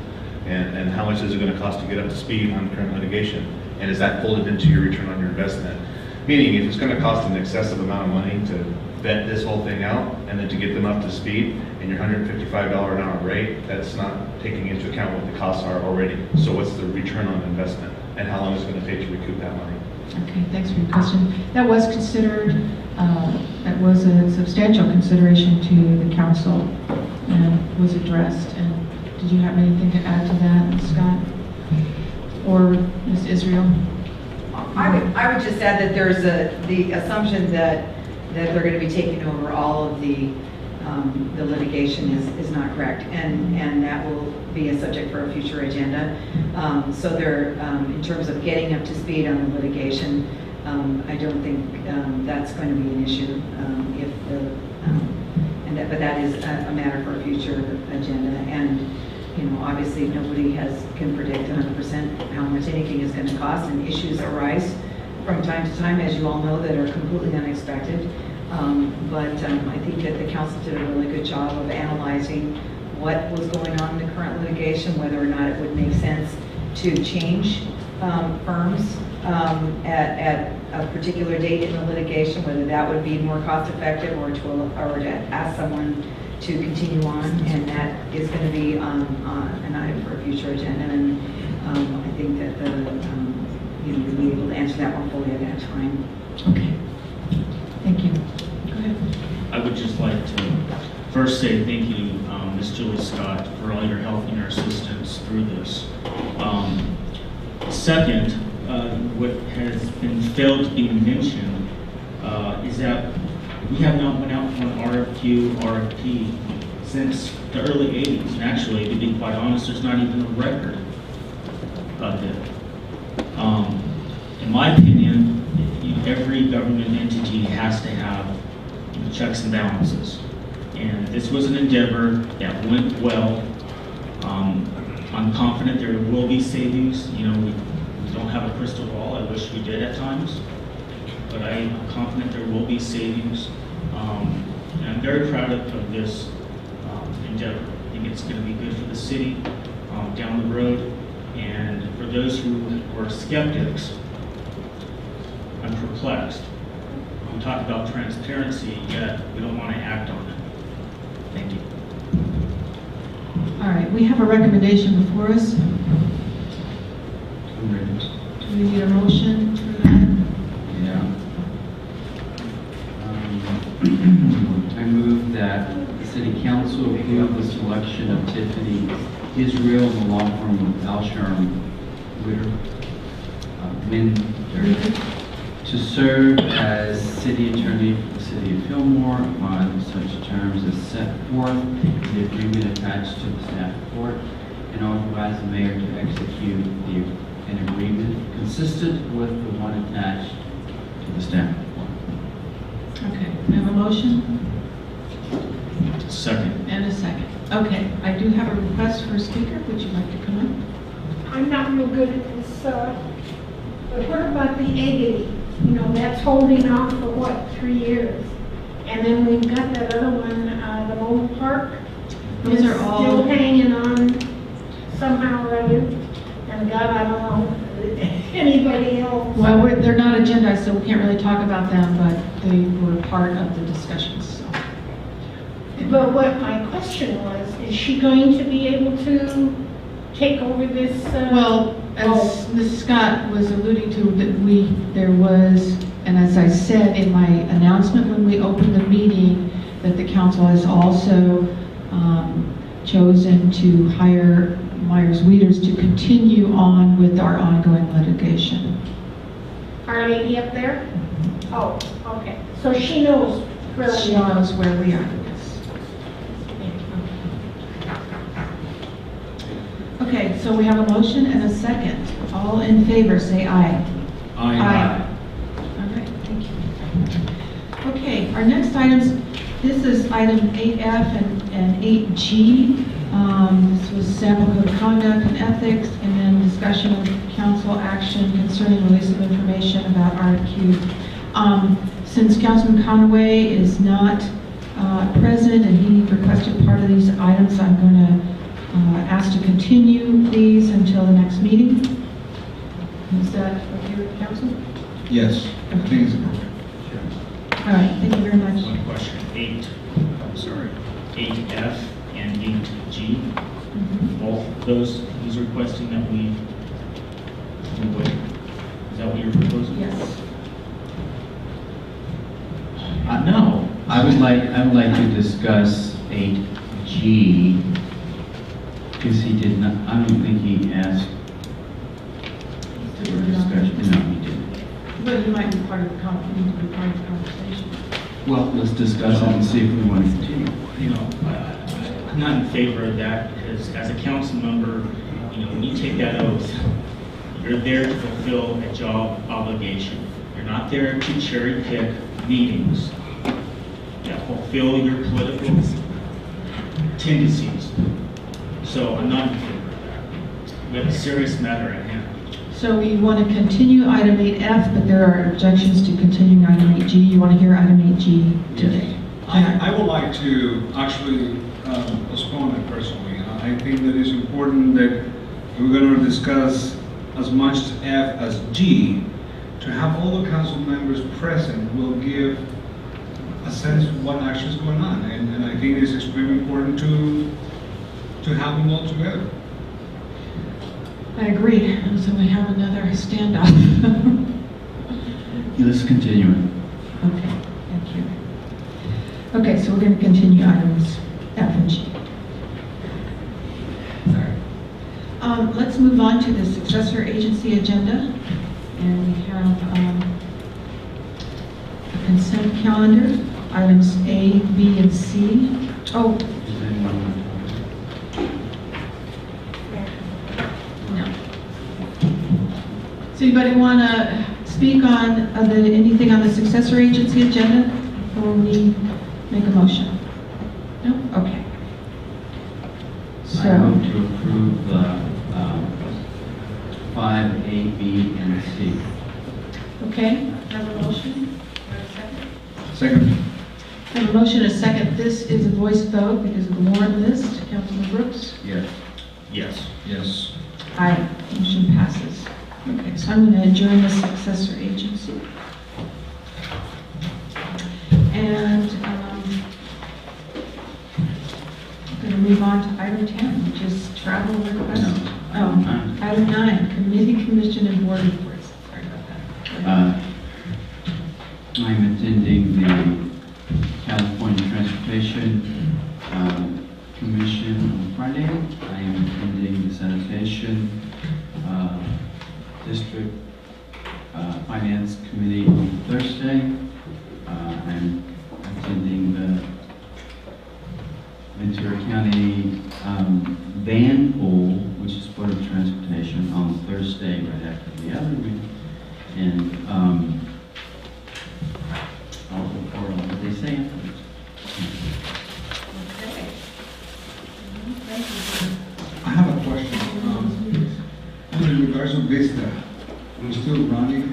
and how much is it going to cost to get up to speed on current litigation, and is that folded into your return on your investment? Meaning, if it's going to cost an excessive amount of money to vet this whole thing out and then to get them up to speed, and your $155 an hour rate, that's not taking into account what the costs are already. So what's the return on investment, and how long is it going to take to recoup that money? Okay, thanks for your question. That was considered, that was a substantial consideration to the council and was addressed. And did you have anything to add to that, Scott? Or Ms. Israel? I would just add that there's the assumption that they're going to be taking over all of the litigation is not correct, and that will be a subject for a future agenda. So they're, in terms of getting up to speed on the litigation, I don't think that's going to be an issue but that is a matter for a future agenda. And obviously nobody can predict 100% how much anything is going to cost, and issues arise from time to time, as you all know, that are completely unexpected. But I think that the council did a really good job of analyzing what was going on in the current litigation, whether or not it would make sense to change firms at a particular date in the litigation, whether that would be more cost effective or to ask someone to continue on, and that is going to be an item for a future agenda. And I think that you'll be able to answer that one fully at that time. Okay. Thank you. Go ahead. I would just like to first say thank you, Ms. Julie Scott, for all your help and your assistance through this. Second, what has been failed to be mentioned is that we have not went out for an RFQ, RFP since the early 80s. And actually, to be quite honest, there's not even a record of it. In my opinion, every government entity has to have checks and balances. And this was an endeavor that went well. I'm confident there will be savings. We don't have a crystal ball. I wish we did at times. But I'm confident there will be savings. And I'm very proud of this endeavor. I think it's going to be good for the city down the road. And for those who were skeptics, I'm perplexed. We talk about transparency, yet we don't want to act on it. Thank you. All right, we have a recommendation before us. Do we need a motion for that? Yeah. I move that the City Council approve the selection of Tiffany Israel, the law firm of Alsharm Witter, to serve as City Attorney for the City of Fillmore on such terms as set forth in the agreement attached to the staff report, and authorize the mayor to execute an agreement consistent with the one attached to the staff report. Okay, we have a motion? Second. And a second. Okay, I do have a request for a speaker. Would you like to come up? I'm not real good at this, but what about the Aggie? That's holding on for what, 3 years? And then we've got that other one, the mobile park. Those are all still hanging on somehow or other. And God, I don't know anybody else. Well, they're not agendized, so we can't really talk about them, but they were part of the discussions. So. But what my question was, is she going to be able to take over this? Well, as Mrs. Scott was alluding to, that there was, and as I said in my announcement when we opened the meeting, that the council has also chosen to hire Myers-Weeders to continue on with our ongoing litigation. Our lady up there? Oh, okay. So she knows where She we are. knows where we are. Yes. Okay, so we have a motion and a second. All in favor, say aye. Aye. All right, thank you. Okay, our next items, this is item 8F and 8G. This was sample code of conduct and ethics, and then discussion of council action concerning release of information about RFQ. Since Councilman Conaway is not present and he requested part of these items, I'm going to ask to continue these until the next meeting. Is that okay with the council? Yes, I think it's appropriate. All right, thank you very much. One question, 8F and 8G. Both those, he's requesting that we wait. Is that what you're proposing? Yes. No, I would like to discuss 8G, because he did not, I don't think he asked for discussion. No, he didn't. But you might be part of the conversation. Well, let's discuss it and see if we want to continue. You know, I'm not in favor of that, because as a council member, you know, when you take that oath, you're there to fulfill a job obligation. You're not there to cherry pick meetings that fulfill your political tendencies. So I'm not in favor of that. We have a serious matter at hand. So we want to continue item 8F, but there are objections to continuing item 8G. You want to hear item 8G today? I would like to actually postpone it personally. I think that it's important that we're going to discuss as much F as G. To have all the council members present will give a sense of what actually is going on. And I think it's extremely important to have them all together. I agree. And so we have another standoff. Let's continue it. Okay, thank you. Okay, so we're going to continue items F and G. Let's move on to the successor agency agenda. And we have a consent calendar, items A, B, and C. Oh. No. Does anybody want to speak on anything on the successor agency agenda before we make a motion? No? Okay. I move to approve 5A, B, and C. Okay, have a motion? Second. I have a motion and a second. This is a voice vote because of the warrant list. Councilman Brooks? Yes. Yes. Yes. Aye. Motion passes. Okay, so I'm going to adjourn the successor agency. And I'm going to move on to item 10, which is travel request. No. Oh, item 9, committee, commission, and board reports. Sorry about that. I'm attending the California Transportation Commission on Friday. I am attending the Sanitation District Finance Committee on Thursday. I'm attending the Ventura County van pool, which is part of transportation, on Thursday right after the other meeting. And I'll report on what they say afterwards. Okay. I have a question. In regards to Vista, we're still running,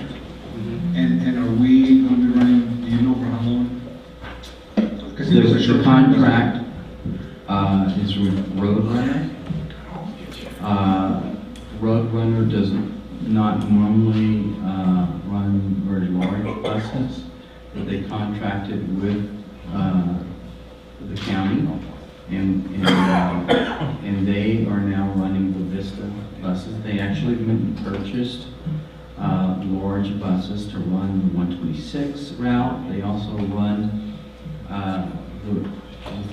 and are we going to be running, do you know for how long? Because it was a short The contract is with Roadrunner. Roadrunner does not normally run very large buses, but they contracted with the county, and they are now running the Vista buses. They actually went and purchased large buses to run the 126 route. They also run with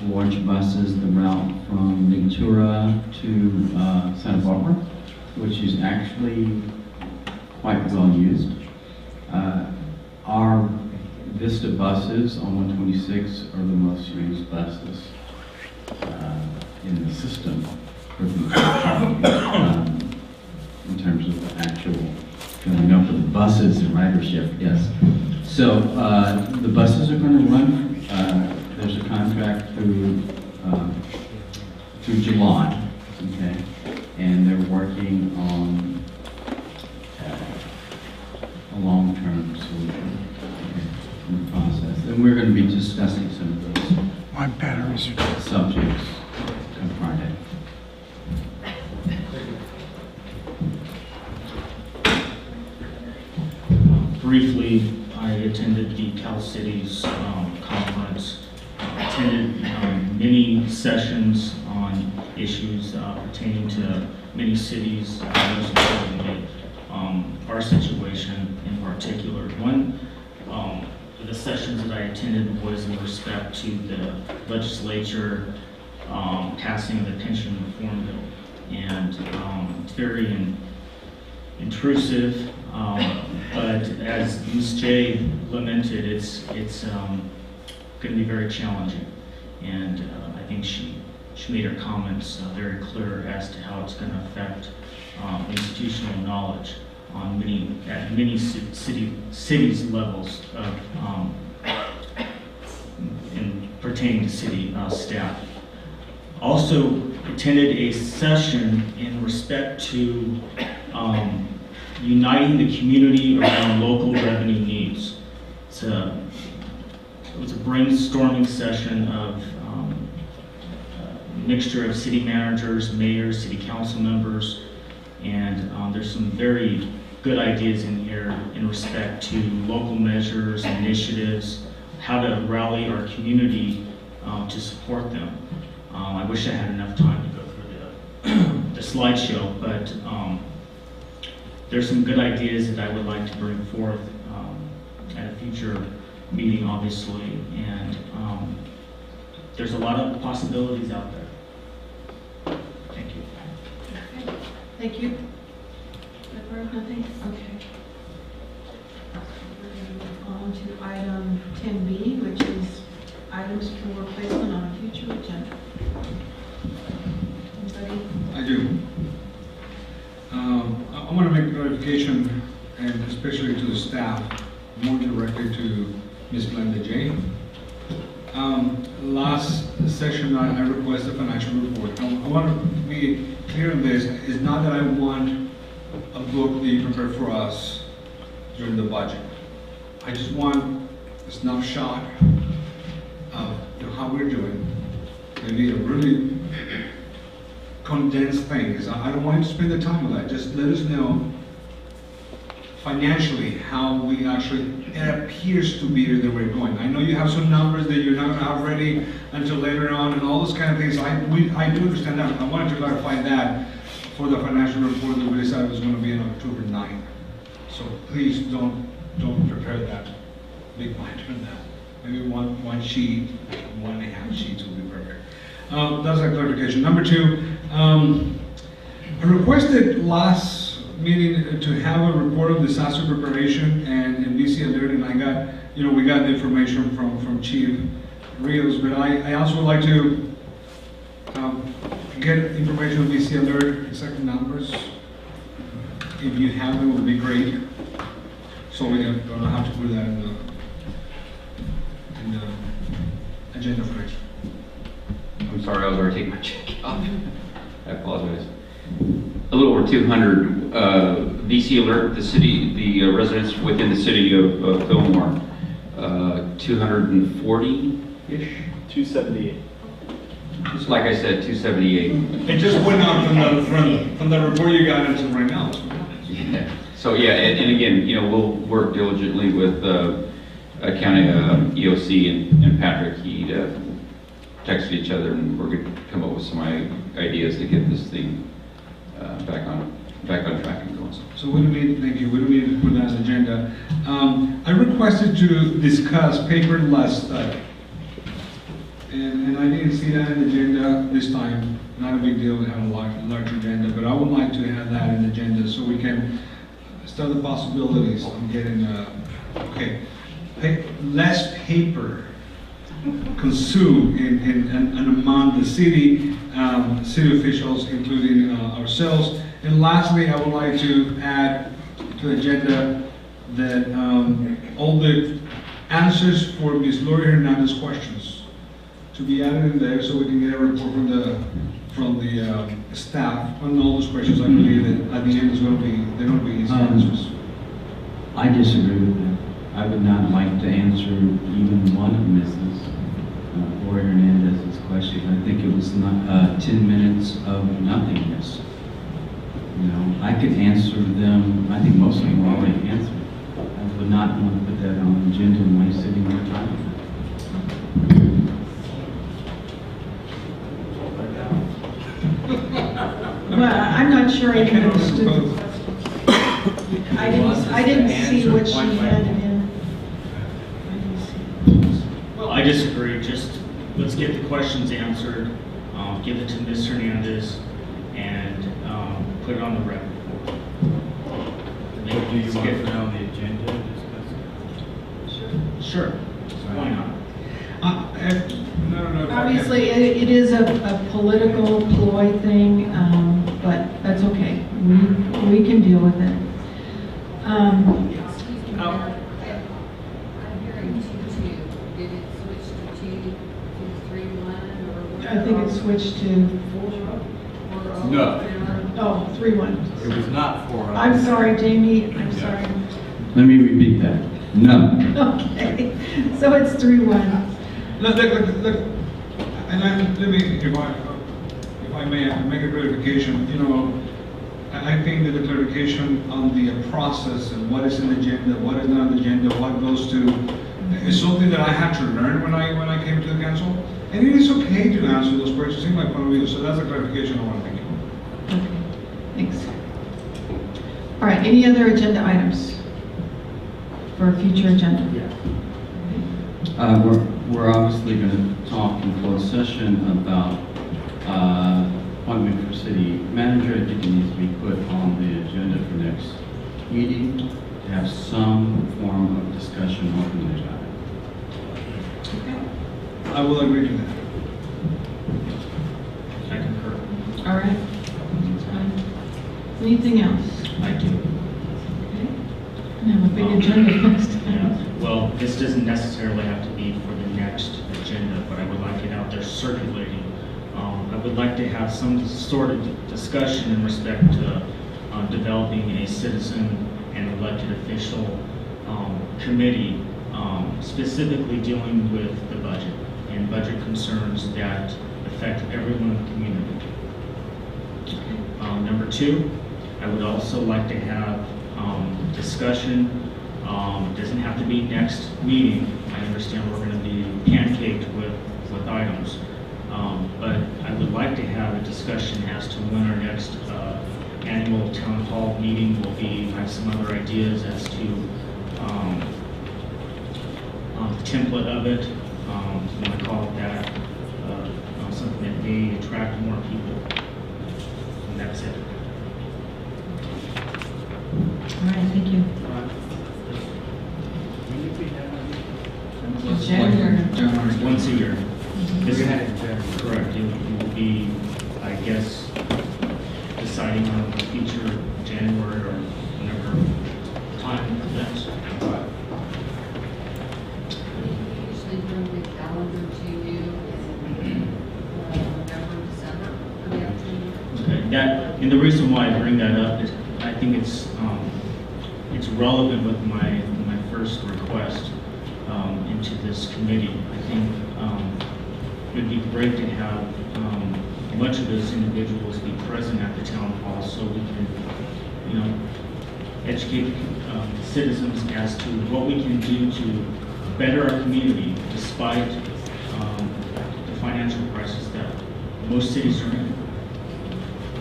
large buses the route from Ventura to Santa Barbara, which is actually quite well used. Our Vista buses on 126 are the most used buses in the system for in terms of the actual filling up of the buses and ridership, yes. So the buses are going to run, there's a contract through July, okay? And they're working on a long-term solution in the process. And we're going to be discussing some of those subjects on Friday. Briefly, I attended the Cal Cities conference, attended many sessions on issues pertaining to many cities, most importantly, our situation attended was in respect to the legislature passing of the pension reform bill. And it's very intrusive, but as Ms. J lamented, it's going to be very challenging. And I think she made her comments very clear as to how it's going to affect institutional knowledge on many cities levels of in pertaining to city staff. Also attended a session in respect to uniting the community around local revenue needs. It was a brainstorming session of a mixture of city managers, mayors, city council members, and there's some very good ideas in here in respect to local measures, initiatives, how to rally our community to support them. I wish I had enough time to go through the slideshow, but there's some good ideas that I would like to bring forth at a future meeting, obviously, and there's a lot of possibilities out there. Thank you. Okay. Thank you. Nothing? Okay. We're going to move on to item 10B, which is items for placement on a future agenda. Anybody? I do. I want to make notification, and especially to the staff, more directly to Ms. Glenda J. Last session, I requested a financial report. I want to be clear on this. It's not that I want a book to be prepared for us during the budget. I just want a snapshot of how we're doing. Maybe a really condensed thing, because I don't want you to spend the time with that. Just let us know financially how we actually, it appears to be that we're going. I know you have some numbers that you're not going to have ready until later on and all those kind of things. I do understand that. I wanted to clarify that for the financial report that we decided was going to be on October 9th. So please don't prepare that big binder on that. Maybe one sheet, 1.5 sheets will be perfect. That's a clarification. Number two, I requested last meeting to have a report of disaster preparation and VC alert, and I got, we got the information from Chief Rios, but I also would like to get information on VC alert, exact numbers. If you have them, it would be great. So we don't have to put that in the agenda for next. I'm sorry, I was already taking my check off. I apologize. A little over 200 VC alert, the residents within the city of Fillmore, 240-ish? 278. Like I said, 278. It just went out from the report you got until right now. Yeah. So yeah, and again, we'll work diligently with County EOC and Patrick. He texted each other, and we're going to come up with some ideas to get this thing back on track and going. So we don't need, thank you, we don't need to put that on the agenda. I requested to discuss paperless study. And I didn't see that in the agenda this time. Not a big deal, we have a large agenda, but I would like to have that in the agenda so we can start the possibilities of getting, less paper consumed and among the city officials, including ourselves. And lastly, I would like to add to the agenda that all the answers for Ms. Lori Hernandez's questions to be added in there so we can get a report from the staff on all those questions. I believe that at the end they're going to be easy answers. I disagree with that. I would not like to answer even one of Mrs. Lori Hernandez's questions. I think it was not 10 minutes of nothingness. I could answer them. I think most of them were already answered. I would not want to put that on the agenda and waste any more time. Well, I'm not sure I even understood the question. I didn't see what she had in. I didn't see. get the questions answered, give it to Ms. Hernandez, and put it on the record. Do you want to put it on the agenda and discuss it? Sure. Why not? No. Obviously, it is a political ploy thing, but that's okay. We can deal with it. I'm hearing 2-2. Did it switch to 2-3-1 or? I think it switched to, No. oh, 3-1. It was not 4. I'm sorry, Jamie, I'm sorry. Let me repeat that. No. Okay, so it's 3-1. Look, and let me, if I may, make a clarification. You know, I think that the clarification on the process and what is in the agenda, what is not on the agenda, what goes to, is something that I had to learn when I came to the council. And it is okay to answer those questions in my point of view. So that's a clarification I want to make. Okay, thanks. All right, any other agenda items for a future agenda? We're obviously going to talk in closed session about appointment for city manager. I think it needs to be put on the agenda for next meeting to have some form of discussion openly about it. Okay. I will agree to that. I concur. All right. Anything else? I do. Okay. We have a big agenda next time. Yeah. Well, this doesn't necessarily have to be for the next agenda, but I would like it out there circulating. I would like to have some sort of discussion in respect to developing a citizen and elected official committee specifically dealing with the budget and budget concerns that affect everyone in the community. Number 2, I would also like to have discussion. Doesn't have to be next meeting. I understand we're going to be pancaked with items. But I would like to have a discussion as to when our next annual town hall meeting will be. I have some other ideas as to the template of it. If you want to call it that, something that may attract more people. And that's it. All right, thank you. January. Once a year. This is correct. You will be, I guess, deciding on the future January or whenever time permits. We usually bring the calendar to you in November, December for the afternoon. Okay. And the reason why I bring that up is I think it's relevant with my first request into this committee. I think it would be great to have much of those individuals be present at the town hall so we can, educate citizens as to what we can do to better our community despite the financial crisis that most cities are in.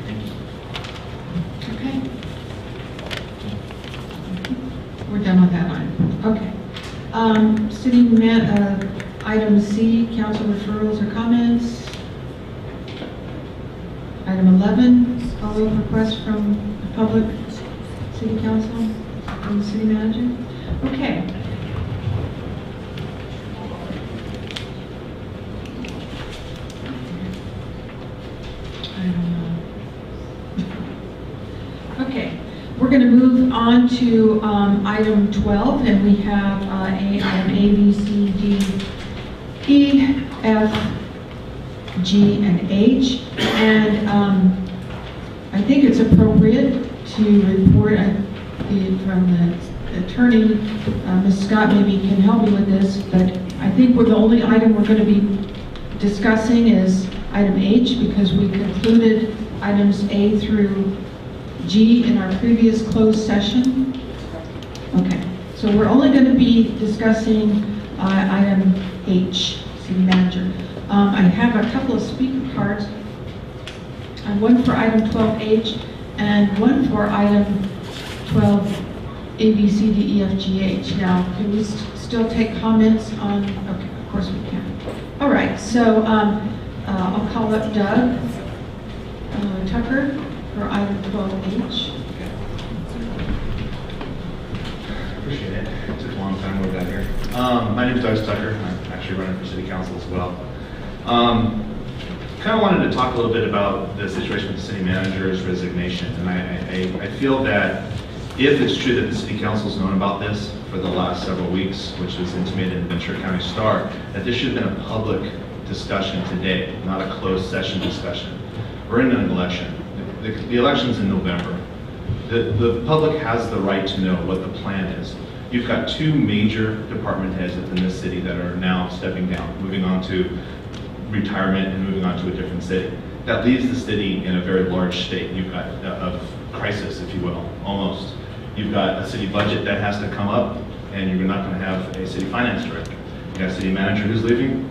Thank you. Okay. We're done with that item. Okay. Item C, council referrals or comments. Item 11, follow-up request from the public, city council, from the city manager. Okay. Okay, we're going to move on to item 12, and we have item A, B, C, D, E, F, G, and H. And I think it's appropriate to report from the attorney, Ms. Scott maybe can help me with this, but I think the only item we're going to be discussing is item H, because we concluded items A through G in our previous closed session. Okay, so we're only going to be discussing item H, city manager. I have a couple of speaker cards, one for item 12H and one for item 12 A, B, C, D, E, F, G, H. Now, can we still take comments on, okay, of course we can. All right, so I'll call up Doug Tucker for item 12H. Appreciate it. It took a long time to get here. My name is Doug Tucker. I'm actually running for city council as well. Kind of wanted to talk a little bit about the situation with the city manager's resignation. And I feel that if it's true that the city council's known about this for the last several weeks, which was intimated in the Ventura County Star, that this should have been a public discussion today, not a closed session discussion. We're in an election. The election's in November. The public has the right to know what the plan is. You've got two major department heads within this city that are now stepping down, moving on to retirement and moving on to a different city. That leaves the city in a very large state. You've got a crisis, if you will, almost. You've got a city budget that has to come up, and you're not going to have a city finance director. You've got a city manager who's leaving.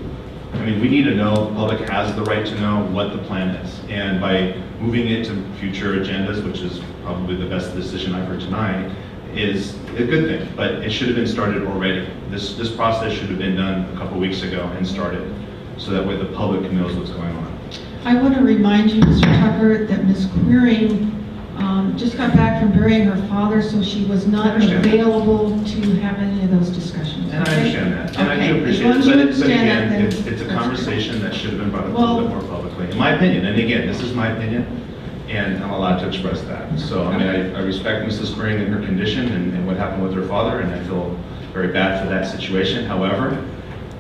I mean, we need to know, the public has the right to know what the plan is. And by moving it to future agendas, which is probably the best decision I've heard tonight, is a good thing, but it should have been started already. This process should have been done a couple weeks ago and started, so that way the public knows what's going on. I want to remind you, Mr. Tucker, that Ms. Queering just got back from burying her father, so she was not available to have any of those discussions. And I understand that, and I do appreciate it, but again, it's a conversation that should have been brought up a little bit more publicly, in my opinion. And again, this is my opinion, and I'm allowed to express that. So, I mean, I respect Mrs. Queering and her condition and what happened with her father, and I feel very bad for that situation. However,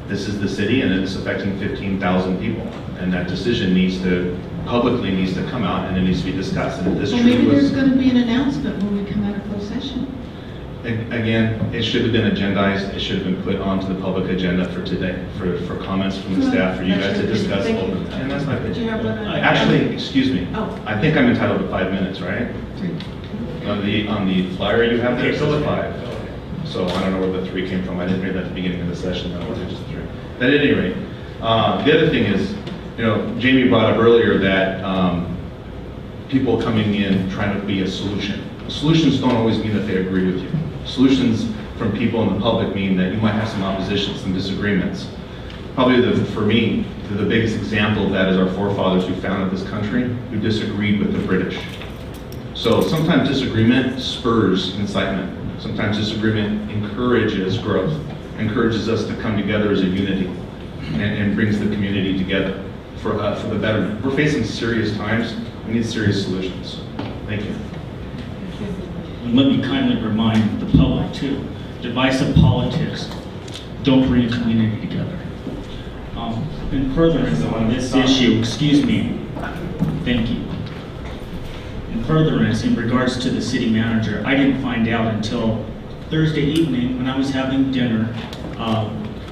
this is the city, and it's affecting 15,000 people, and that decision publicly needs to come out, and it needs to be discussed. And if this maybe there's going to be an announcement when we come out of closed session. Again, it should have been agendized. It should have been put onto the public agenda for today, for comments from the staff, for you guys to discuss. And that's my opinion. Actually, excuse me. I think I'm entitled to 5 minutes, right? 3. On the flyer you have there, it says 5. So I don't know where the 3 came from. I didn't read that at the beginning of the session. That wasn't just 3. But at any rate, the other thing is, Jamie brought up earlier that people coming in trying to be a solution. Solutions don't always mean that they agree with you. Solutions from people in the public mean that you might have some opposition, some disagreements. Probably for me, the biggest example of that is our forefathers who founded this country, who disagreed with the British. So sometimes disagreement spurs incitement. Sometimes disagreement encourages growth, encourages us to come together as a unity, and brings the community together for the betterment. We're facing serious times. We need serious solutions. Thank you. And let me kindly remind the public too, divisive politics don't bring a community together. In furtherance on this issue, excuse me, thank you. In furtherance, in regards to the city manager, I didn't find out until Thursday evening when I was having dinner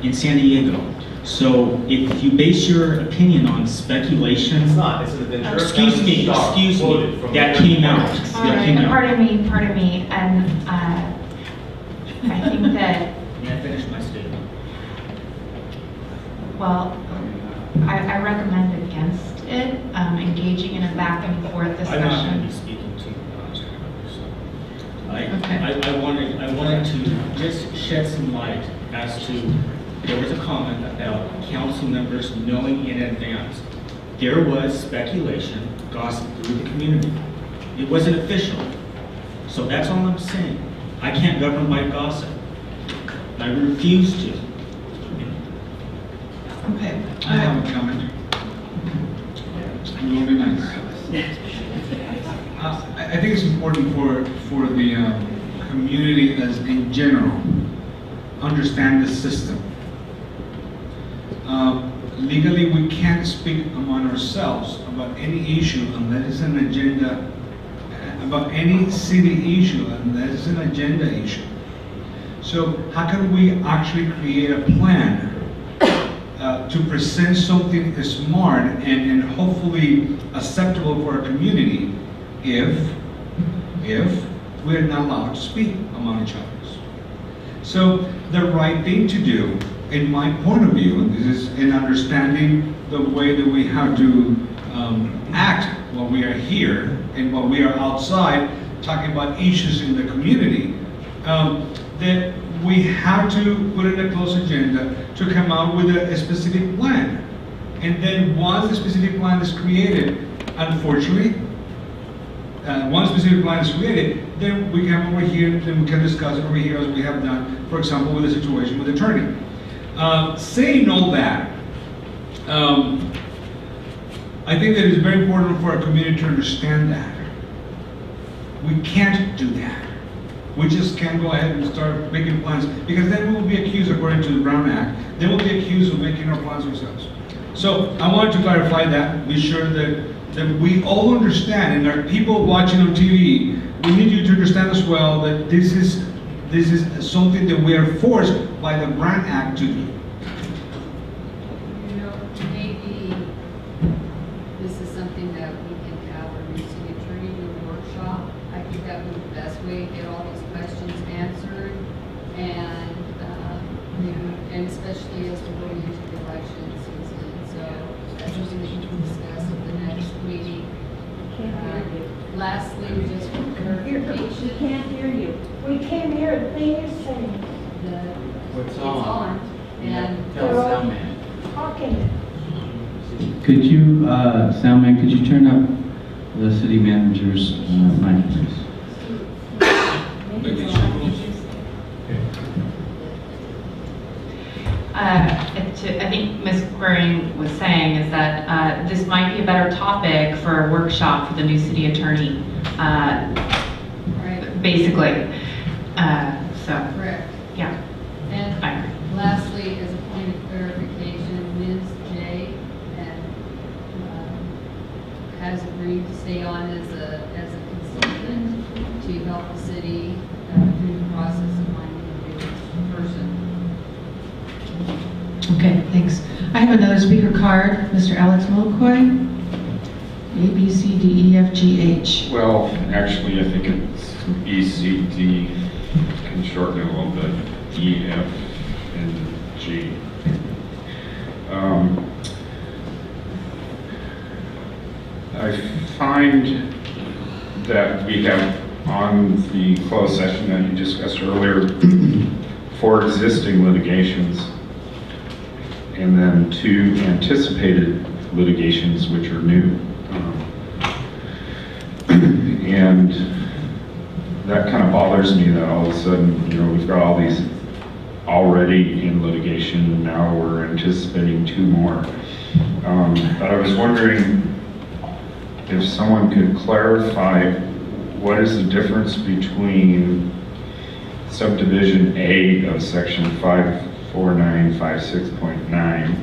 in San Diego. So if you base your opinion on speculation, it's not. It's excuse me, that came out. All right, pardon me, and I think that. May I finish my statement? Well, I recommend against it, engaging in a back and forth discussion. I'm not going to be speaking to I wanted to just shed some light as to. There was a comment about council members knowing in advance. There was speculation, gossip through the community. It wasn't official. So that's all I'm saying. I can't govern by gossip. I refuse to. Okay. I have a comment. Will be nice. I think it's important for the community as in general understand the system. Legally, we can't speak among ourselves about any issue unless it's an agenda, about any city issue unless it's an agenda issue. So how can we actually create a plan to present something smart and hopefully acceptable for our community if we're not allowed to speak among each other? So the right thing to do, in my point of view, this is in understanding the way that we have to act while we are here and while we are outside talking about issues in the community, that we have to put in a closed agenda to come out with a specific plan. And then once the specific plan is created, unfortunately, once specific plan is created, then we come over here, then we can discuss it over here as we have done, for example, with the situation with the attorney. Saying all that, I think that it's very important for our community to understand that. We can't do that. We just can't go ahead and start making plans, because then we will be accused, according to the Brown Act, then we'll be accused of making our plans ourselves. So I wanted to clarify that, be sure that we all understand, and our people watching on TV, we need you to understand as well that this is something that we are forced by the Brown Act to do. You know, maybe this is something that we can have our new city attorney do a workshop. I think that would be the best way to get all these questions answered, and you know, and especially as we're going into the election season. So that's something that you can discuss at the next meeting. Lastly, just for clarification. We can't hear you. We can't hear a thing you're saying. What's It's on? on. And Tell Soundman. Talking. Could you, Soundman, could you turn up the city manager's mic, please? I think Ms. Quering was saying is that this might be a better topic for a workshop for the new city attorney, basically. Correct. Yeah. And lastly, as a point of clarification, Ms. J has agreed to stay on as a consultant to help the city through the process of finding a new person. Okay, thanks. I have another speaker card, Mr. Alex Mulcoy, A, B, C, D, E, F, G, H. Well, actually, I think it's E, C, D, can shorten it a little bit, E, F, and G. I find that we have on the closed session that you discussed earlier, 4 existing litigations, and then 2 anticipated litigations which are new. And that kind of bothers me that all of a sudden, you know, we've got all these already in litigation, and now we're anticipating 2 more. But I was wondering if someone could clarify what is the difference between subdivision A of section 54956.9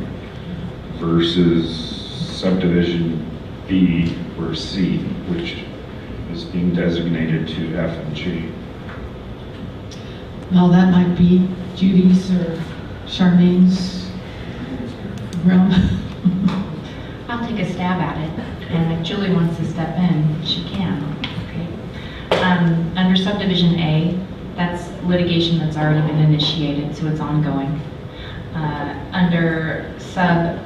versus subdivision B or C, which is being designated to F and G. Well, that might be Judy's or Charmaine's realm. I'll take a stab at it, and if Julie wants to step in, she can. Okay. Under subdivision A, that's litigation that's already been initiated, so it's ongoing. Under sub,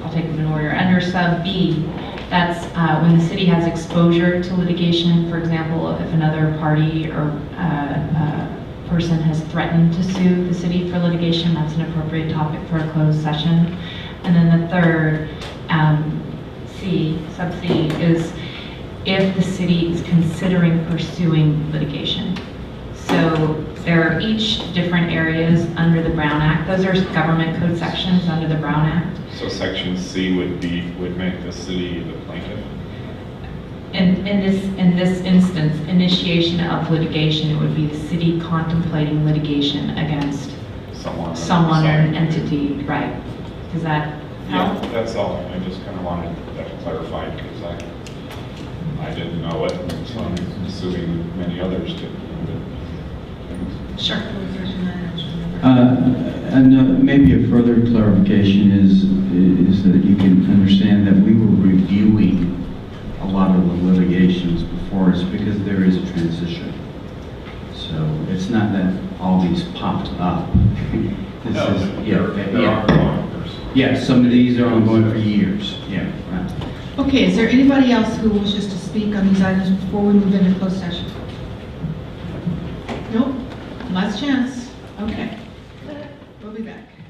I'll take them in order. Under sub B, that's when the city has exposure to litigation. For example, if another party or person has threatened to sue the city for litigation, that's an appropriate topic for a closed session. And then the third, C, sub C, is if the city is considering pursuing litigation. So there are each different areas under the Brown Act. Those are government code sections under the Brown Act. So section C would make the city the plaintiff? In this instance, initiation of litigation, it would be the city contemplating litigation against someone or an entity, right? Does that help? Yeah, that's all. I just kind of wanted that clarified because I didn't know it, so I'm assuming many others didn't. Sure. And maybe a further clarification is that you can understand that we were reviewing a lot of the litigations before us because there is a transition. So it's not that all these popped up. Yeah, some of these are ongoing for years. Yeah, right. Okay, is there anybody else who wishes to speak on these items before we move into closed session? Nope, last chance. Okay. We'll be back.